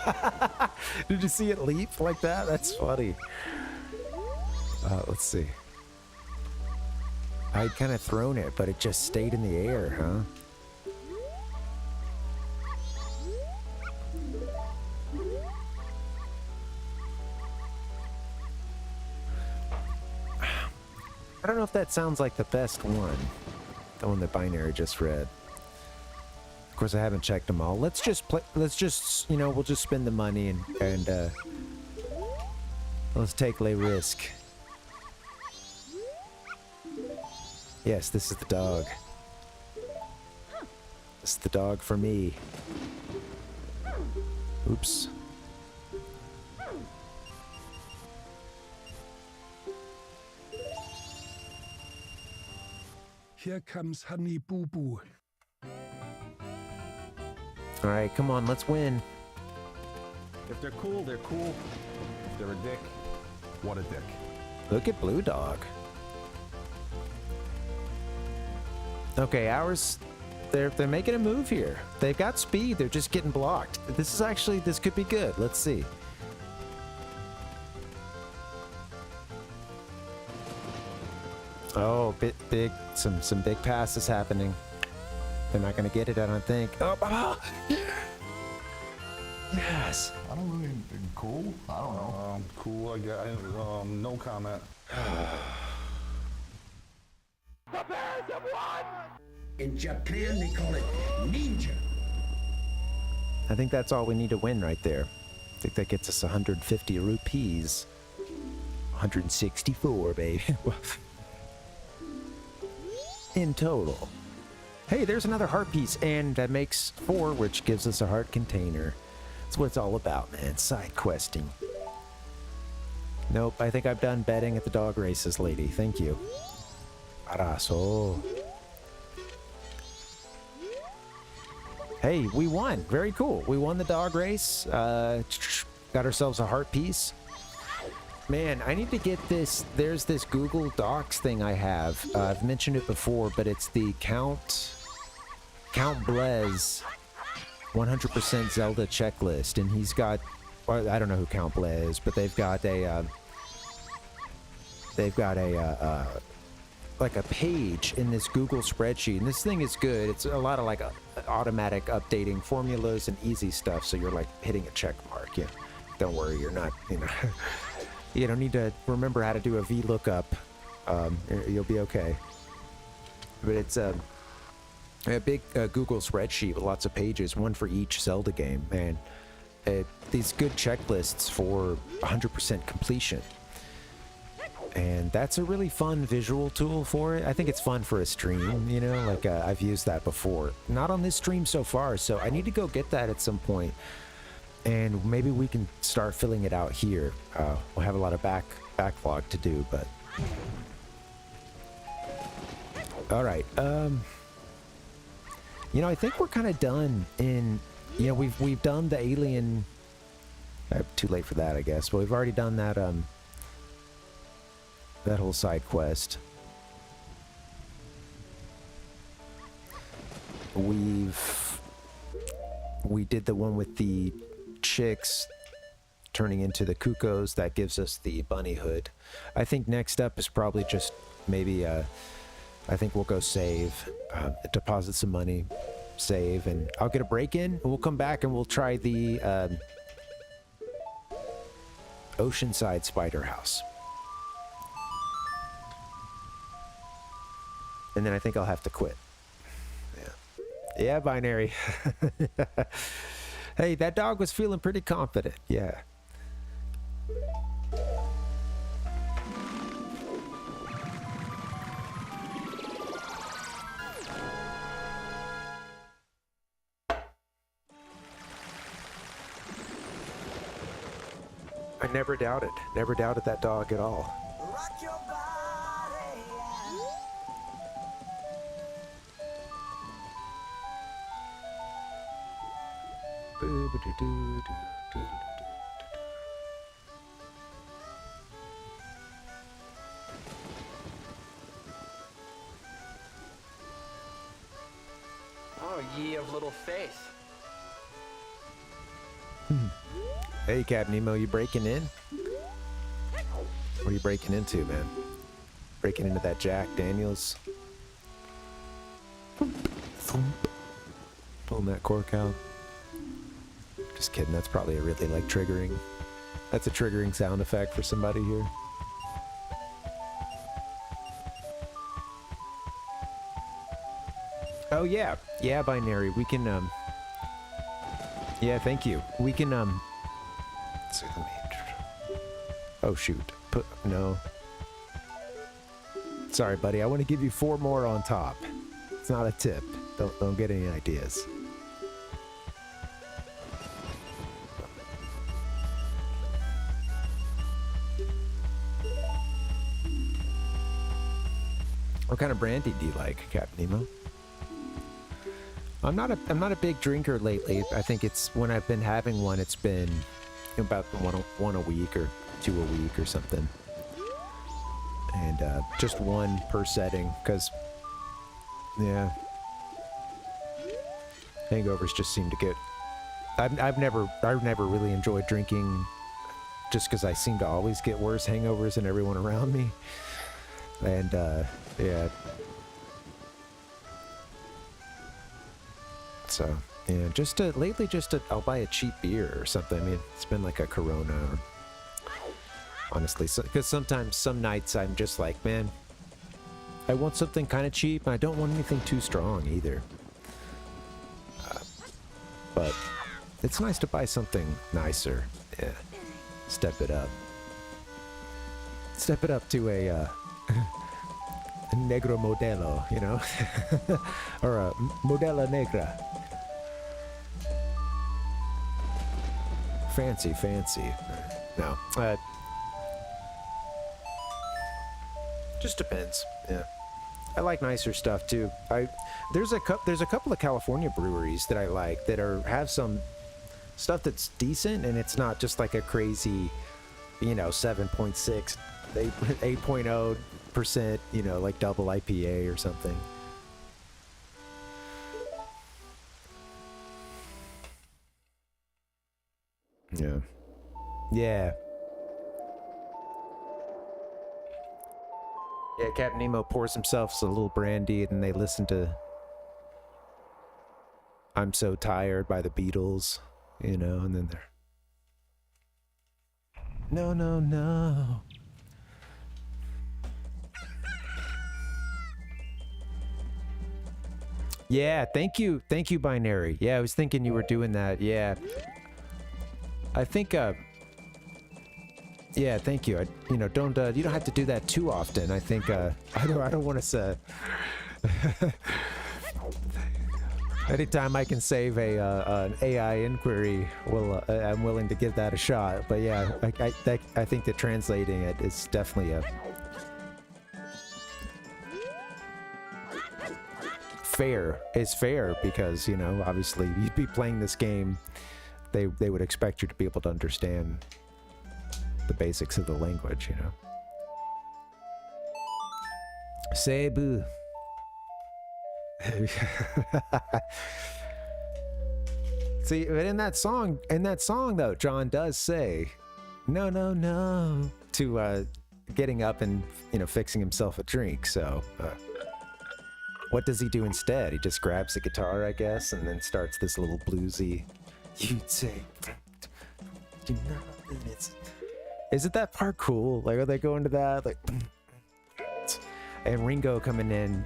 Did you see it leap like that? That's funny. Let's see. I'd kind of thrown it, but it just stayed in the air, huh? I don't know if that sounds like the best one. The one that Binary just read. Of course, I haven't checked them all. Let's just play. Let's just, you know, we'll just spend the money and let's take a risk. Yes, this is the dog. This is the dog for me. Oops. Here comes Honey Boo Boo. All right, come on, let's win. If they're cool, they're cool. If they're a dick, what a dick. Look at Blue Dog. Okay, ours, they're making a move here. They've got speed, they're just getting blocked. This could be good. Let's see. Oh, big, some big passes happening. They're not gonna get it, I don't think. Oh, yes. I don't really cool. I don't know. Cool. I got no comment. The Bears have won! In Japan, they call it ninja. I think that's all we need to win right there. I think that gets us 150 rupees. 164, baby. In total. Hey, there's another heart piece, and that makes 4, which gives us a heart container. That's what it's all about, man. Side questing. Nope, I think I've done betting at the dog races, lady. Thank you. Araso. Hey, we won. Very cool. We won the dog race. Got ourselves a heart piece. Man, I need to get this. There's this Google Docs thing I have. I've mentioned it before, but it's the Count Blez 100% Zelda checklist, and he's got. Well, I don't know who Count Blez is, but they've got a. Like a page in this Google spreadsheet, and this thing is good. It's a lot of like automatic updating formulas and easy stuff, so you're like hitting a check mark. Yeah, don't worry, you're not, you don't need to remember how to do a VLOOKUP. You'll be okay. But it's a big Google spreadsheet with lots of pages, one for each Zelda game, and these good checklists for 100% completion. And that's a really fun visual tool for it. I think it's fun for a stream, like I've used that before. Not on this stream so far, so I need to go get that at some point. And maybe we can start filling it out here. We'll have a lot of backlog to do, but... Alright, I think we're kind of done in... we've done the alien... too late for that, I guess. But we've already done that, that whole side quest. We did the one with the chicks turning into the cuckoos. That gives us the bunny hood. I think next up is probably just maybe I think we'll go save, deposit some money, save, and I'll get a break in. We'll come back and we'll try the Oceanside Spider House. And then I think I'll have to quit. Yeah, Binary. Hey, that dog was feeling pretty confident. Yeah. I never doubted that dog at all. Oh, ye of little faith. Hey, Cap Nemo, you breaking in? What are you breaking into, man? Breaking into that Jack Daniels? Thump. Pulling that cork out. Just kidding, that's probably a really, like, triggering. That's a triggering sound effect for somebody here. Oh, yeah. Yeah, Binary, we can, yeah, thank you. We can, let's see, let me... Oh, shoot. No. Sorry, buddy. I want to give you 4 more on top. It's not a tip. Don't get any ideas. What kind of brandy do you like, Captain Nemo? I'm not a big drinker lately. I think it's when I've been having one, it's been about one a week or 2 a week or something. And just 1 per setting, because yeah, hangovers just seem to get. I've never really enjoyed drinking, just because I seem to always get worse hangovers than everyone around me. And yeah. So yeah, lately I'll buy a cheap beer or something. I mean, it's been like a Corona, or, honestly, because sometimes some nights I'm just like, man, I want something kind of cheap, and I don't want anything too strong either. But it's nice to buy something nicer. Yeah, step it up. Step it up to a Negro Modelo, you know, or a Modelo Negra. Fancy. No, just depends. Yeah, I like nicer stuff too. There's a couple of California breweries that I like that have some stuff that's decent, and it's not just like a crazy, 7.6, 8.0%, like double IPA or something. Yeah. Yeah, Captain Nemo pours himself a little brandy, and they listen to I'm So Tired by the Beatles, and then they're No. Yeah, thank you, Binary. Yeah, I was thinking you were doing that. Yeah. I think, yeah, thank you. Don't you don't have to do that too often. I think, I don't want to say. Anytime I can save an AI inquiry, I'm willing to give that a shot. But yeah, I think that translating it is definitely a fair. It's fair because obviously you'd be playing this game. They would expect you to be able to understand the basics of the language, Cebu. See, but in that song though, John does say no to getting up and fixing himself a drink. So what does he do instead? He just grabs the guitar, I guess, and then starts this little bluesy. You'd say, Isn't that part cool? Like, are they going to that? Like, and Ringo coming in.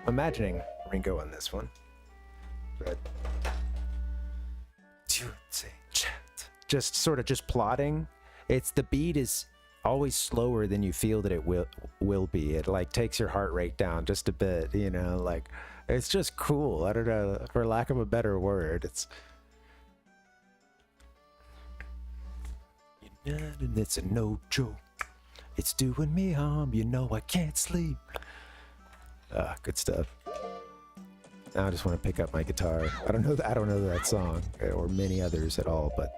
Imagining Ringo on this one. But just sort of just plotting. It's the beat is always slower than you feel that it will be. It like takes your heart rate down just a bit, you know, like it's just cool. I don't know, for lack of a better word. It's and it's a no joke. It's doing me harm, you know I can't sleep. Good stuff. Now I just want to pick up my guitar. I don't know that song or many others at all, but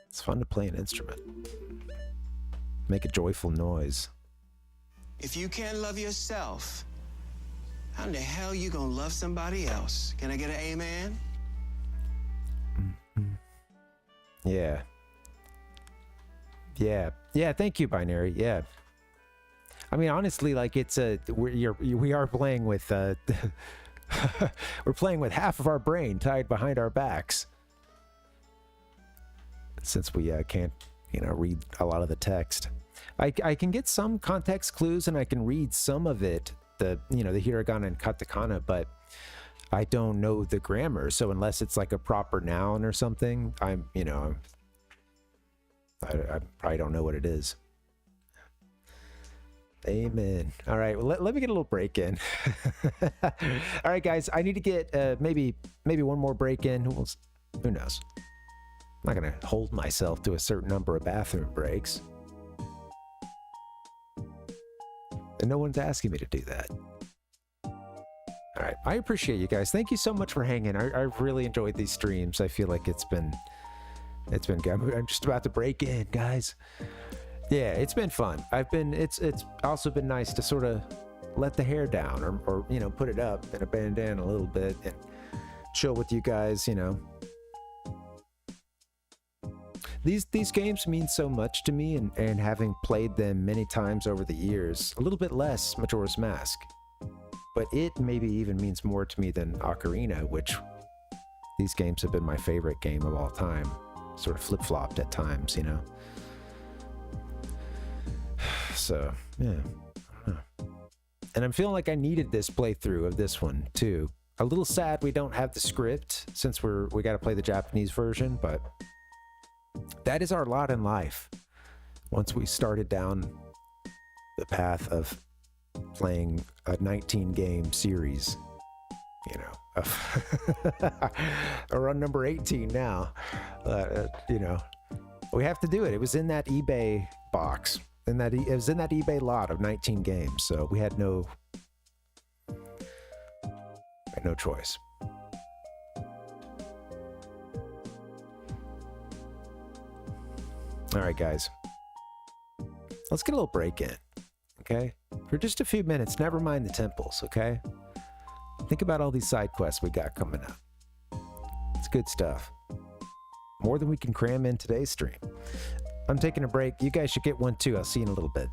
it's fun to play an instrument. Make a joyful noise. If you can't love yourself, how in the hell you gonna love somebody else? Can I get an amen? Yeah. Yeah, thank you, Binary. Yeah. I mean, honestly, like it's we are playing with we're playing with half of our brain tied behind our backs. Since we can't, you know, read a lot of the text. I can get some context clues and I can read some of it, the hiragana and katakana, but I don't know the grammar. So unless it's like a proper noun or something, I probably don't know what it is. Amen. All right, well, let me get a little break in. All right, guys, I need to get maybe one more break in. Who knows? I'm not gonna hold myself to a certain number of bathroom breaks, and no one's asking me to do that. All right, I appreciate you guys. Thank you so much for hanging. I've really enjoyed these streams. I feel like it's been good. I'm just about to break in, guys. Yeah, it's been fun. It's also been nice to sort of let the hair down or you know, put it up in a bandana a little bit and chill with you guys, you know. These games mean so much to me, and having played them many times over the years, a little bit less Majora's Mask, but it maybe even means more to me than Ocarina, which these games have been my favorite game of all time. Sort of flip-flopped at times, you know. So, yeah, I don't know. And I'm feeling like I needed this playthrough of this one, too. A little sad we don't have the script, since we got to play the Japanese version, but that is our lot in life. Once we started down the path of playing a 19-game series, you know, we're on number 18 now, you know, we have to do it. It was in that eBay box. It was in that eBay lot of 19 games, so we had no choice. All right, guys, let's get a little break in, okay? For just a few minutes, never mind the temples, okay? Think about all these side quests we got coming up. It's good stuff. More than we can cram in today's stream. I'm taking a break. You guys should get one too. I'll see you in a little bit.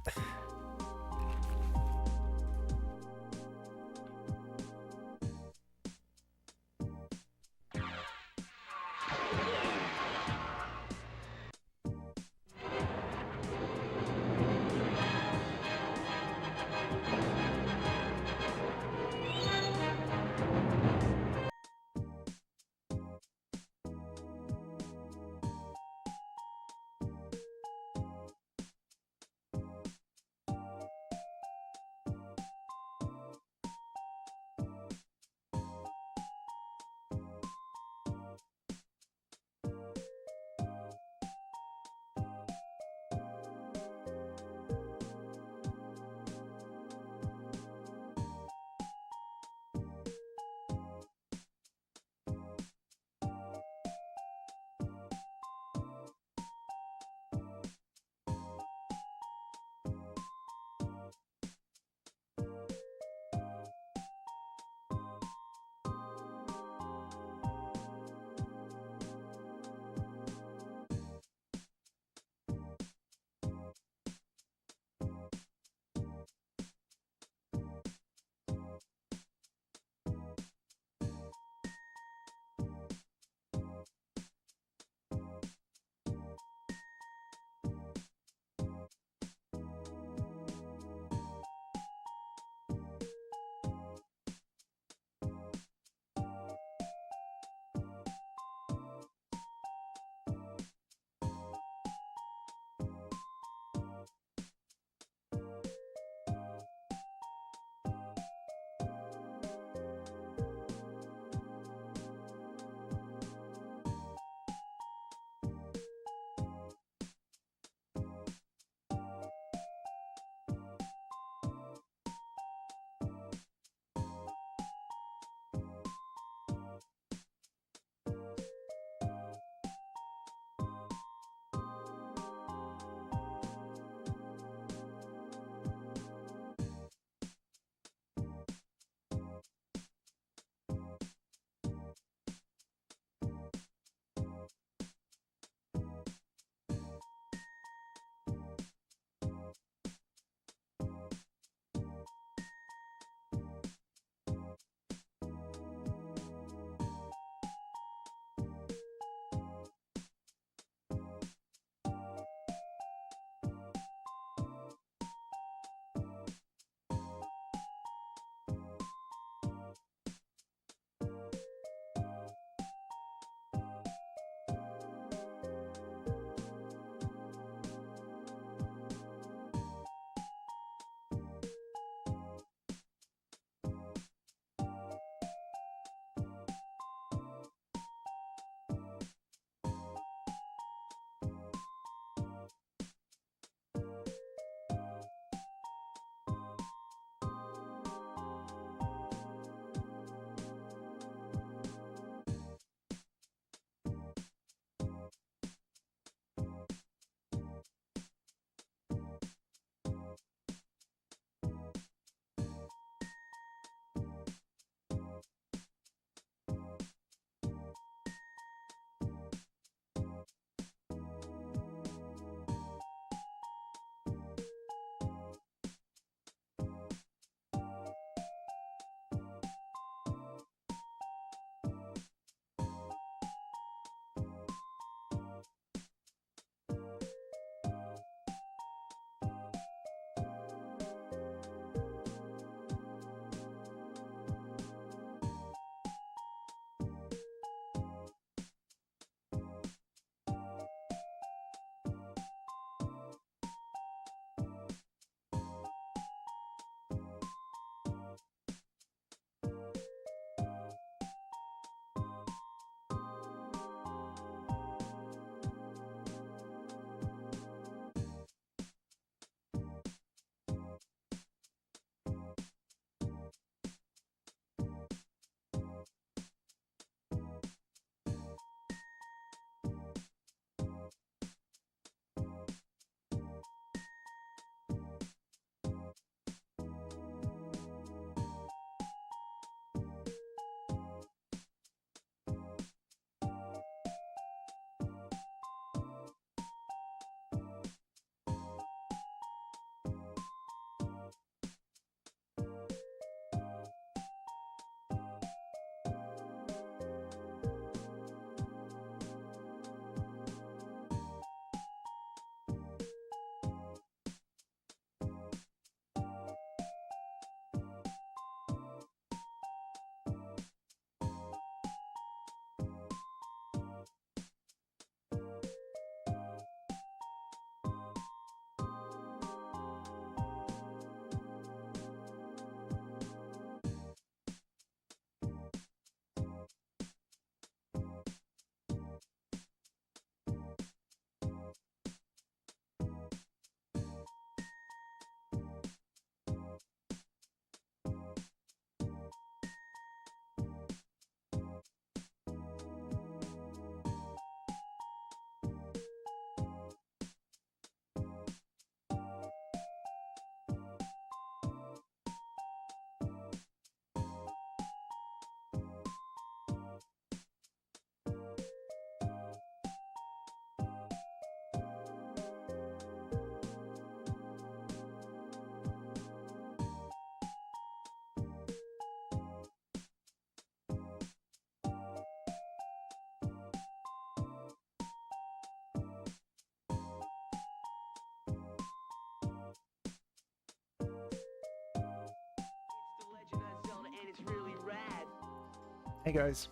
Hey guys,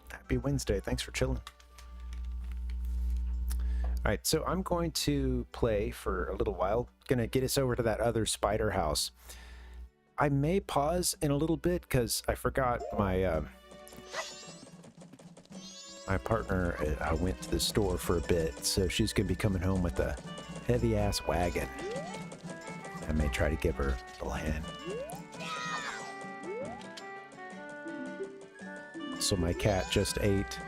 happy Wednesday. Thanks for chilling. All right, so I'm going to play for a little while. Gonna get us over to that other spider house. I may pause in a little bit because I forgot my my partner went to the store for a bit, so she's gonna be coming home with a heavy ass wagon. I may try to give her a little hand. So my cat just ate,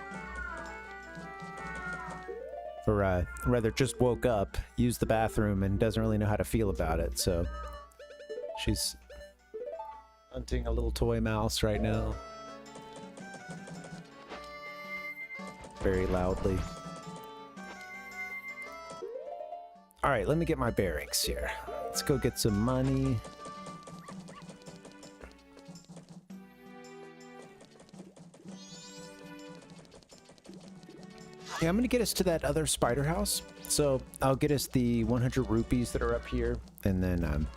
or rather just woke up, used the bathroom, and doesn't really know how to feel about it, so she's hunting a little toy mouse right now. Very loudly. Alright, let me get my bearings here. Let's go get some money. Yeah, I'm gonna get us to that other spider house. So I'll get us the 100 rupees that are up here, and then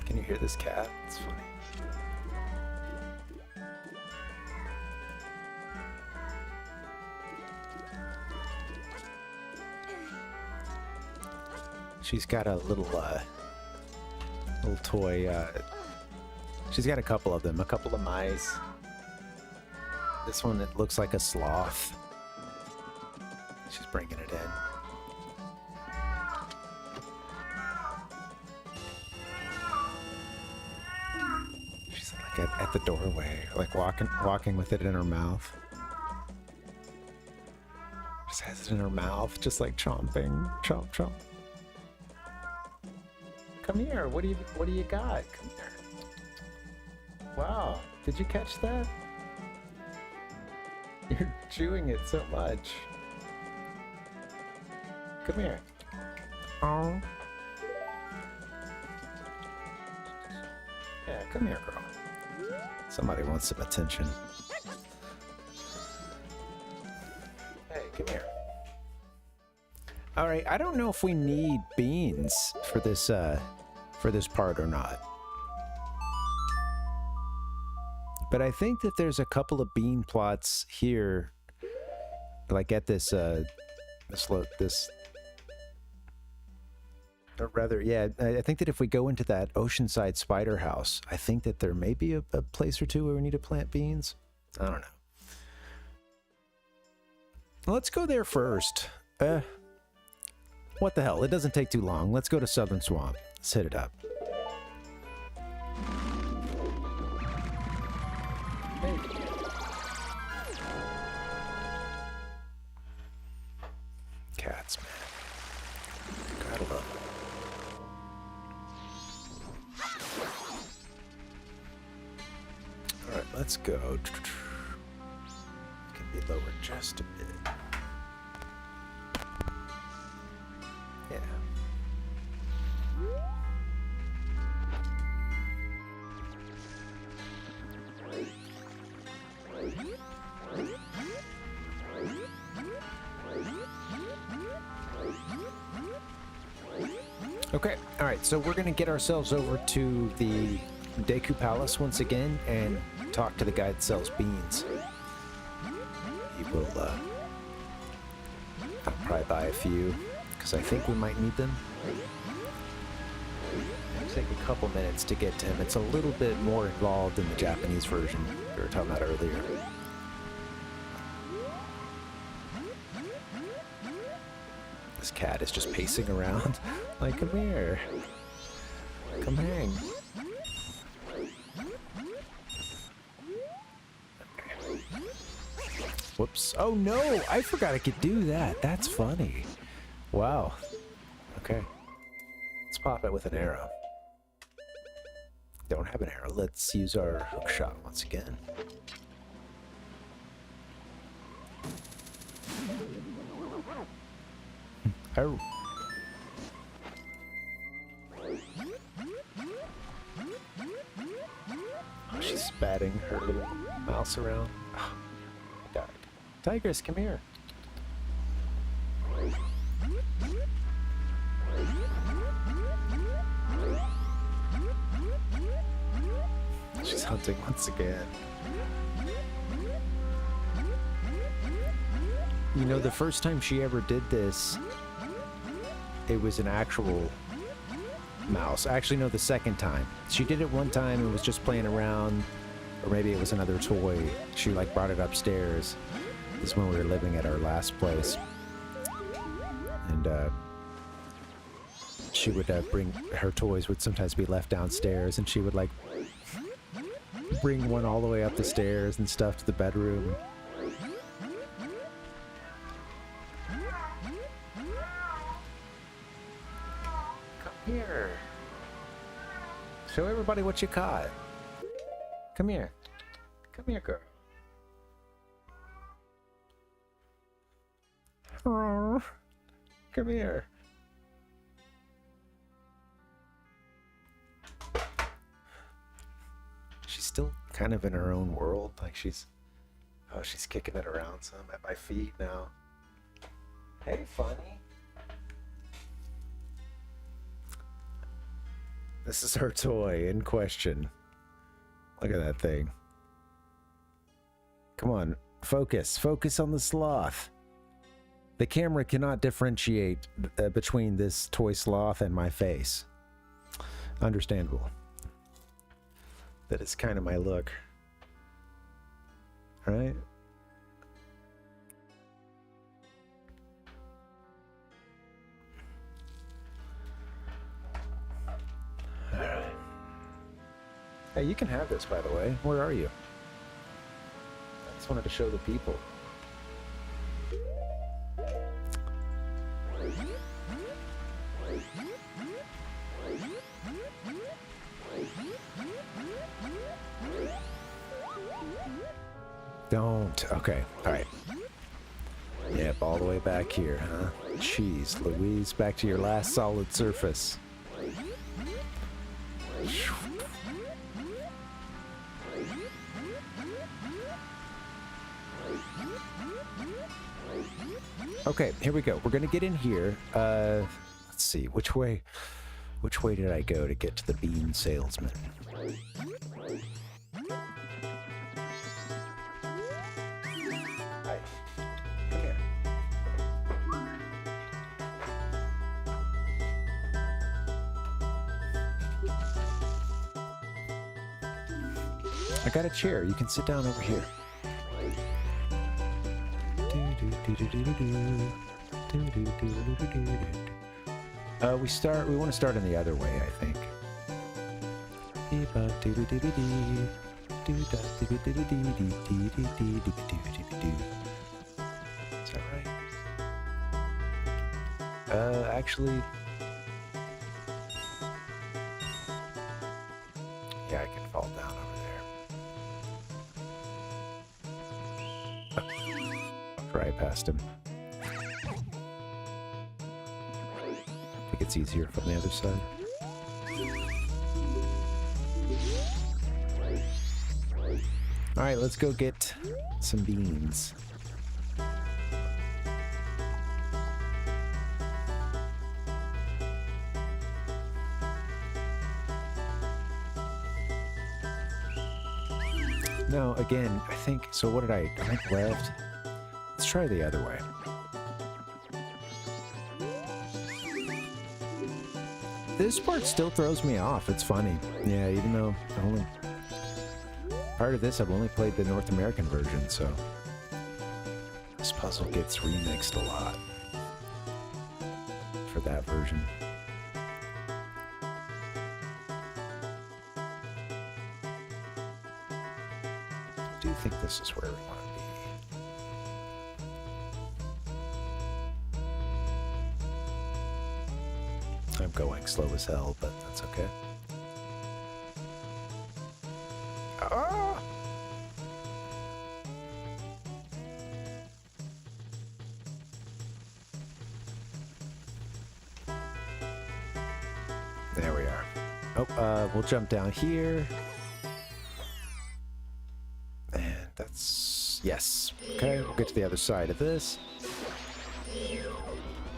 can you hear this cat? It's funny. She's got a little toy. She's got a couple of them, a couple of mice. This one, it looks like a sloth. She's bringing it in. She's like at the doorway, like walking with it in her mouth. Just has it in her mouth, just like chomping, chomp, chomp. Come here. What do you got? Come here. Wow. Did you catch that? You're chewing it so much. Come here. Oh. Yeah, come here, girl. Somebody wants some attention. Hey, come here. All right, I don't know if we need beans for this part or not. But I think that there's a couple of bean plots here, like at this, or rather, yeah, I think that if we go into that Oceanside spider house, I think that there may be a place or two where we need to plant beans. I don't know. Let's go there first. What the hell? It doesn't take too long. Let's go to Southern Swamp. Let's hit it up. Hey. Cats, man. Gotta love them. Alright, let's go. Can be lowered just a bit. Yeah. Okay, all right, so we're gonna get ourselves over to the Deku Palace once again and talk to the guy that sells beans. He will, I'll probably buy a few, because I think we might need them. It'll take a couple minutes to get to him. It's a little bit more involved in the Japanese version we were talking about earlier. This cat is just pacing around. Like, come here. Come hang. Okay. Whoops. Oh no! I forgot I could do that. That's funny. Wow. Okay. Let's pop it with an arrow. Don't have an arrow. Let's use our hook shot once again. Oh. Oh, she's spatting her little mouse around. Oh, I died. Tigress, come here. She's hunting once again. You know, the first time she ever did this, it was an actual mouse. Actually, no, the second time. She did it one time and was just playing around, or maybe it was another toy. She like brought it upstairs. This is when we were living at our last place. And she would bring, her toys would sometimes be left downstairs, and she would like bring one all the way up the stairs and stuff to the bedroom. Come here. Show everybody what you caught. Come here. Come here, girl. Oh, come here. She's still kind of in her own world. Like she's kicking it around some at my feet now. Hey, funny. This is her toy in question. Look at that thing. Come on, focus. Focus on the sloth. The camera cannot differentiate between this toy sloth and my face. Understandable. That is kind of my look. Right? Alright. Hey, you can have this, by the way. Where are you? I just wanted to show the people. Don't. Okay. All right. Yep, all the way back here, huh? Jeez, Louise, back to your last solid surface. Okay, here we go. We're gonna get in here. Let's see, which way did I go to get to the bean salesman? Hi. Come here. I got a chair. You can sit down over here. We want to start in the other way, I think. Is that right? Actually, yeah, I can fall down over there. I'll try past him. I think it's easier from the other side. All right, let's go get some beans. No, again, I think, so what did I went left? Let's try the other way. This part still throws me off. It's funny. Yeah, even though I only... Part of this, I've only played the North American version, so... This puzzle gets remixed a lot. For that version. I do think this is where we want to be. I'm going slow as hell, but that's okay. Ah! There we are. Oh, we'll jump down here. And that's... Yes. Okay, we'll get to the other side of this.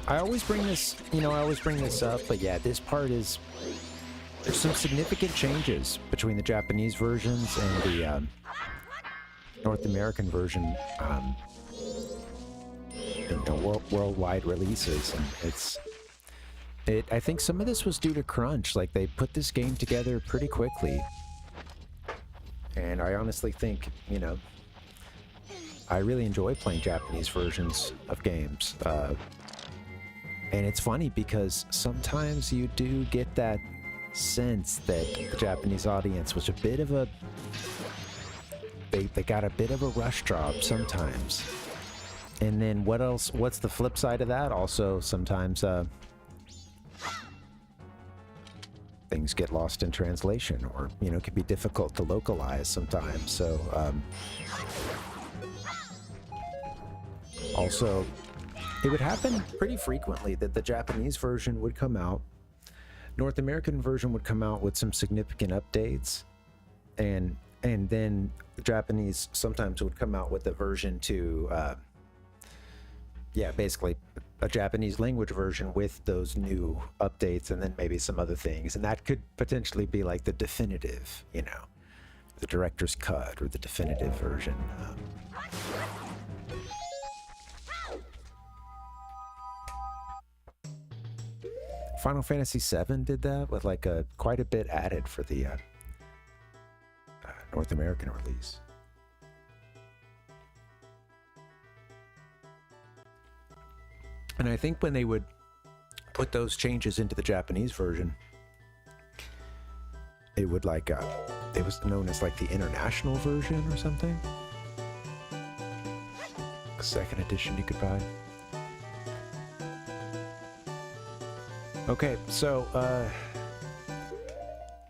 I always bring this, I always bring this up, but yeah, this part is, there's some significant changes between the Japanese versions and the North American version, worldwide releases, and I think some of this was due to crunch. Like, they put this game together pretty quickly, and I honestly think, I really enjoy playing Japanese versions of games, and it's funny because sometimes you do get that sense that the Japanese audience was a bit of a, they got a bit of a rush job sometimes. And then what's the flip side of that? Also, sometimes things get lost in translation, or it can be difficult to localize sometimes. So also, it would happen pretty frequently that the Japanese version would come out, North American version would come out with some significant updates, and then the Japanese sometimes would come out with a version to, basically a Japanese language version with those new updates, and then maybe some other things, and that could potentially be like the definitive, the director's cut or the definitive version. Final Fantasy VII did that with like quite a bit added for the North American release. And I think when they would put those changes into the Japanese version, it would like it was known as like the international version or something. Second edition you could buy. Okay, so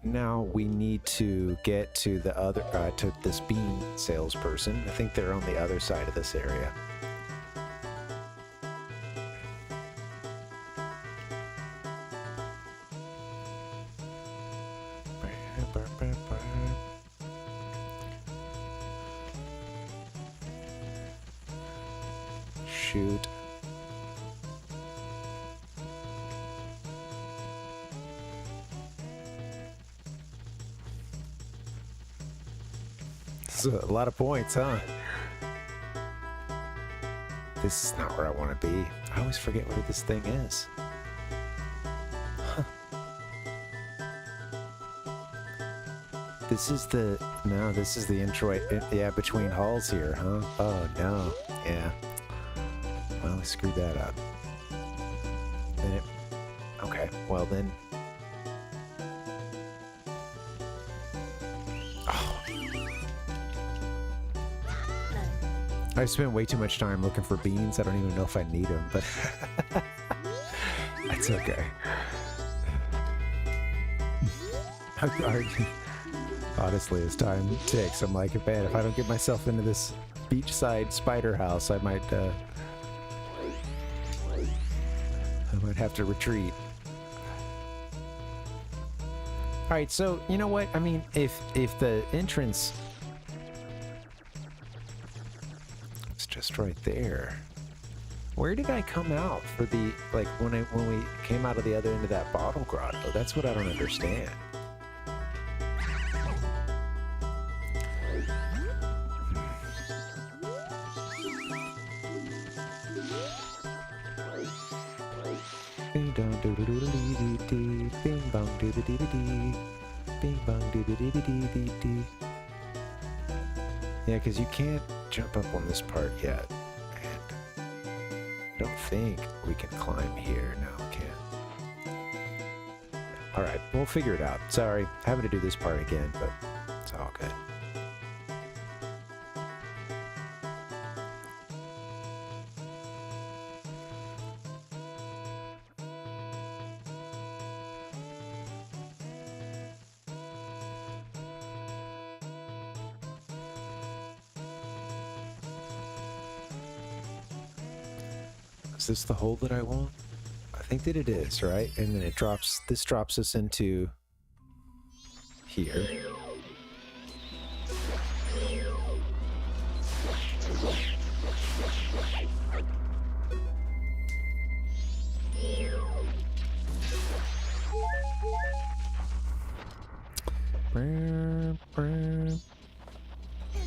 now we need to get to the other, to this bean salesperson. I think they're on the other side of this area. Shoot. A lot of points, huh? This is not where I want to be. I always forget where this thing is. Huh. This is the intro, yeah, between halls here, huh? Oh, no. Yeah. Well, I screwed that up. Okay, well then. I spent way too much time looking for beans. I don't even know if I need them, but that's okay. Honestly, as time ticks, I'm like, man, if I don't get myself into this beachside spider house, I might have to retreat. All right, so you know what? I mean, if the entrance. Just right there. Where did I come out for the, like, when we came out of the other end of that bottle grotto? That's what I don't understand. Bing dong doo doo doo doo doo, bing bong doo doo doo doo, bing bong doo doo doo doo doo doo. Yeah, because you can't jump up on this part yet, and I don't think we can climb here. No, we can't. All right, we'll figure it out. Sorry, having to do this part again, but it's all good. Is this the hole that I want? I think that it is, right? And then it drops, this drops us into here.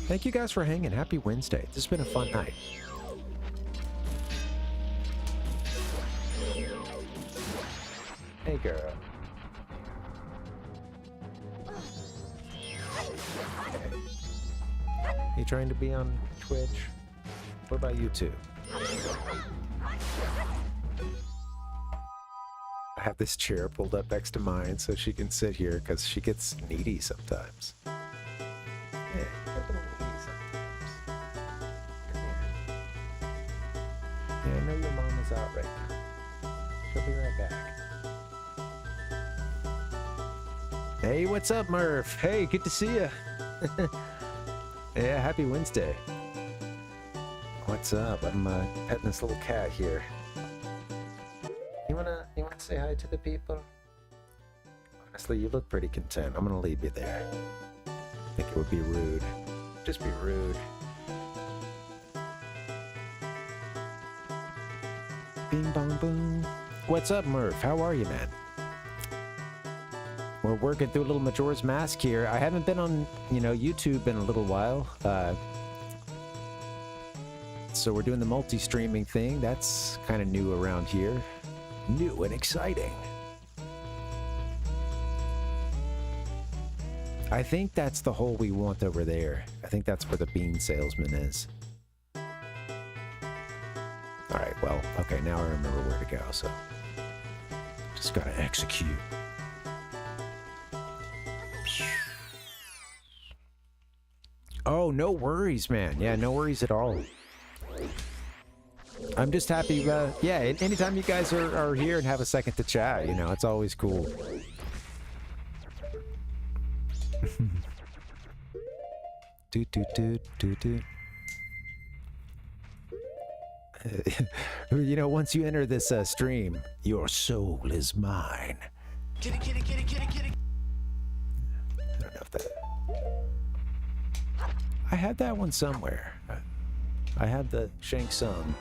Thank you guys for hanging. Happy Wednesday. This has been a fun night. Hey, girl. You trying to be on Twitch? What about YouTube? I have this chair pulled up next to mine so she can sit here because she gets needy sometimes. Yeah, a little needy sometimes. Come here. Yeah, I know your mom is out right now. She'll be right back. Hey, what's up, Murph? Hey, good to see you. Yeah, happy Wednesday. What's up? I'm petting this little cat here. You wanna say hi to the people? Honestly, you look pretty content. I'm gonna leave you there. I think it would be rude. Just be rude. Bing bong boom. What's up, Murph? How are you, man? We're working through a little Majora's Mask here. I haven't been on, YouTube in a little while. So we're doing the multi-streaming thing. That's kind of new around here. New and exciting. I think that's the hole we want over there. I think that's where the bean salesman is. Alright, well, okay, now I remember where to go, so just gotta execute. Oh, no worries, man. Yeah, no worries at all. I'm just happy, yeah, anytime you guys are here and have a second to chat, it's always cool. Once you enter this stream, your soul is mine. Kitty, kitty, kitty, kitty, kitty. I don't know if that... I had that one somewhere. I had the Shang Tsung.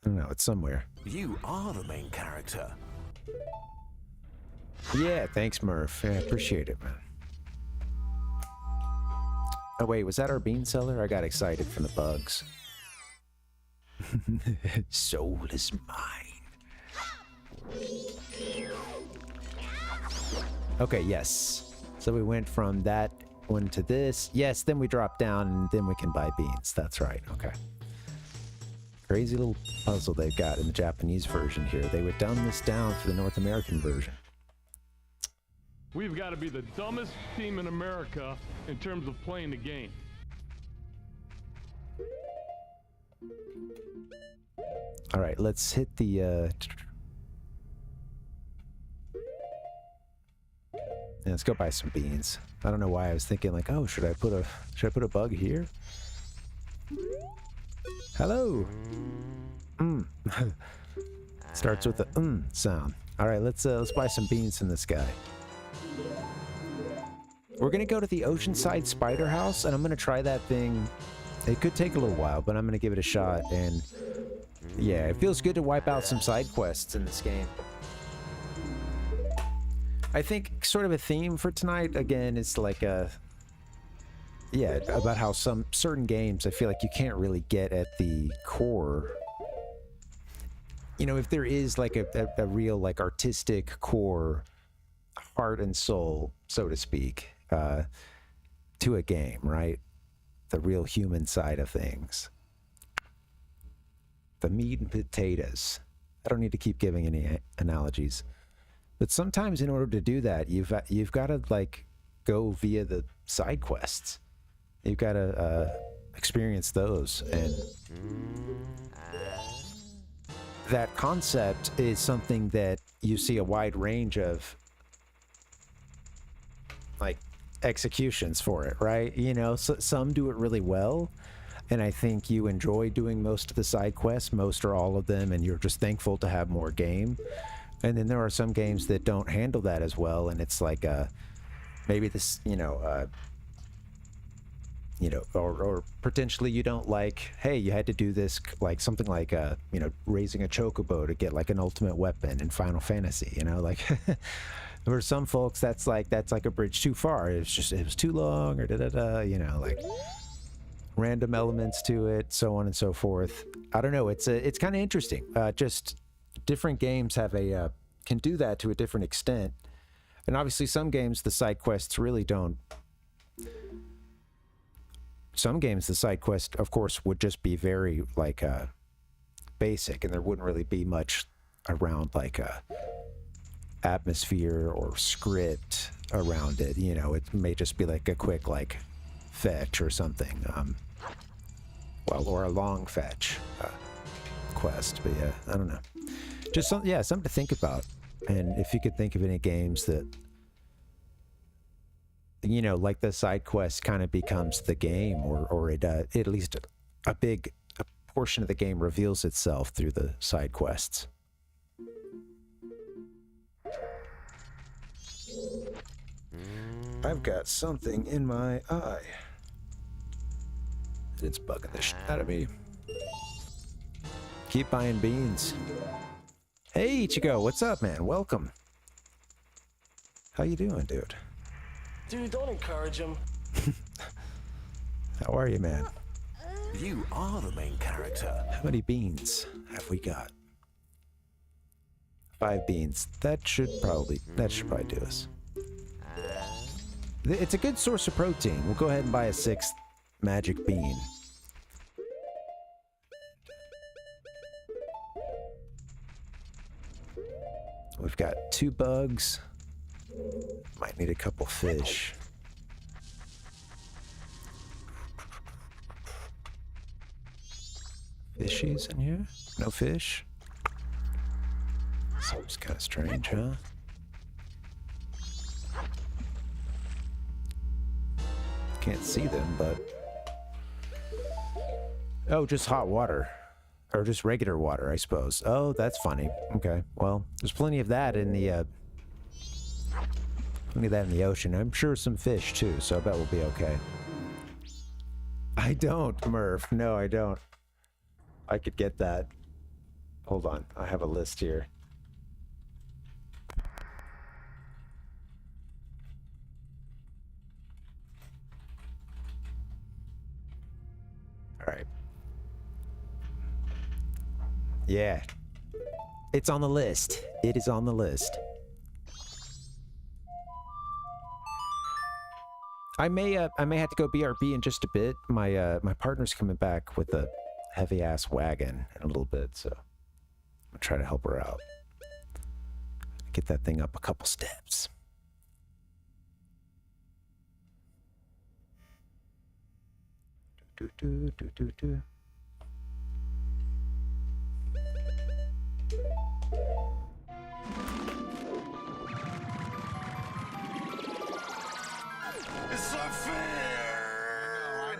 I don't know, it's somewhere. You are the main character. Yeah, thanks, Murph. Yeah, I appreciate it, man. Oh, wait, was that our bean seller? I got excited from the bugs. Soul is mine. Okay, yes. So we went from that one to this. Yes, then we drop down and then we can buy beans. That's right. Okay. Crazy little puzzle they've got in the Japanese version here. They would dumb this down for the North American version. We've got to be the dumbest team in America in terms of playing the game. All right, let's hit the yeah, let's go buy some beans. I don't know why I was thinking like, oh, should I put a bug here? Hello. Starts with the sound. All right, let's buy some beans from this guy. We're gonna go to the Oceanside Spider House, and I'm gonna try that thing. It could take a little while, but I'm gonna give it a shot. And yeah, it feels good to wipe out some side quests in this game. I think sort of a theme for tonight again is like about how some certain games I feel like you can't really get at the core. If there is like a real like artistic core, heart and soul, so to speak, to a game, right? The real human side of things. The meat and potatoes. I don't need to keep giving any analogies. But sometimes in order to do that, you've got to like go via the side quests. You've got to experience those, and that concept is something that you see a wide range of like executions for it, right? So, some do it really well, and I think you enjoy doing most of the side quests, most or all of them, and you're just thankful to have more game. And then there are some games that don't handle that as well, and it's like maybe this, or potentially you don't like, hey, you had to do this, like something like raising a chocobo to get like an ultimate weapon in Final Fantasy, like For some folks, that's like a bridge too far. It was too long, or you know, like random elements to it, so on and so forth. I don't know. It's kind of interesting. Just different games have can do that to a different extent, and obviously some games the side quests really don't. Some games the side quest, of course, would just be very like basic, and there wouldn't really be much around like atmosphere or script around it. You know, it may just be like a quick like fetch or something, well, or a long fetch quest. But yeah, I don't know, just something to think about. And if you could think of any games that, you know, like the side quest kind of becomes the game, or it at least a portion of the game reveals itself through the side quests. I've got something in my eye. It's bugging the shit out of me. Keep buying beans. Hey, Ichigo, what's up, man? Welcome. How you doing, dude? Dude, don't encourage him. How are you, man? You are the main character. How many beans have we got? 5 beans. That should probably do us. It's a good source of protein. We'll go ahead and buy a 6th magic bean. We've got 2 bugs. Might need a couple fish. Fishies in here? No fish? Seems kind of strange, huh? Can't see them, but... Oh, just hot water. Or just regular water, I suppose. Oh, that's funny. Okay, well, there's plenty of that in the, ocean. I'm sure some fish, too, so I bet we'll be okay. I don't, Murph. No, I don't. I could get that. Hold on, I have a list here. All right. Yeah. It's on the list. It is on the list. I may have to go BRB in just a bit. My partner's coming back with a heavy ass wagon in a little bit, so I'm gonna try to help her out. Get that thing up a couple steps. Do. It's unfair.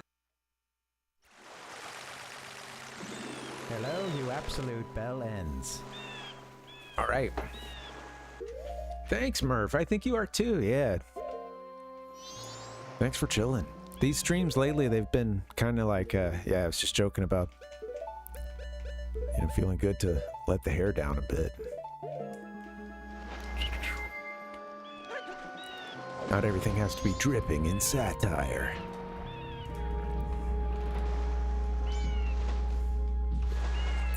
Hello, you absolute bell ends. All right. Thanks, Murph. I think you are too. Yeah. Thanks for chilling. These streams lately, they've been kind of like, I was just joking about, feeling good to let the hair down a bit. Not everything has to be dripping in satire.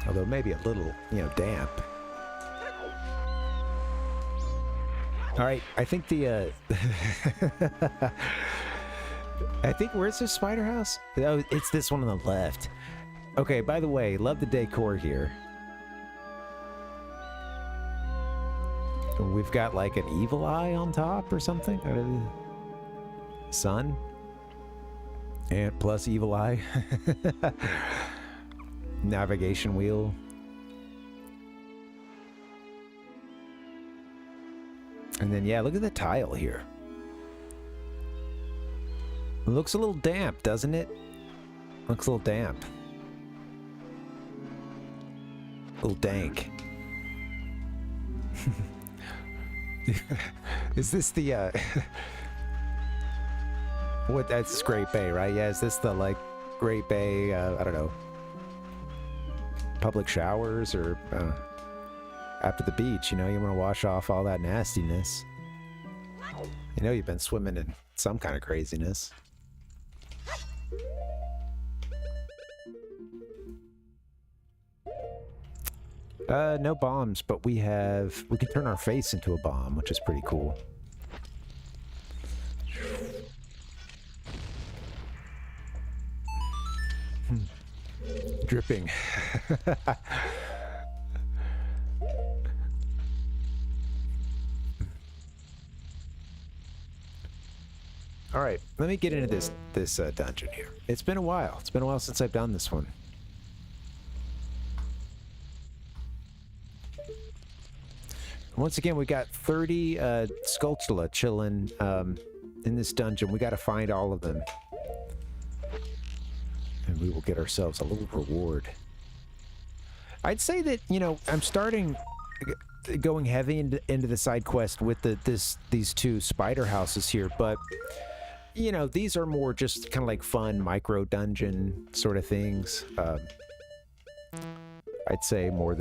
Although maybe a little, damp. All right, I think the, I think, where's this spider house? Oh, it's this one on the left. Okay, by the way, love the decor here. We've got like an evil eye on top or something. Sun. And plus evil eye. Navigation wheel. And then, yeah, look at the tile here. It looks a little damp, doesn't it? Looks a little damp. A little dank. Is this the, what, that's Great Bay, right? Yeah, is this the, like, Great Bay, I don't know, public showers or, after the beach, you want to wash off all that nastiness. You know you've been swimming in some kind of craziness. No bombs, but we can turn our face into a bomb, which is pretty cool. Dripping. All right, let me get into this dungeon here. It's been a while. It's been a while since I've done this one. Once again, we got 30 Sculptula chilling in this dungeon. We got to find all of them. And we will get ourselves a little reward. I'd say that, you know, I'm starting going heavy into the side quest with these two spider houses here, but, you know, these are more just kind of like fun micro dungeon sort of things. I'd say more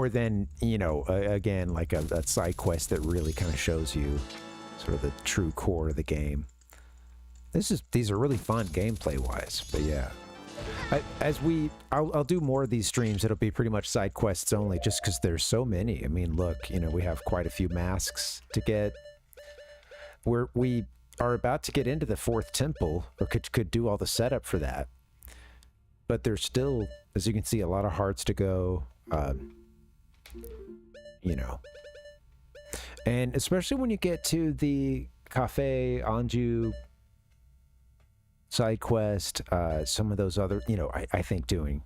than, you know, again, like a side quest that really kind of shows you sort of the true core of the game. These are really fun gameplay wise, but yeah. I'll do more of these streams. It'll be pretty much side quests only, just because there's so many. I mean, look, you know, we have quite a few masks to get. We are about to get into the 4th temple, or could do all the setup for that. But there's still, as you can see, a lot of hearts to go. You know, and especially when you get to the Cafe Anjou side quest, some of those other, you know, I think doing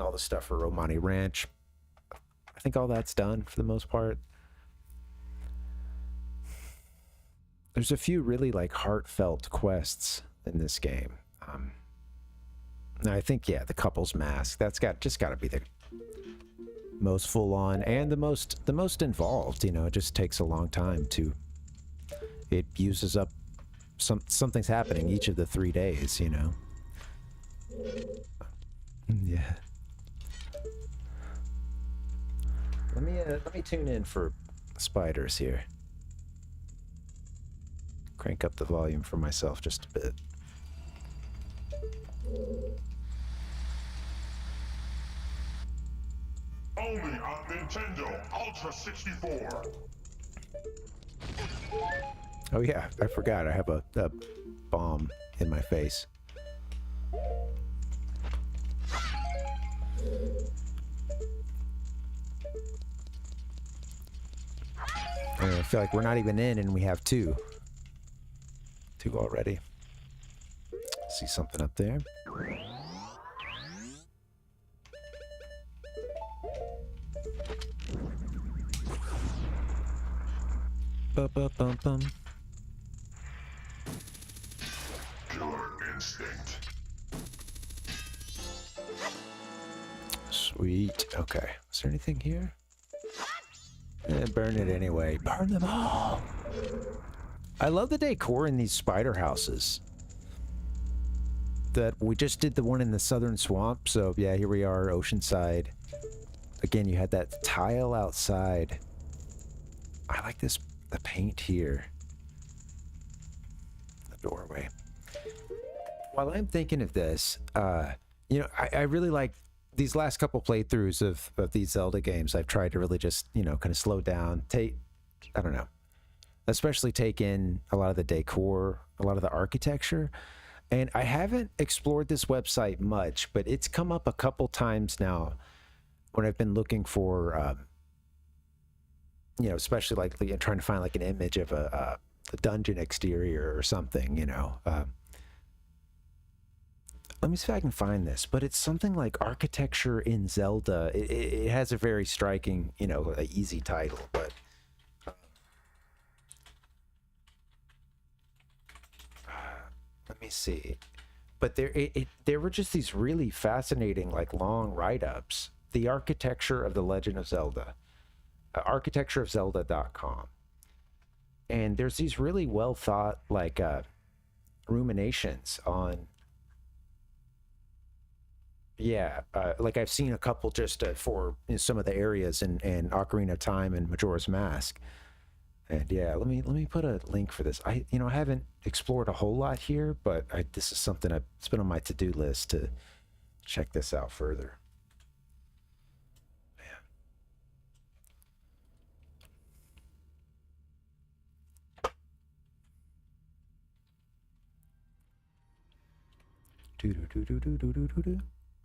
all the stuff for Romani Ranch, I think all that's done for the most part. There's a few really like heartfelt quests in this game. I think, yeah, the couple's mask, that's just got to be the most full on and the most involved. You know, it just takes a long time it uses up something's happening each of the 3 days, you know. Yeah. Let me tune in for spiders here. Crank up the volume for myself just a bit. Only on Nintendo Ultra 64. Oh yeah, I forgot. I have a bomb in my face. I feel like we're not even in and we have two. Two already. See something up there? Bum. Killer instinct. Sweet. Okay. Is there anything here? Burn it anyway. Burn them all. I love the decor in these spider houses. That we just did the one in the southern swamp, so yeah, here we are, Oceanside. Again, you had that tile outside. I like the paint here. The doorway. While I'm thinking of this, you know, I really like these last couple playthroughs of these Zelda games. I've tried to really just, you know, kind of slow down, I don't know, especially take in a lot of the decor, a lot of the architecture. And I haven't explored this website much, but it's come up a couple times now when I've been looking for, you know, especially like trying to find like an image of a dungeon exterior or something, you know. Let me see if I can find this, but it's something like architecture in Zelda. It has a very striking, you know, easy title, but let me see. But there were just these really fascinating, like long write-ups. The architecture of the Legend of Zelda, architectureofzelda.com, and there's these really well thought like ruminations on Yeah, like I've seen a couple just for in some of the areas in Ocarina of Time and Majora's Mask. And yeah, let me put a link for this. I haven't explored a whole lot here, but this is something it's been on my to-do list to check this out further.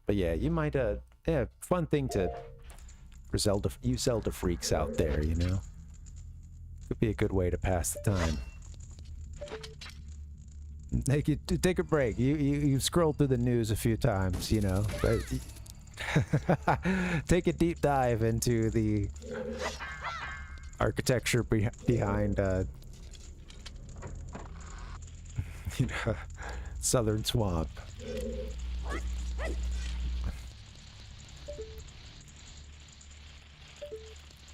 But yeah, you might yeah, fun thing to you Zelda freaks out there, you know. Could be a good way to pass the time. Take a break. You've scrolled through the news a few times, you know. But take a deep dive into the architecture behind you know, Southern Swamp.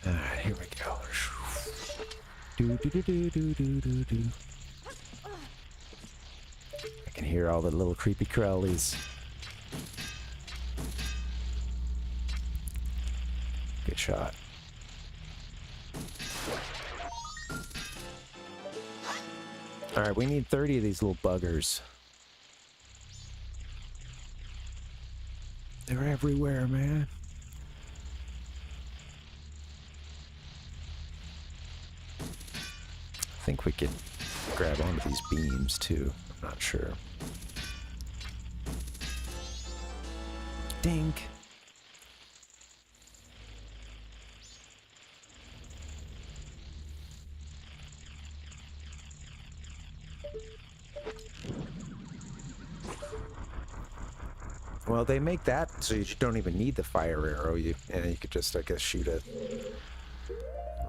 Alright, here we go. I can hear all the little creepy crawlies. Good shot. Alright, we need 30 of these little buggers. They're everywhere, man. I think we could grab onto these beams too. I'm not sure. Dink. Well, they make that so you don't even need the fire arrow. You could just, I guess, shoot a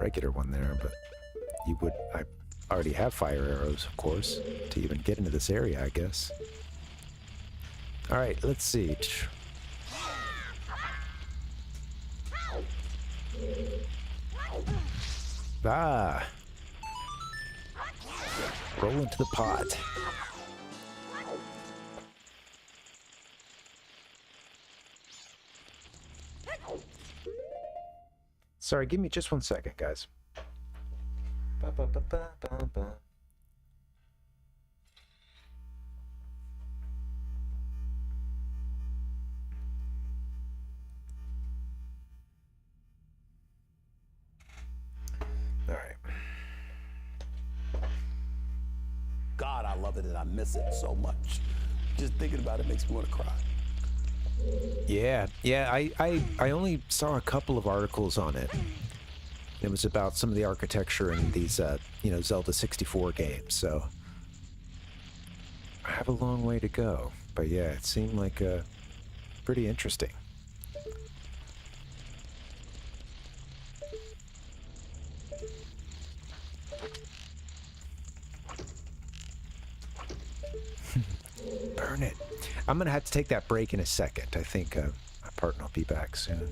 regular one there, but you would. I already have fire arrows, of course, to even get into this area, I guess. All right, let's see. Ah! Roll into the pot. Sorry, give me just 1 second, guys. All right. God, I love it and I miss it so much. Just thinking about it makes me want to cry. Yeah. I only saw a couple of articles on it. It was about some of the architecture in these, Zelda 64 games. So I have a long way to go. But yeah, it seemed like pretty interesting. Burn it. I'm gonna have to take that break in a second. I think my partner will be back soon.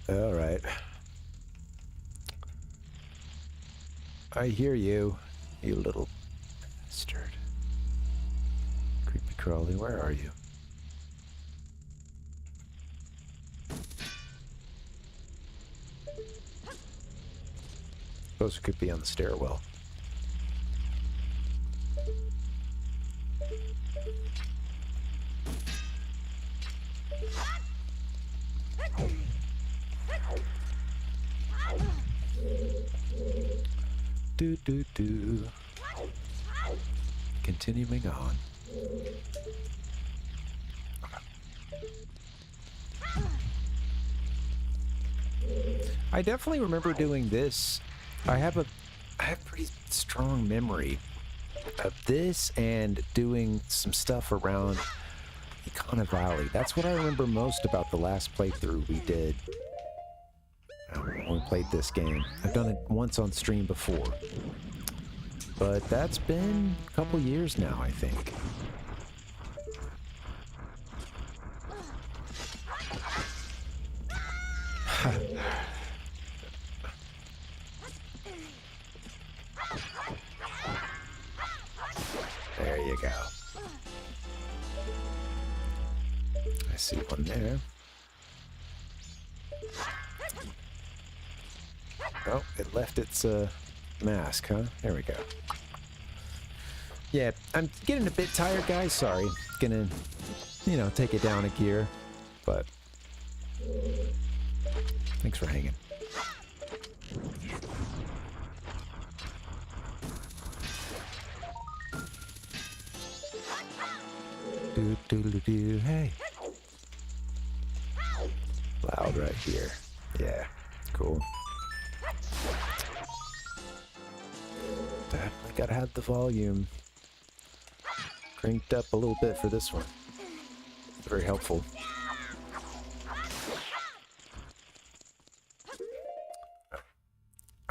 All right. I hear you, you little bastard. Creepy crawly, where are you? Suppose it could be on the stairwell. Do. Continuing on. I definitely remember doing this. I have pretty strong memory of this and doing some stuff around Ikana Valley. That's what I remember most about the last playthrough we did when we played this game. I've done it once on stream before, but that's been a couple years now, I think. There you you go. I see one there. Oh, it left its mask, huh? There we go. Yeah, I'm getting a bit tired, guys. Sorry. Gonna, you know, take it down a gear. But thanks for hanging. Do, hey. Loud right here. Yeah, cool. Definitely gotta have the volume cranked up a little bit for this one. Very helpful.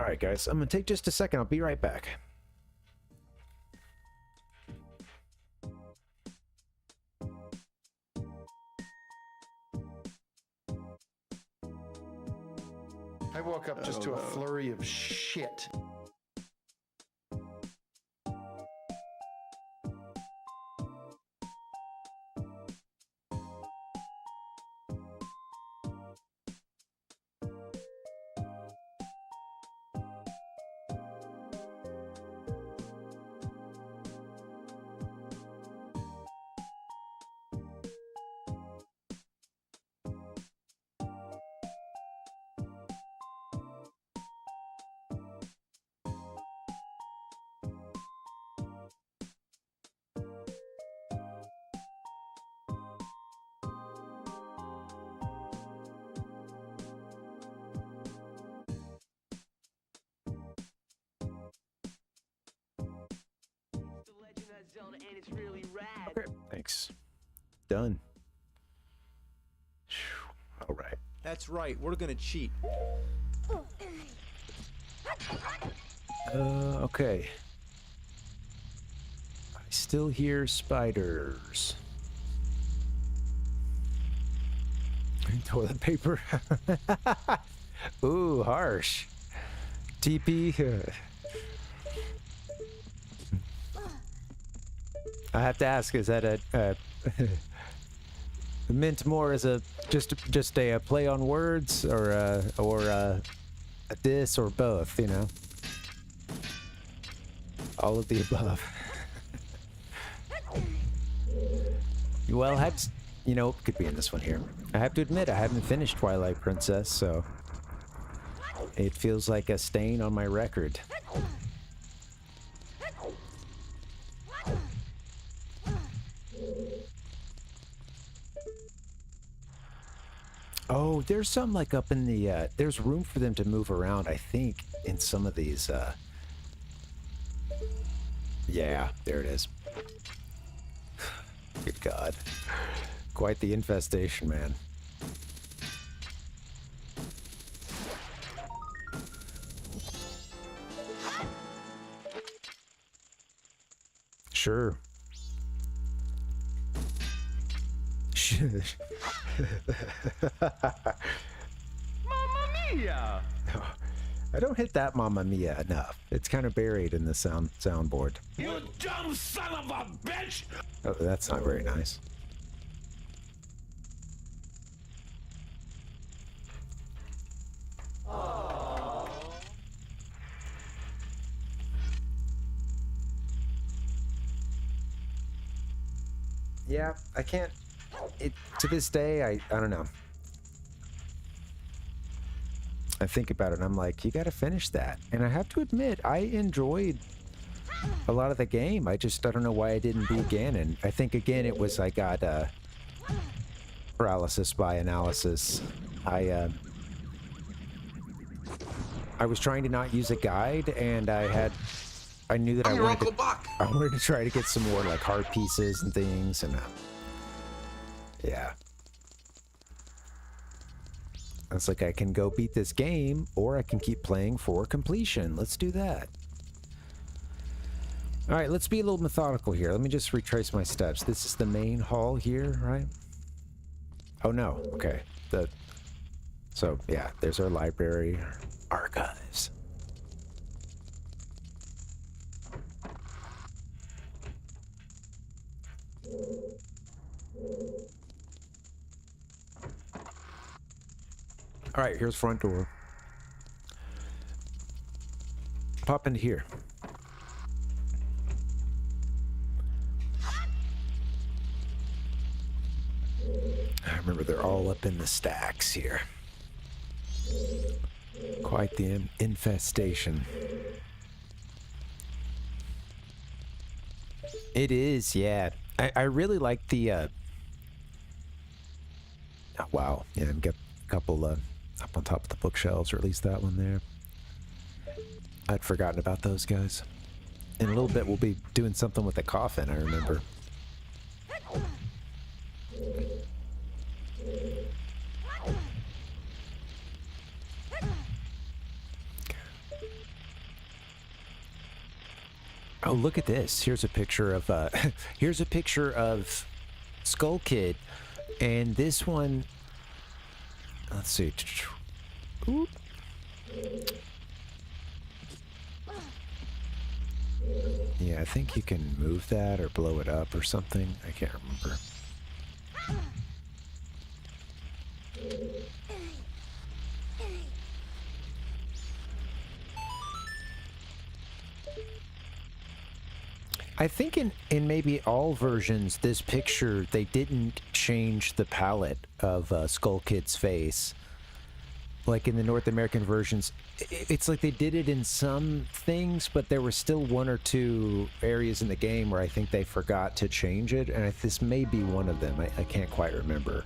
Alright guys, I'm gonna take just a second. I'll be right back. I woke up just to a flurry of shit. And it's really rad. Okay, thanks. Done. All right. That's right, we're gonna cheat. Okay. I still hear spiders. Toilet paper. Ooh, harsh. TP. I have to ask, is that a meant more as a just a play on words, or a diss, or both? You know, all of the above. Well, you know, could be in this one here. I have to admit, I haven't finished Twilight Princess, so it feels like a stain on my record. Oh, there's some like up in the, there's room for them to move around, I think, in some of these, yeah, there it is. Good God. Quite the infestation, man. Sure. Mamma mia! I don't hit that Mamma Mia enough. It's kind of buried in the soundboard. You dumb son of a bitch! Oh, that's not very nice. Yeah, I can't. To this day, I don't know. I think about it and I'm like, you gotta finish that. And I have to admit, I enjoyed a lot of the game. I don't know why I didn't beat Ganon. I think again it was I got paralysis by analysis. I was trying to not use a guide, and I knew that I wanted to try to get some more like heart pieces and things, and yeah. It's like I can go beat this game, or I can keep playing for completion. Let's do that. All right, let's be a little methodical here. Let me just retrace my steps. This is the main hall here, right? Oh no, okay. So yeah, there's our library, our archives. All right, here's front door. Pop into here. I remember they're all up in the stacks here. Quite the infestation. It is, yeah. I really like the, oh, wow. Yeah, I've got a couple, up on top of the bookshelves, or at least that one there. I'd forgotten about those guys. In a little bit, we'll be doing something with the coffin, I remember. Oh, look at this. Here's a picture of here's a picture of Skull Kid, and this one, let's see. Oop. Yeah, I think you can move that or blow it up or something. I can't remember. I think in maybe all versions, this picture, they didn't change the palette of Skull Kid's face. Like in the North American versions, it's like they did it in some things, but there were still one or two areas in the game where I think they forgot to change it, and this may be one of them. I can't quite remember.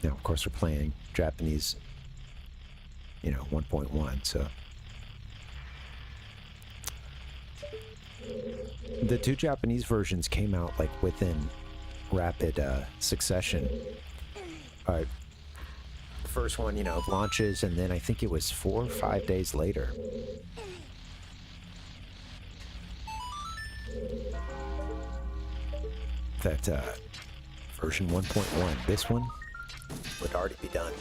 Now, of course, we're playing Japanese, 1.1, so... The two Japanese versions came out like within rapid succession. First one, launches, and then I think it was 4 or 5 days later. That version 1.1, this one would already be done.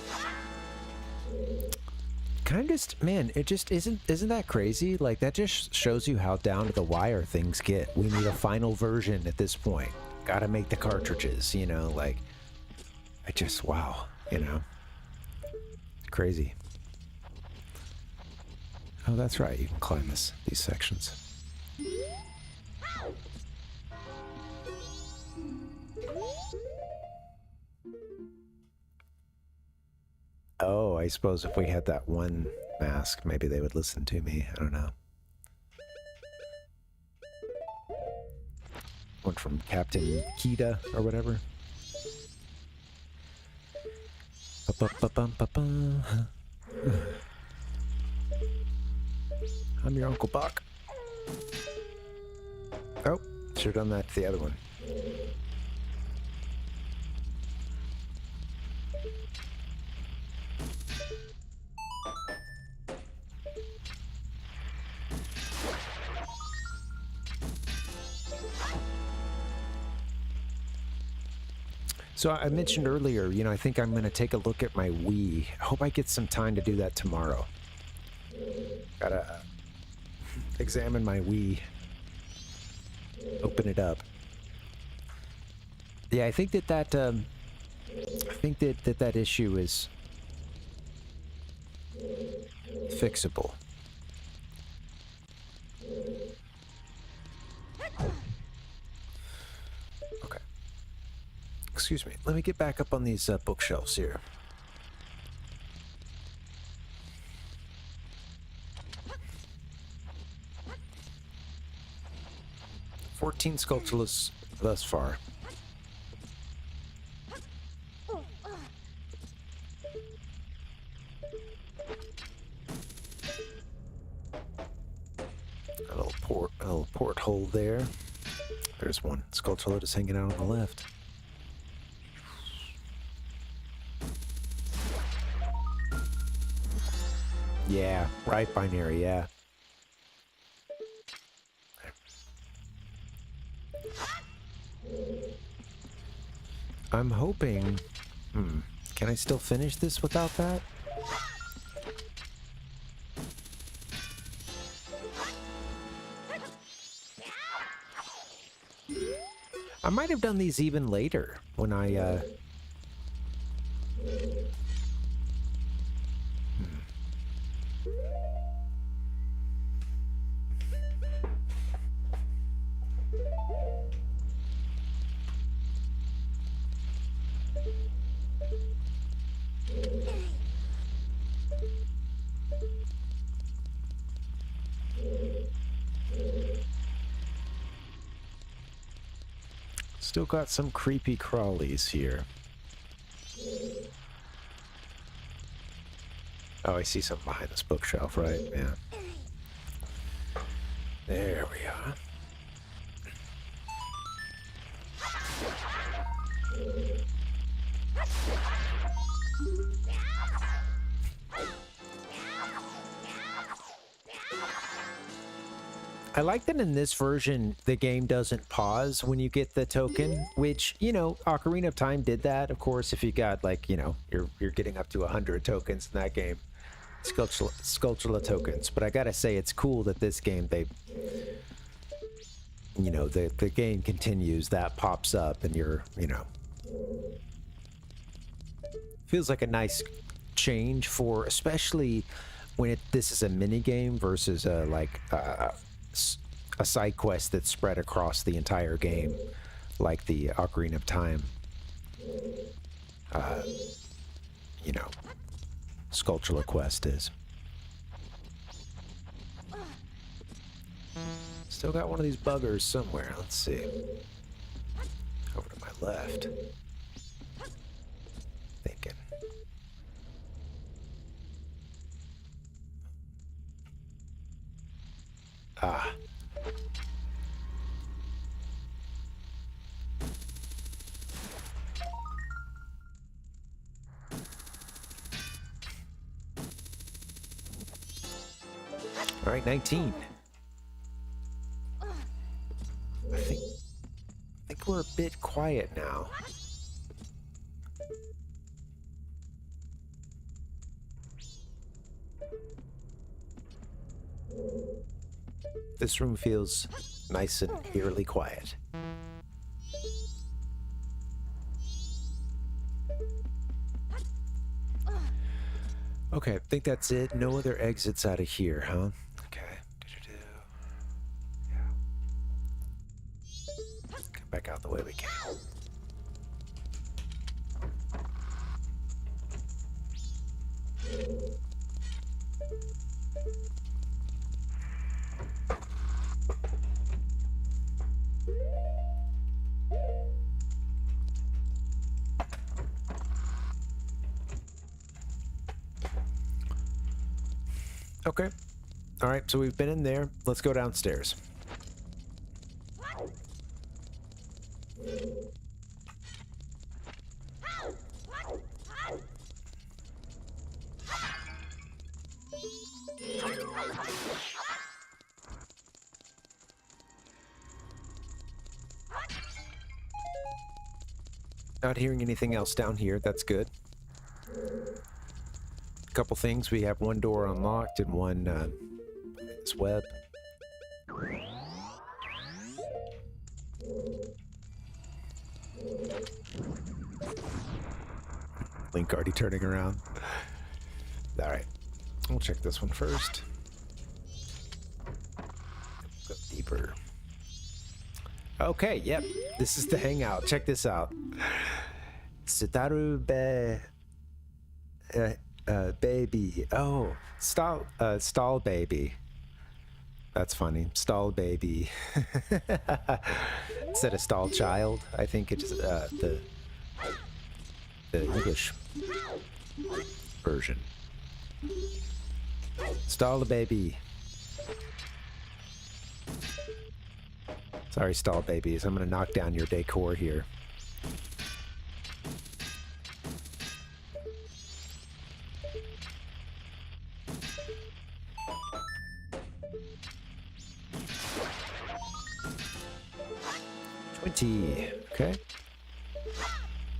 Kind of just, man, it just isn't that crazy? Like, that just shows you how down to the wire things get. We need a final version at this point. Gotta make the cartridges, like, wow, crazy. Oh, that's right, you can climb these sections. Oh, I suppose if we had that one mask, maybe they would listen to me. I don't know. One from Captain Kita or whatever. I'm your Uncle Buck. Oh, should have done that to the other one. So I mentioned earlier, I think I'm going to take a look at my Wii. I hope I get some time to do that tomorrow. Gotta examine my Wii. Open it up. Yeah, I think that issue is fixable. Excuse me. Let me get back up on these bookshelves here. $14 sculptureless thus far. A little porthole there. There's one sculpture just hanging out on the left. Yeah, right, binary, yeah. I'm hoping... Can I still finish this without that? I might have done these even later when I Still got some creepy crawlies here. Oh, I see something behind this bookshelf, right? Yeah. There we are. I like that in this version, the game doesn't pause when you get the token, which, you know, Ocarina of Time did that. Of course, if you got, like, you know, you're getting up to 100 tokens in that game. Sculptula tokens. But I gotta say, it's cool that this game, they, you know, the game continues, that pops up, and you're, you know, feels like a nice change for, especially when this is a mini game versus a side quest that's spread across the entire game, like the Ocarina of Time, you know, Sculptula quest is. Still got one of these buggers somewhere. Let's see. Over to my left. Thinking. Ah. All right, 19. I think we're a bit quiet now. This room feels nice and eerily quiet. Okay, I think that's it. No other exits out of here, huh? Okay. Yeah. Come back out the way we came. Okay. All right, so we've been in there. Let's go downstairs. Not hearing anything else down here. That's good. Couple things. We have one door unlocked and one this web. Link already turning around. All right, we'll check this one first. Go deeper. Okay, yep, this is the hangout. Check this out. Sitaru baby. Oh, stall baby. That's funny. Stall baby. Instead of stall child, I think it's the English version. Stall baby. Sorry, stall babies. I'm gonna knock down your decor here. Okay.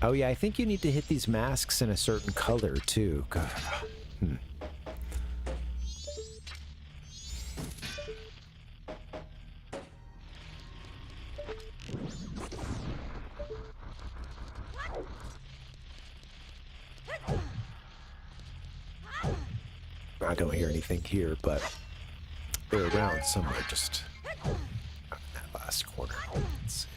Oh yeah, I think you need to hit these masks in a certain color too. God. I don't hear anything here, but they're around somewhere, just in that last corner. Let's see.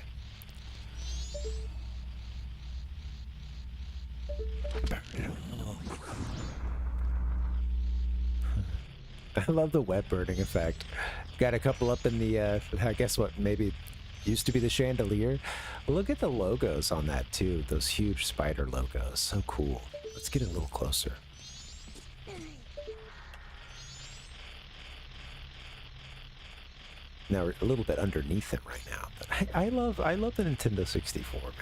I love the web burning effect. Got a couple up in the, I guess what maybe used to be the chandelier. Look at the logos on that too. Those huge spider logos. So cool. Let's get a little closer. Now we're a little bit underneath it right now, but I love the Nintendo 64, man.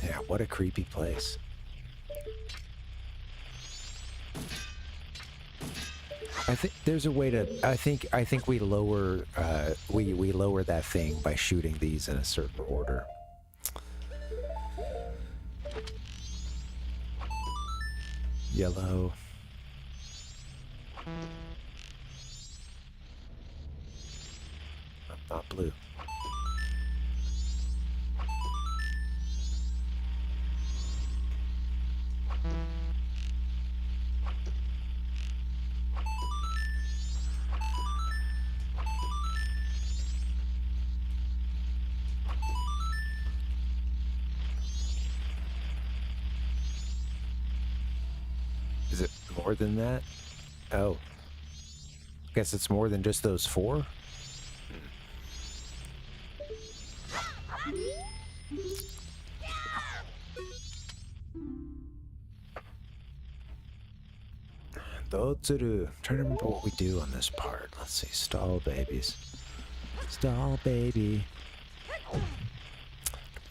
Yeah, what a creepy place. I think there's a way to. I think we lower we lower that thing by shooting these in a certain order. Yellow. Not blue. Is it more than that? Oh. Guess it's more than just those 4? Dotsuru. Trying to remember what we do on this part. Let's see. Stall babies. Stall baby.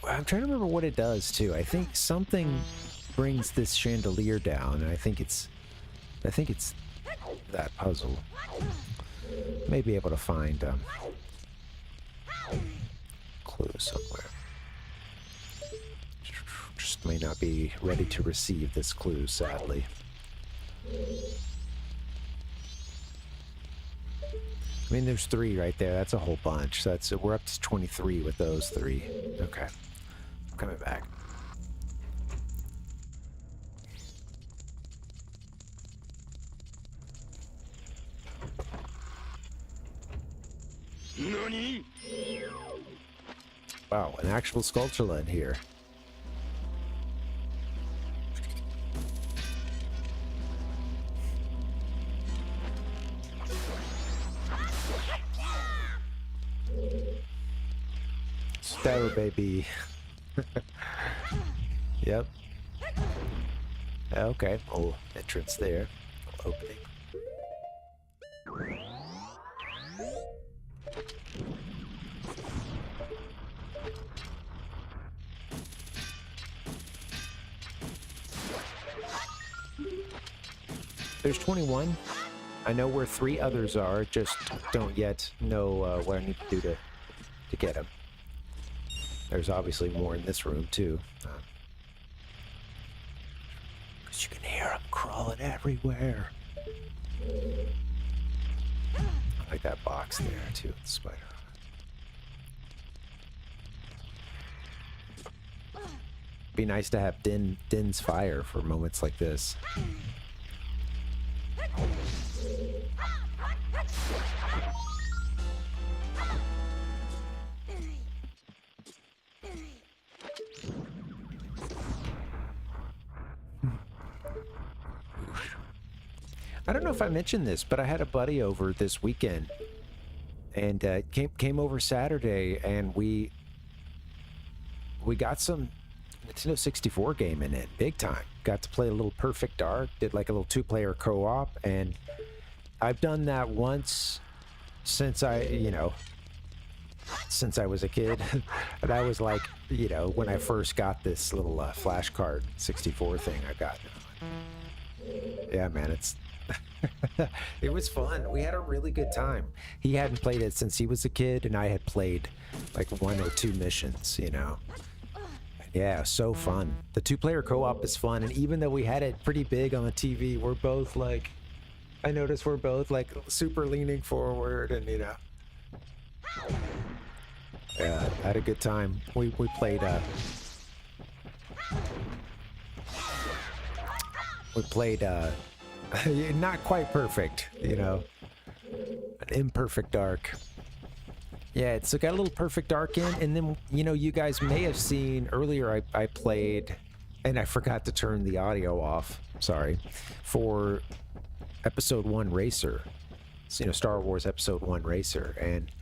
I'm trying to remember what it does too. I think something brings this chandelier down, and I think it's that puzzle. May be able to find clue somewhere. Just may not be ready to receive this clue, sadly. I mean, there's 3 right there. That's a whole bunch. That's we're up to 23 with those 3. Okay, I'm coming back. Nani? Wow, an actual sculpture in here. Star baby. Yep. Okay. Oh, entrance there. Opening. There's 21. I know where 3 others are, just don't yet know what I need to do to get them. There's obviously more in this room, too. Because you can hear them crawling everywhere. I like that box there, too, with the spider. Be nice to have Din's fire for moments like this. I don't know if I mentioned this, but I had a buddy over this weekend, and came over Saturday, and we got some Nintendo 64 game in it, big time. Got to play a little Perfect Dark, did like a little 2-player co-op, and I've done that once since since I was a kid. And I was like, when I first got this little flash card 64 thing I got. Yeah, man, it was fun. We had a really good time. He hadn't played it since he was a kid, and I had played like 1 or 2 missions, Yeah, so fun. The 2-player co-op is fun, and even though we had it pretty big on the TV, we're both like, I noticed we're both like super leaning forward, and yeah, I had a good time. We played not quite perfect, an imperfect dark. Yeah, it's got a little Perfect Dark in, and then, you know, you guys may have seen earlier I played, and I forgot to turn the audio off, sorry, for Episode 1 Racer. So, you know, Star Wars Episode 1 Racer, and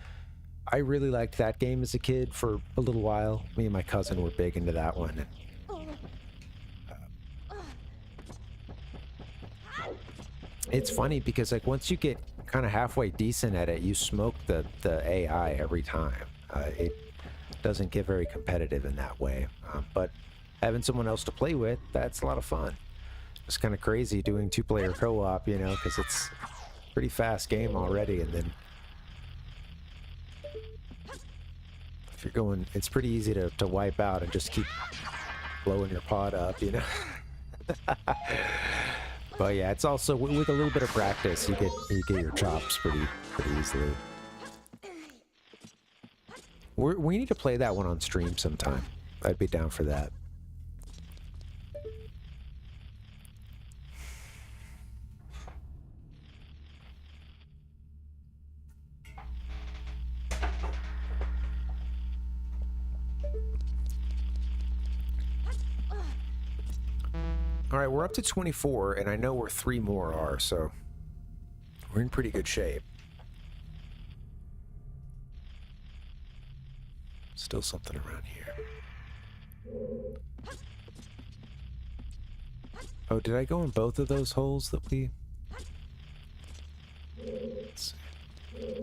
I really liked that game as a kid for a little while. Me and my cousin were big into that one. And, it's funny because, like, once you get kind of halfway decent at it, you smoke the AI every time. It doesn't get very competitive in that way. But having someone else to play with, that's a lot of fun. It's kind of crazy doing 2-player co-op, you know, because it's a pretty fast game already, and then if you're going, it's pretty easy to wipe out and just keep blowing your pod up, you know. But yeah, it's also with a little bit of practice, you get your chops pretty easily. We need to play that one on stream sometime. I'd be down for that. All right, we're up to 24, and I know where 3 more are, so we're in pretty good shape. Still something around here. Oh, did I go in both of those holes that we... Let's see.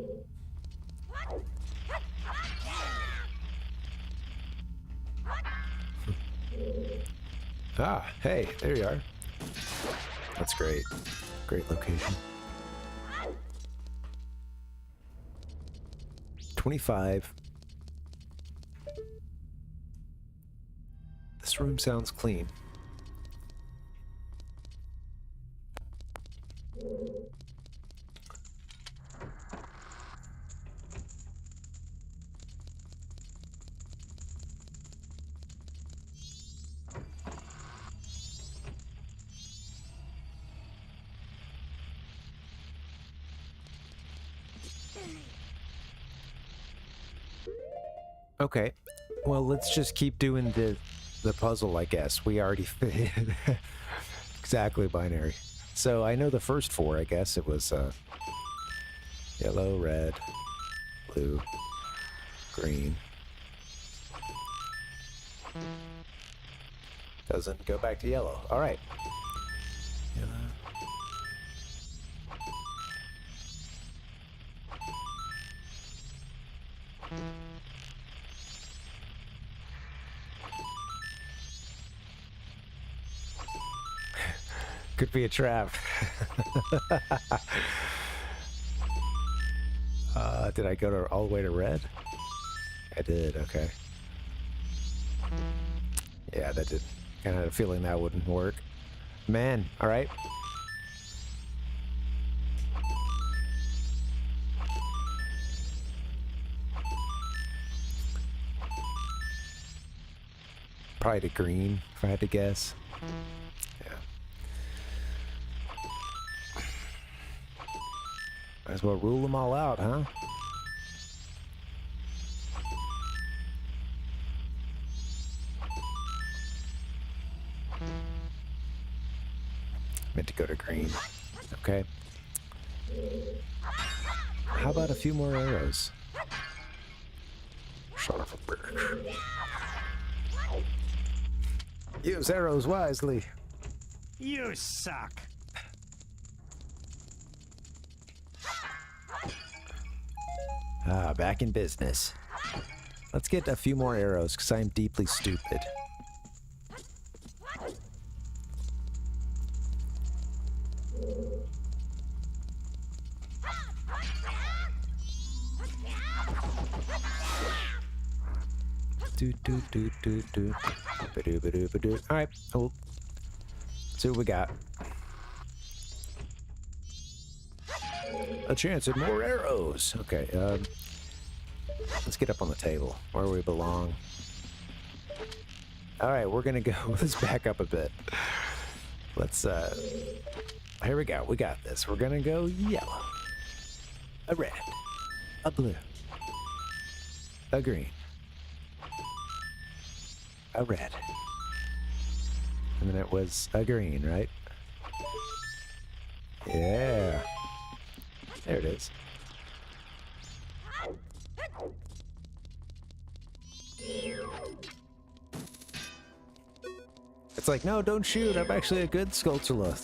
Ah, hey, there you are. That's great. Great location. 25. This room sounds clean. Okay, well, let's just keep doing the puzzle, I guess. We already exactly binary. So I know the first 4, I guess. It was yellow, red, blue, green. Doesn't go back to yellow. All right. Yellow. Could be a trap. Did I go all the way to red? I did, okay. Yeah, that did. Kind of had a feeling that wouldn't work. Man, all right. Probably to green, if I had to guess. Might as well rule them all out, huh? Meant to go to green. Okay. How about a few more arrows? Son of a bitch. Use arrows wisely. You suck. Ah, back in business. Let's get a few more arrows, because I'm deeply stupid. Alright, cool. See what we got. A chance at more arrows. Okay, let's get up on the table where we belong. All right, we're gonna go. Let's back up a bit. Let's. Here we go. We got this. We're gonna go yellow, a red, a blue, a green, a red, and then it was a green, right? Yeah. There it is. It's like, no, don't shoot. I'm actually a good Skulltula.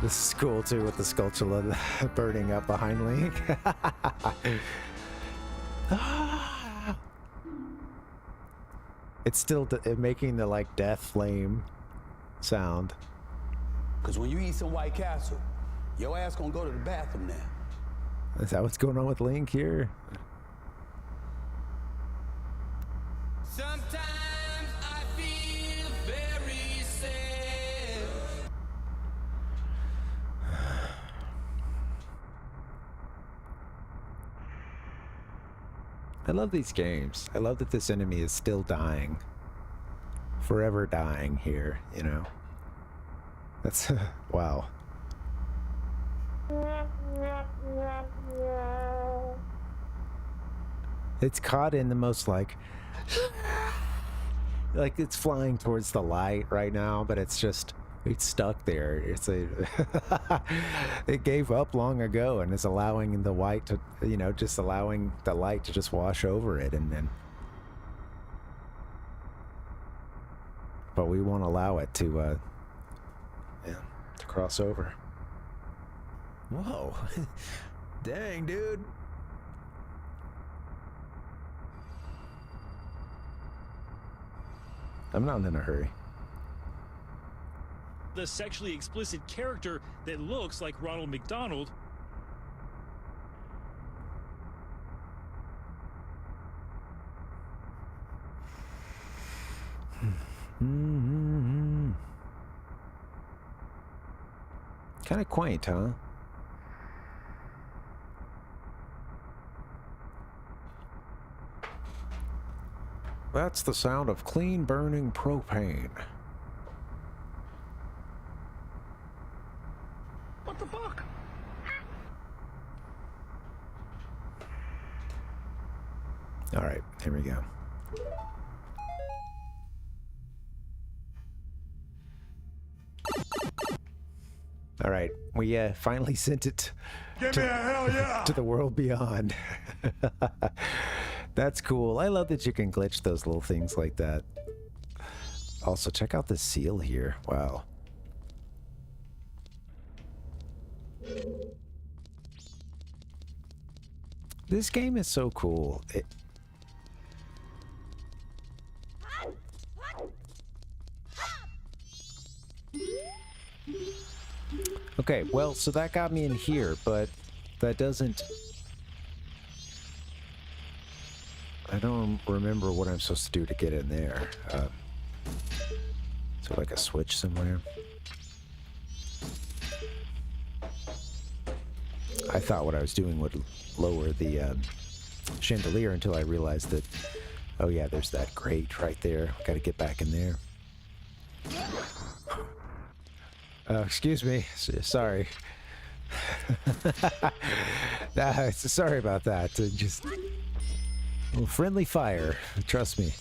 This is cool too with the Skulltula burning up behind Link. It's still making the like death flame sound. Because when you eat some White Castle, your ass gonna go to the bathroom now. Is that what's going on with Link here? Sometimes I feel very sad. I love these games. I love that this enemy is still dying. Forever dying here, you know? That's... wow. It's caught in the most like it's flying towards the light right now, but it's stuck there. It's a it gave up long ago and is allowing the white to, you know, just allowing the light to just wash over it, and then but we won't allow it to to cross over. Whoa. Dang, dude. I'm not in a hurry. The sexually explicit character that looks like Ronald McDonald. Kind of quaint, huh? That's the sound of clean burning propane. What the fuck? All right, here we go. All right, we finally sent it to the world beyond. That's cool. I love that you can glitch those little things like that. Also, check out the seal here. Wow. This game is so cool. Okay, well, so that got me in here, but that doesn't... I don't remember what I'm supposed to do to get in there. Is there like a switch somewhere? I thought what I was doing would lower the chandelier until I realized that, oh yeah, there's that grate right there. Gotta get back in there. Excuse me. Sorry. Sorry about that. Just... well, friendly fire, trust me.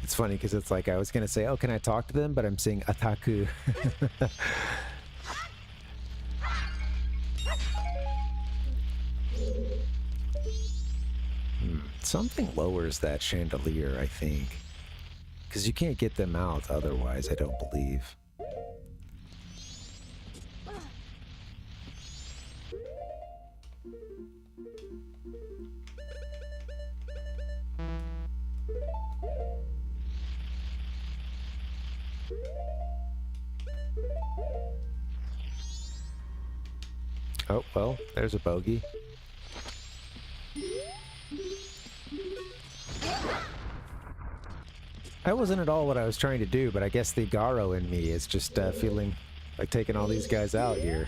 It's funny because it's like I was gonna say, oh, can I talk to them? But I'm saying ataku. Something lowers that chandelier, I think. Because you can't get them out otherwise, I don't believe. Oh, well, there's a bogey. That wasn't at all what I was trying to do, but I guess the Garo in me is just feeling like taking all these guys out here.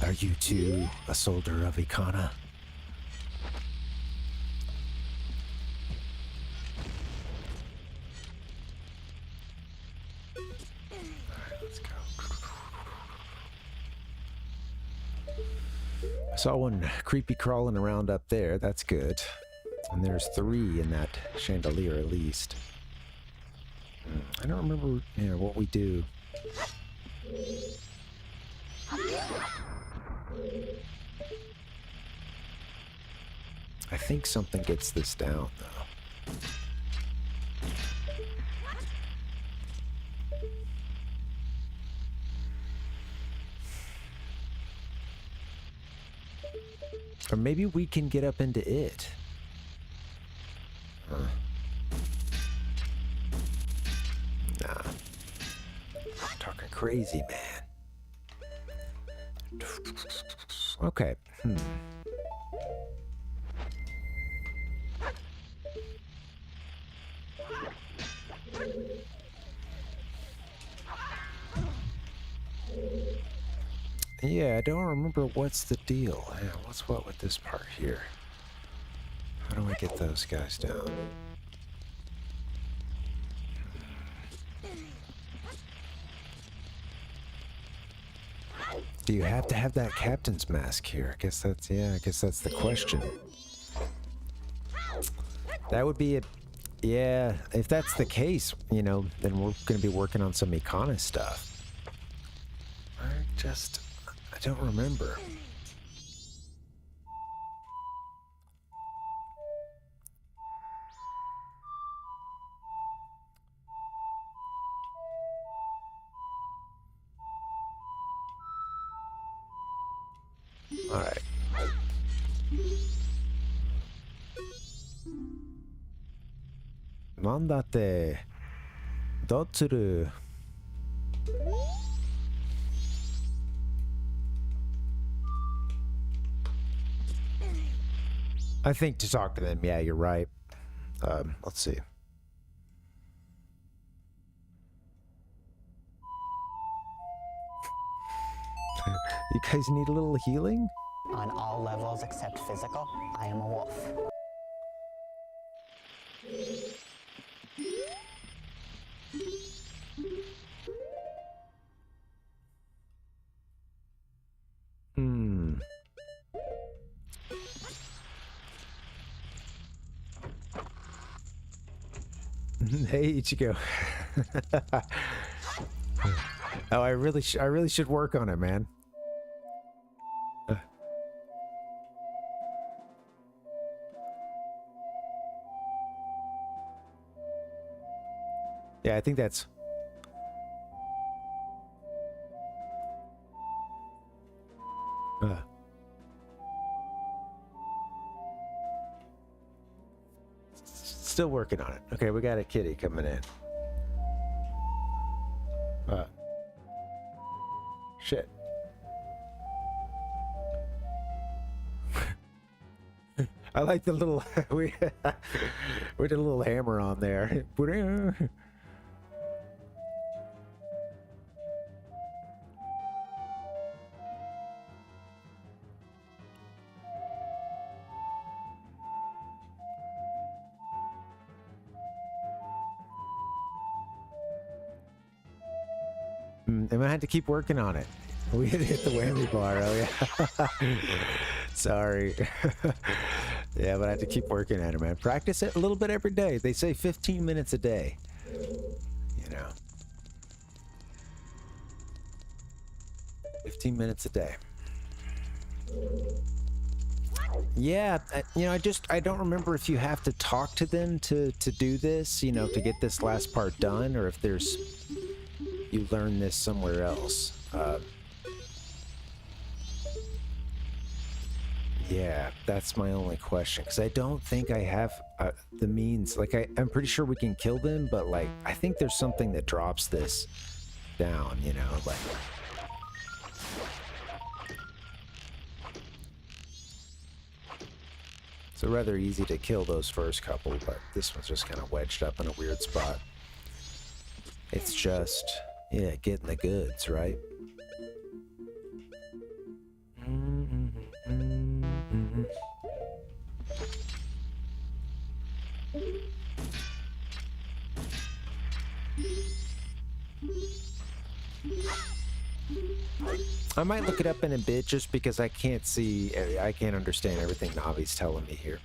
Are you too a soldier of Ikana? I saw one creepy crawling around up there. That's good. And there's 3 in that chandelier at least. I don't remember, what we do. I think something gets this down, though. Or maybe we can get up into it. Nah. Talking crazy, man. Okay. Yeah, I don't remember what's the deal. Yeah, what's what with this part here? How do I get those guys down? Do you have to have that captain's mask here? I guess that's the question. That would be yeah, if that's the case, then we're going to be working on some Econa stuff. I don't remember. All right. Nandate. Dotsuru. I think to talk to them, yeah, you're right. Let's see. You guys need a little healing? On all levels except physical, I am a wolf. Hey, Ichigo. Oh, I really should work on it, man. Yeah, I think that's... Still working on it. Okay, we got a kitty coming in. Shit. I like the little... we did a little hammer on there. I'm gonna have to keep working on it. We hit the whammy bar. Oh yeah. Sorry. Yeah, but I have to keep working at it, man. Practice it a little bit every day. They say 15 minutes a day. 15 minutes a day. Yeah, I don't remember if you have to talk to them to do this, to get this last part done, or if you learn this somewhere else. Yeah, that's my only question, because I don't think I have the means. Like, I'm pretty sure we can kill them, but, like, I think there's something that drops this down, like... It's rather easy to kill those first couple, but this one's just kind of wedged up in a weird spot. It's just, yeah, getting the goods, right? I might look it up in a bit just because I can't I can't understand everything Navi's telling me here.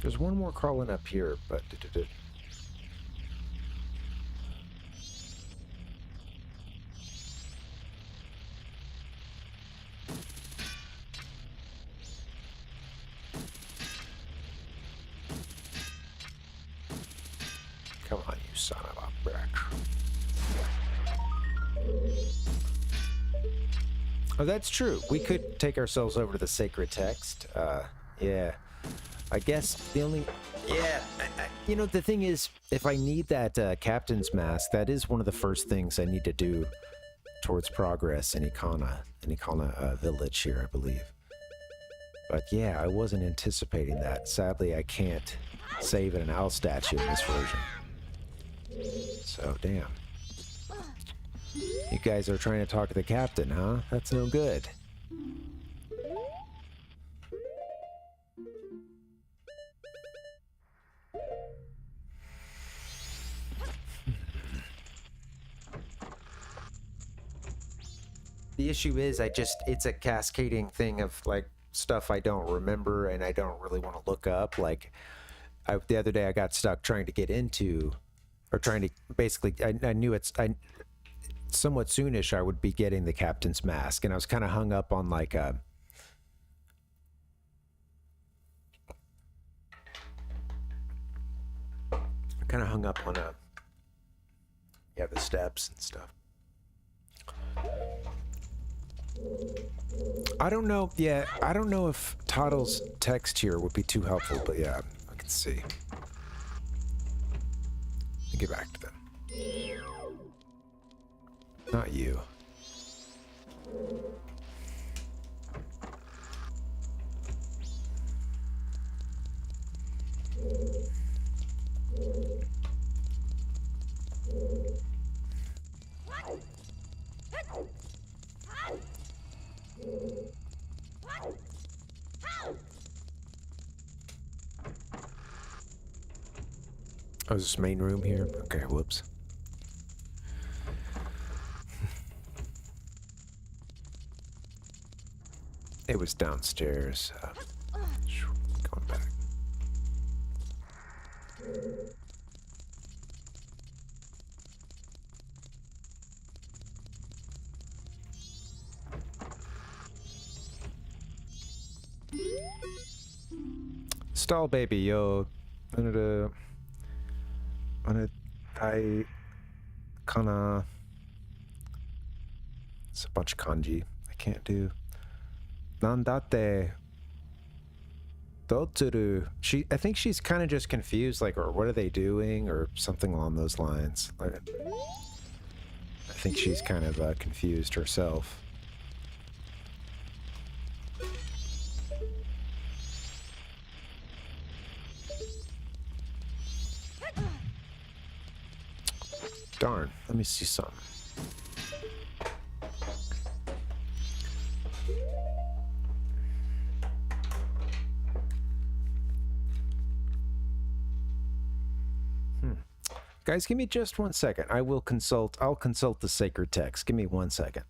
There's one more crawling up here, but... Come on, you son of a bitch. Oh, that's true. We could take ourselves over to the sacred text. Yeah. I guess the only... Yeah. You know, the thing is, if I need that captain's mask, that is one of the first things I need to do towards progress in Ikana village here, I believe. But yeah, I wasn't anticipating that. Sadly, I can't save an owl statue in this version. So, damn. You guys are trying to talk to the captain, huh? That's no good. The issue is, it's a cascading thing of, like, stuff I don't remember and I don't really want to look up. Like, the other day I got stuck trying to get into, or trying to, basically, I knew somewhat soonish I would be getting the captain's mask, and I was kind of hung up on, like, yeah, the steps and stuff. I don't know, yeah, I don't know if Toddle's text here would be too helpful, but yeah, I can see. Let me get back to them. Not you. Oh, is this main room here? Okay, whoops. It was downstairs. Going back. Stall baby, yo. Kana. It's a bunch of kanji I can't do. Nandate Dotsuru. I think she's kind of just confused, like, or what are they doing, or something along those lines. Like, I think she's kind of confused herself. Darn, let me see something. Guys, give me just 1 second. I'll consult the sacred text. Give me 1 second.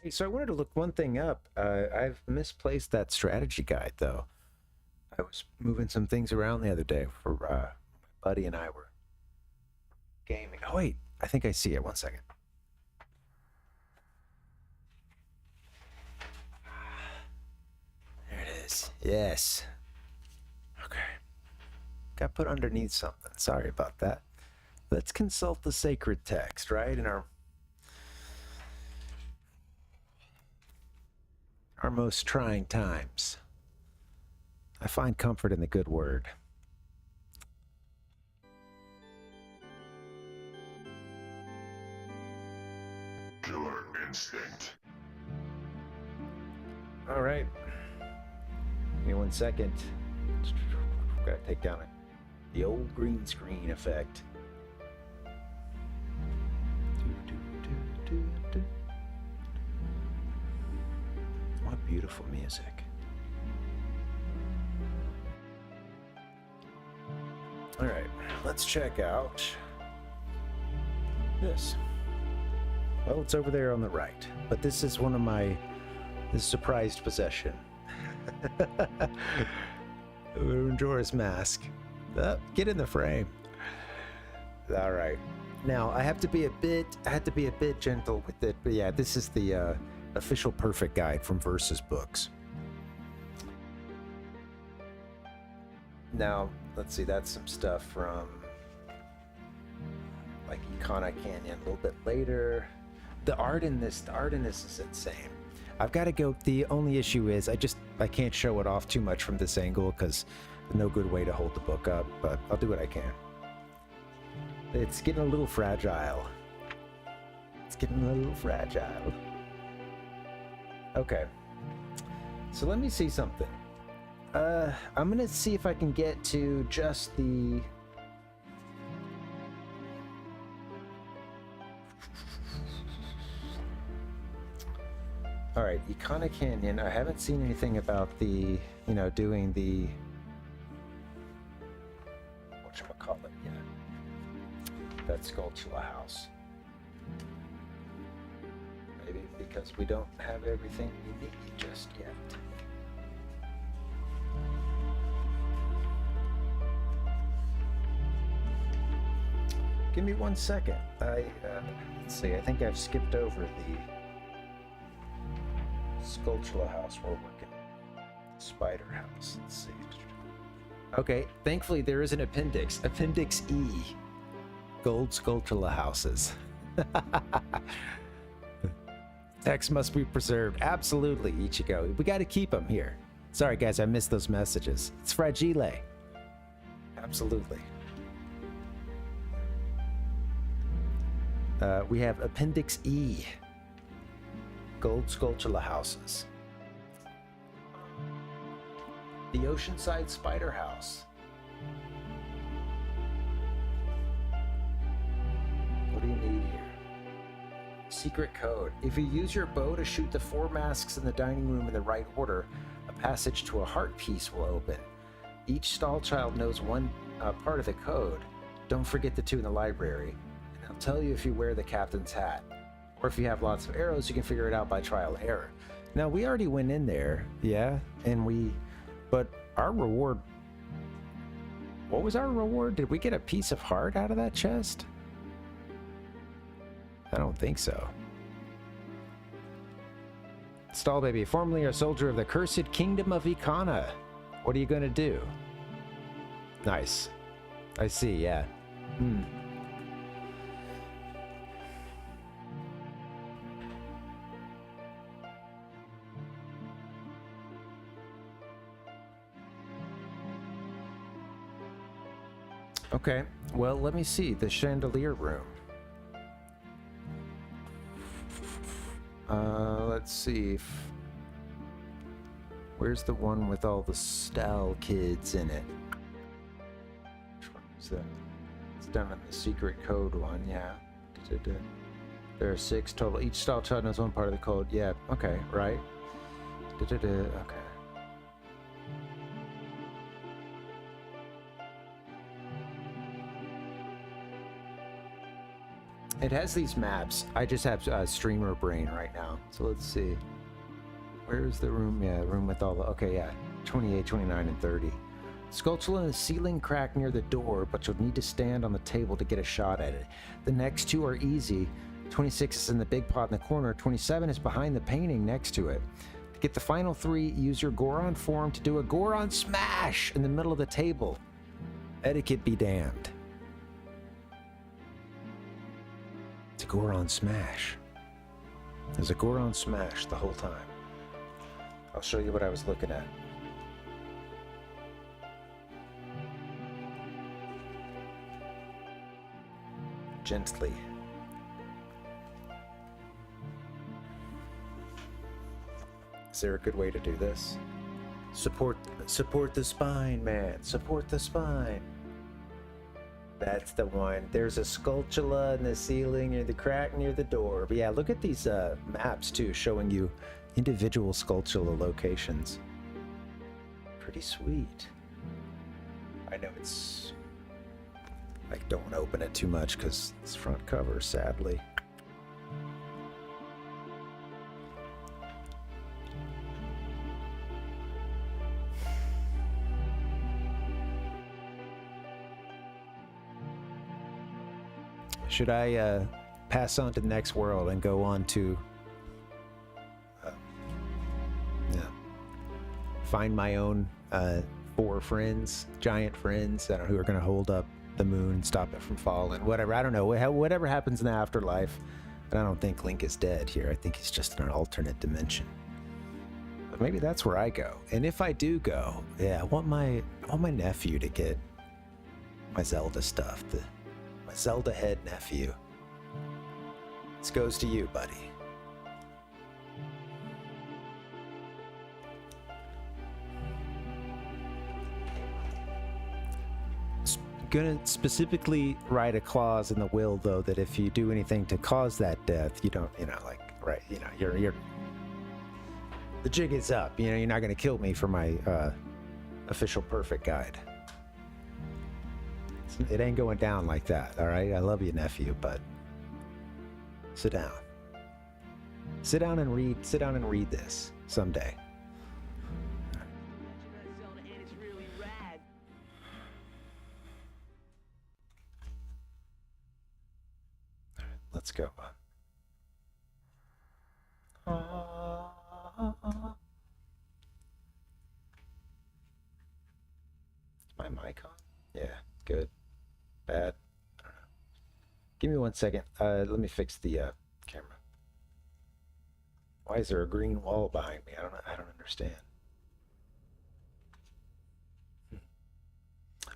Hey, so I wanted to look one thing up. I've misplaced that strategy guide, though. I was moving some things around the other day for buddy and I were gaming. Oh, wait. I think I see it. 1 second. There it is. Yes. Okay. Got put underneath something. Sorry about that. Let's consult the sacred text, right? In our most trying times. I find comfort in the good word. Killer instinct. All right. Give me 1 second. Gotta take down the old green screen effect. What beautiful music. All right, let's check out this. Well, it's over there on the right, but this is one of my surprised possession. Majora's Mask. Get in the frame. All right. Now I had to be a bit gentle with it, but yeah, this is the official perfect guide from Versus Books. Now let's see, that's some stuff from like Icona Canyon a little bit later. The art in this is insane. I've got to go. The only issue is I can't show it off too much from this angle because there's no good way to hold the book up, but I'll do what I can. It's getting a little fragile. Okay. So let me see something. I'm gonna see if I can get to just the... All right, Icona Canyon. I haven't seen anything about the, doing the... whatchamacallit yet. That Skulltula house. Maybe because we don't have everything we need just yet. Give me 1 second. Let's see, I think I've skipped over the Skulltula house we're working. Spider house, let's see. Okay, thankfully there is an appendix. Appendix E. Gold Skulltula houses. Text must be preserved. Absolutely, Ichigo. We gotta keep them here. Sorry guys, I missed those messages. It's fragile. Absolutely. We have Appendix E. Gold Skulltula houses. The Oceanside Spider House. What do you need here? Secret code. If you use your bow to shoot the 4 masks in the dining room in the right order, a passage to a heart piece will open. Each stall child knows one part of the code. Don't forget the 2 in the library. And I'll tell you if you wear the captain's hat. Or if you have lots of arrows, you can figure it out by trial and error. Now, we already went in there, yeah, but our reward... What was our reward? Did we get a piece of heart out of that chest? I don't think so. Stall baby, formerly a soldier of the cursed kingdom of Icona. What are you gonna do? Nice. I see, yeah. Okay, well, let me see. The chandelier room. Let's see. Where's the one with all the Stal kids in it? Which one is that? It's down in the secret code one, yeah. There are 6 total. Each Stal child knows one part of the code. Yeah, okay, right. Okay. It has these maps. I just have streamer brain right now. So let's see. Where's the room? Yeah, room with all the... Okay, yeah. 28, 29, and 30. Sculpture in the ceiling crack near the door, but you'll need to stand on the table to get a shot at it. The next 2 are easy. 26 is in the big pot in the corner. 27 is behind the painting next to it. To get the final 3, use your Goron form to do a Goron smash in the middle of the table. Etiquette be damned. It's a Goron smash. There's a Goron smash the whole time. I'll show you what I was looking at. Gently. Is there a good way to do this? Support the spine, man. Support the spine. That's the one. There's a sculptula in the ceiling near the crack near the door. But yeah, look at these maps too, showing you individual sculptula locations. Pretty sweet. I know it's like, don't open it too much because it's front cover, sadly. Should I pass on to the next world and go on to find my own 4 friends, giant friends, who are going to hold up the moon and stop it from falling? Whatever, I don't know. Whatever happens in the afterlife. And I don't think Link is dead here. I think he's just in an alternate dimension. But maybe that's where I go. And if I do go, yeah, I want my nephew to get my Zelda stuff. My Zelda head nephew. This goes to you, buddy. Gonna specifically write a clause in the will, though, that if you do anything to cause that death, you don't, you're the jig is up. You're not gonna kill me for my official perfect guide. It ain't going down like that, all right? I love you, nephew, but sit down. Sit down and read this someday. Let's go. Is my mic on? Yeah, good. Bad. Give me 1 second. Let me fix the camera. Why is there a green wall behind me? I don't understand.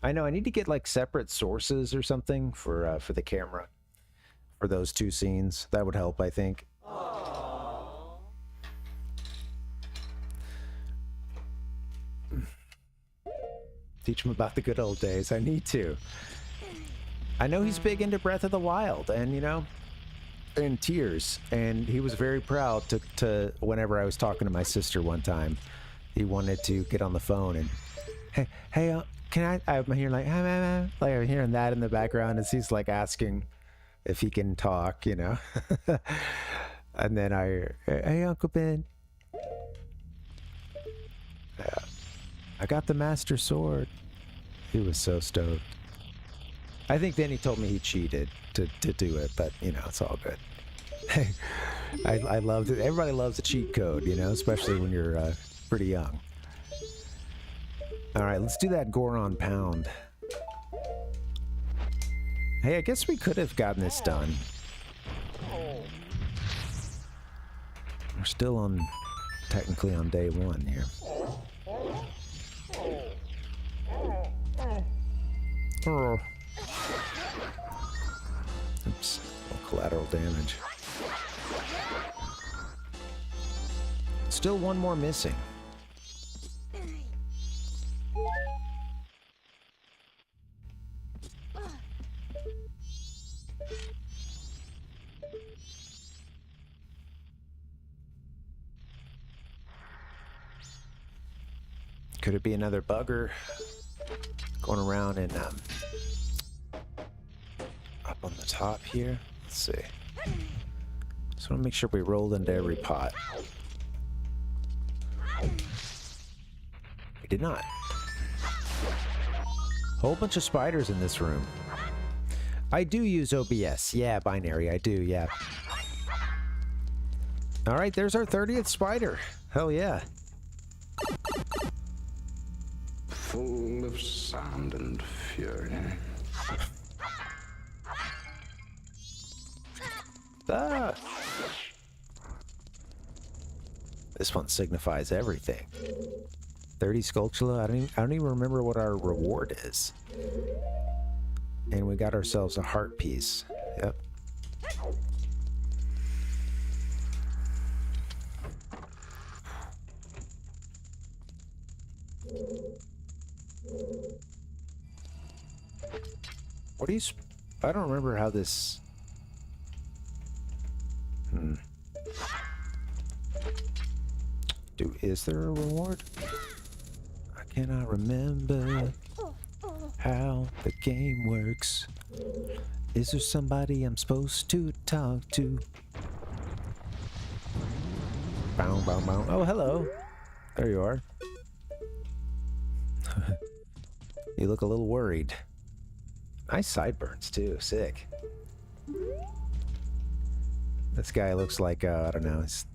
I know I need to get like separate sources or something for the camera for those 2 scenes. That would help, I think. Teach him about the good old days. I need to. I know he's big into Breath of the Wild, and and Tears, and he was very proud to whenever I was talking to my sister one time, he wanted to get on the phone and, hey, can I'm hearing like, hey, like I'm hearing that in the background as he's like asking if he can talk, and then hey, Uncle Ben. Yeah. I got the Master Sword. He was so stoked. I think then he told me he cheated to do it, but it's all good. I loved it. Everybody loves a cheat code, especially when you're pretty young. All right, let's do that Goron pound. Hey, I guess we could have gotten this done. We're still technically on day 1 here. Oh. Oops, collateral damage. Still 1 more missing. Could it be another bugger going around and up on the top here? Let's see. Just want to make sure we roll into every pot. We did not. Whole bunch of spiders in this room. I do use OBS. Yeah, binary. I do, yeah. All right, there's our 30th spider. Hell yeah. Full of sound and fury. Ah. This one signifies everything. 30 Sculptula. I don't even remember what our reward is. And we got ourselves a heart piece. Yep. What do you... I don't remember how this... Is there a reward? I cannot remember how the game works. Is there somebody I'm supposed to talk to? Bow, bow, bow. Oh, hello. There you are. You look a little worried. Nice sideburns, too. Sick. This guy looks like, I don't know, it's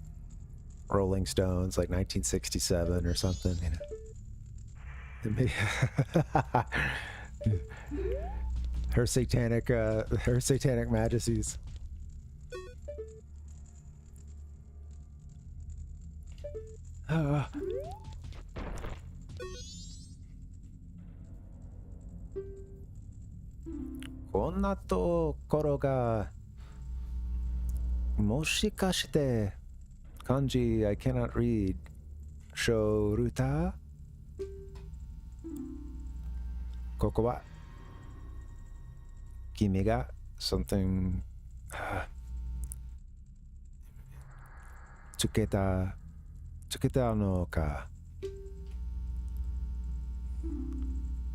Rolling Stones, like 1967 or something, you know. Her satanic majesties. Konna tokoro ga moshikashite kanji I cannot read. Shoruta? Koko wa kimi ga something tsuketa no ka.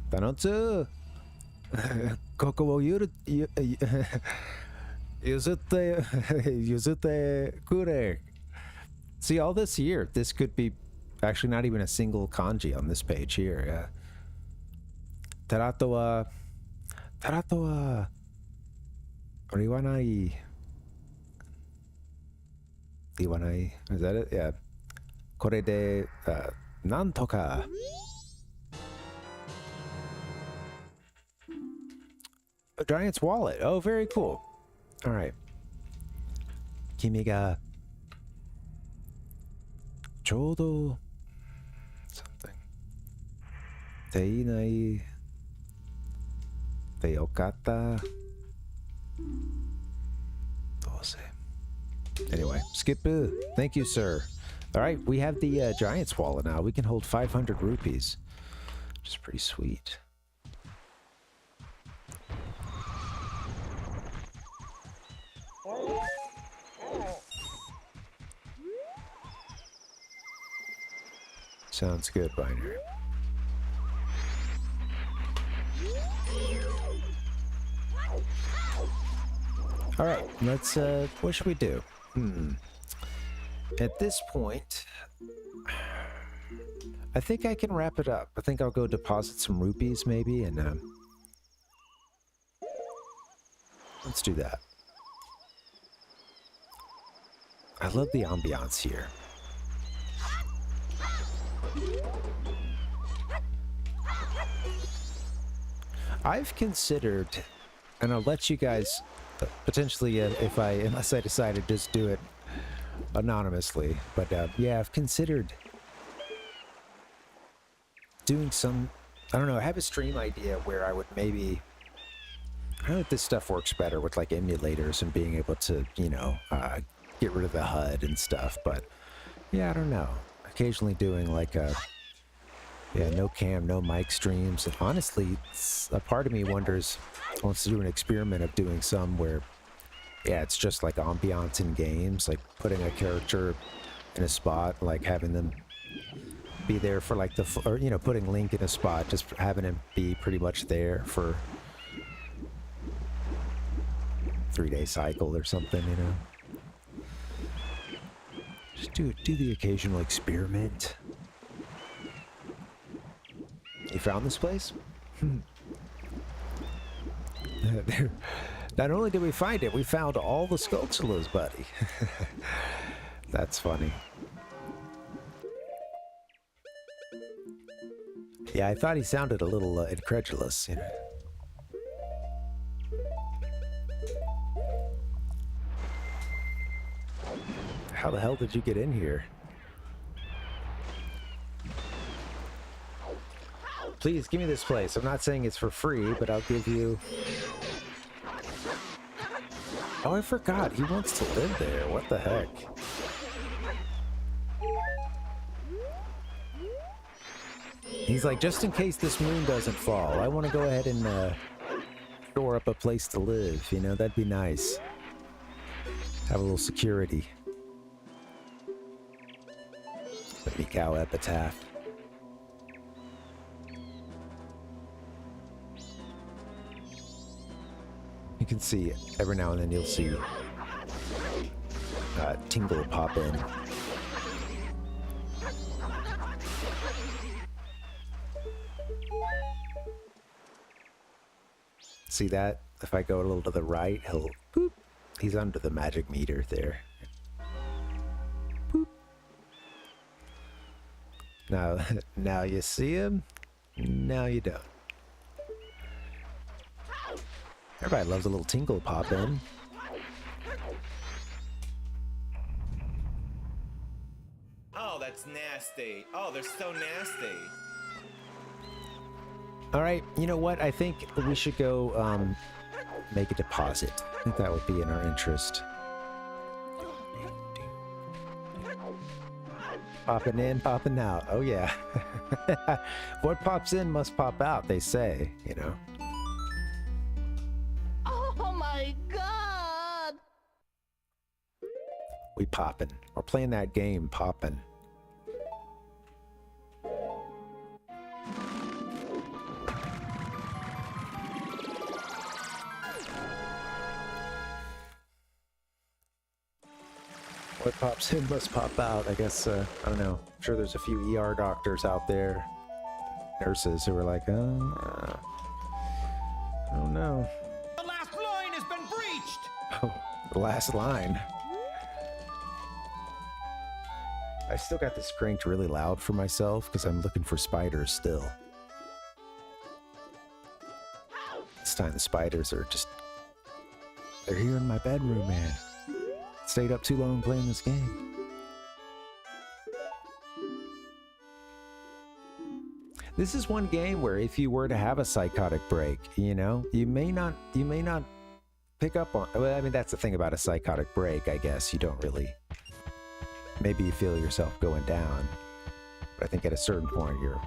Tanotsu. Koko wo yuzute kure. See, all this here, this could be actually not even a single kanji on this page here. Yeah. Tarato wa iwanai. Iwanai. Is that it? Yeah. Kore de nantoka. A giant's wallet. Oh, very cool. All right. Kimi ga choudo something. Teinai de okata. Anyway, skip. Thank you, sir. All right, we have the giant's wallet now. We can hold 500 rupees, which is pretty sweet. Sounds good, Binary. All right, let's, what should we do? At this point, I think I can wrap it up. I think I'll go deposit some rupees maybe, and, let's do that. I love the ambiance here. I've considered, and I'll let you guys potentially, unless I decide to just do it anonymously, but yeah, I've considered doing some, I don't know, I have a stream idea where I would maybe, I don't know if this stuff works better with like emulators and being able to, you know, get rid of the HUD and stuff, but yeah, I don't know. Occasionally doing like no cam, no mic streams. And honestly, a part of me wonders, wants to do an experiment of doing some where, yeah, it's just like ambiance in games, like putting a character in a spot, like having them be there for like or, you know, putting Link in a spot, just having him be pretty much there for 3-day cycle or something, you know. Just do the occasional experiment. You found this place? Not only did we find it, we found all the Skulltulas, buddy. That's funny. Yeah, I thought he sounded a little incredulous, you know. How the hell did you get in here? Please, give me this place. I'm not saying it's for free, but I'll give you... Oh, I forgot. He wants to live there. What the heck? He's like, just in case this moon doesn't fall, I want to go ahead and shore up a place to live. You know, that'd be nice. Have a little security. The Mikau epitaph. You can see every now and then you'll see Tingle pop in. See that? If I go a little to the right, he'll boop. He's under the magic meter there. Boop. Now you see him. Now you don't. Everybody loves a little tingle pop in. Oh, that's nasty. Oh, they're so nasty. All right, you know what? I think we should go make a deposit. I think that would be in our interest. Popping in, popping out. Oh yeah. What pops in must pop out, they say, you know. Oh my god! We poppin'. We're playing that game, poppin'. What pops in must pop out. I guess, I don't know. I'm sure there's a few ER doctors out there, nurses who are like, I don't know. The last line has been breached! Oh, the last line. I still got this cranked really loud for myself because I'm looking for spiders still. This time the spiders are just... They're here in my bedroom, man. Stayed up too long playing this game. This is one game where if you were to have a psychotic break, you know, you may not pick up on... Well, I mean, that's the thing about a psychotic break, I guess. You don't really... Maybe you feel yourself going down. But I think at a certain point, you're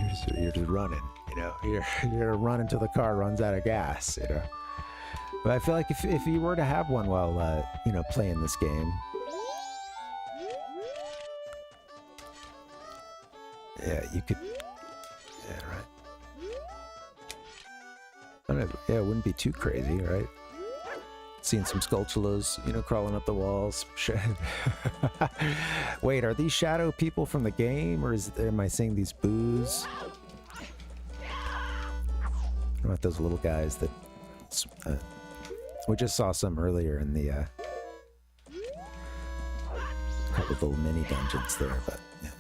just running, you know? You're running until the car runs out of gas, you know? But I feel like if you were to have one while, you know, playing this game... Yeah, you could... Yeah, right. I don't know, yeah, it wouldn't be too crazy, right? Seeing some Skulltulas, you know, crawling up the walls. Wait, are these shadow people from the game, or am I seeing these boos? What about those little guys that... we just saw some earlier in the... a couple of little mini dungeons there, but... Yeah.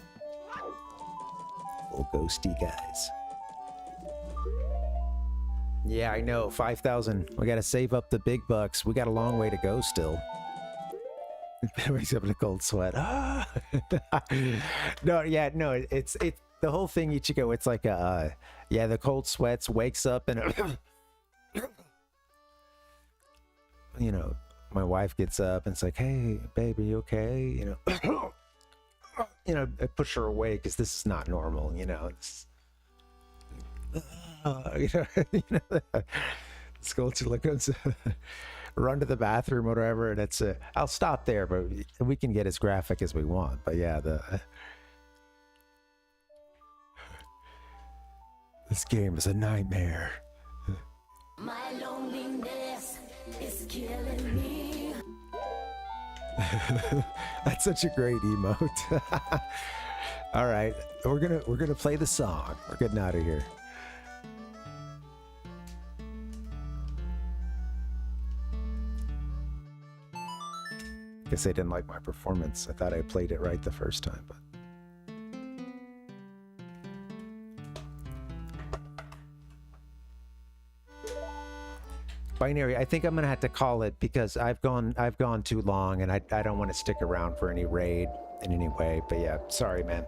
Little ghosty guys. Yeah, I know. 5,000. We gotta save up the big bucks. We got a long way to go still. Wakes up in a cold sweat. No, yeah, no. It's the whole thing, Ichigo. It's like a yeah. The cold sweats. Wakes up and you know, my wife gets up and it's like, "Hey, baby, you okay?" You know, you know, I push her away because this is not normal. You know, it's. You know, Skulltula comes, run to the bathroom or whatever, and it's I'll stop there, but we can get as graphic as we want. But yeah, this game is a nightmare. My loneliness is killing me. That's such a great emote. All right, we're gonna play the song. We're getting out of here. Guess they didn't like my performance. I thought I played it right the first time, but. Binary, I think I'm gonna have to call it because I've gone too long and I don't want to stick around for any raid in any way. But yeah, sorry, man.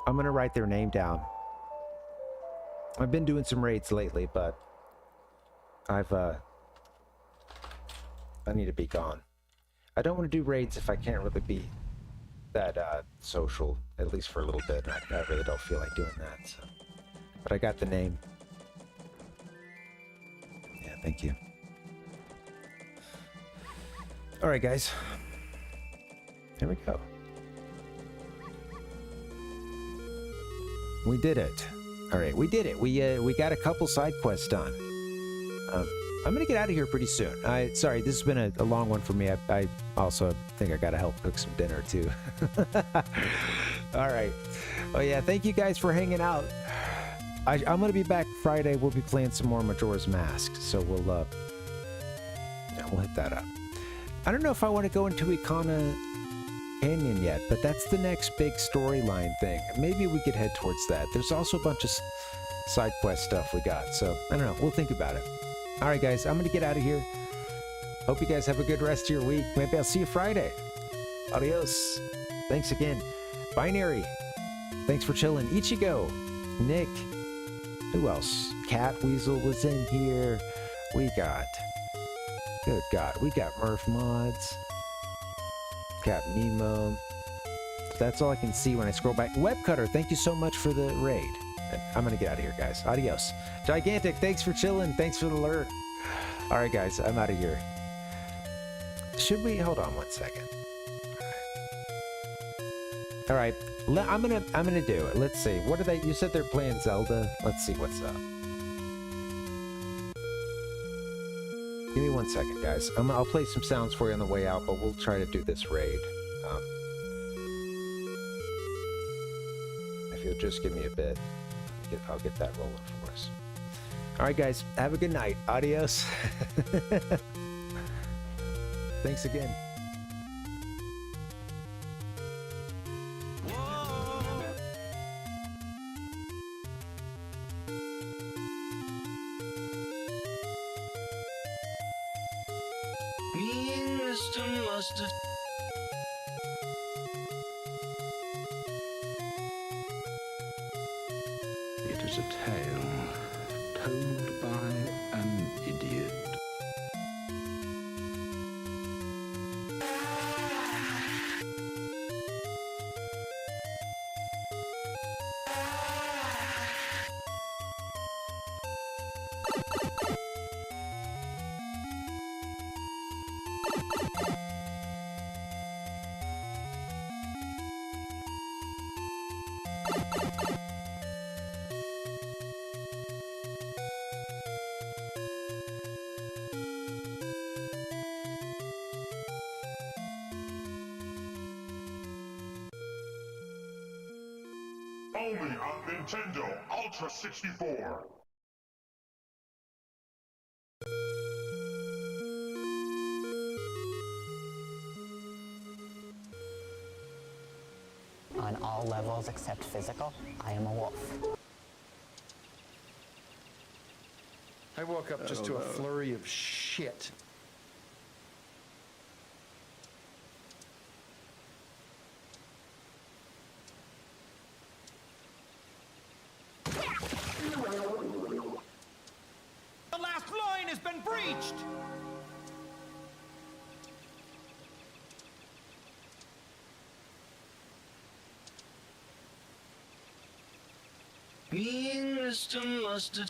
I'm gonna write their name down. I've been doing some raids lately, but I need to be gone. I don't want to do raids if I can't really be that social, at least for a little bit. I really don't feel like doing that. So. But I got the name. Yeah, thank you. All right, guys. Here we go. We did it. All right, we did it. We got a couple side quests done. I'm gonna get out of here pretty soon. Sorry, this has been a long one for me. I also think I gotta help cook some dinner too. All right. Oh yeah, thank you guys for hanging out. I'm gonna be back Friday. We'll be playing some more Majora's Mask, so we'll hit that up. I don't know if I want to go into Ikana Canyon yet, but that's the next big storyline thing. Maybe we could head towards that. There's also a bunch of side quest stuff we got, so I don't know. We'll think about it. All right, guys, I'm gonna get out of here. Hope you guys have a good rest of your week. Maybe I'll see you Friday. Adios. Thanks again. Binary. Thanks for chilling. Ichigo. Nick. Who else? Cat Weasel was in here. We got... Good God. We got Murph Mods. Cap Nemo. That's all I can see when I scroll back. Webcutter, thank you so much for the raid. I'm gonna get out of here, guys. Adios. Gigantic, thanks for chilling. Thanks for the alert. All right, guys, I'm out of here. Should we... Hold on one second. All right. I'm gonna do it. Let's see. What are they? You said they're playing Zelda. Let's see what's up. Give me 1 second, guys. I'll play some sounds for you on the way out, but we'll try to do this raid. If you'll just give me a bit, I'll get that rolling for us. All right, guys. Have a good night. Adios. Thanks again. It is a tale told by an idiot. Only on Nintendo Ultra 64. On all levels except physical, I am a wolf. I woke up just to a flurry of shit. The last line has been breached! Being Mr. Mustard.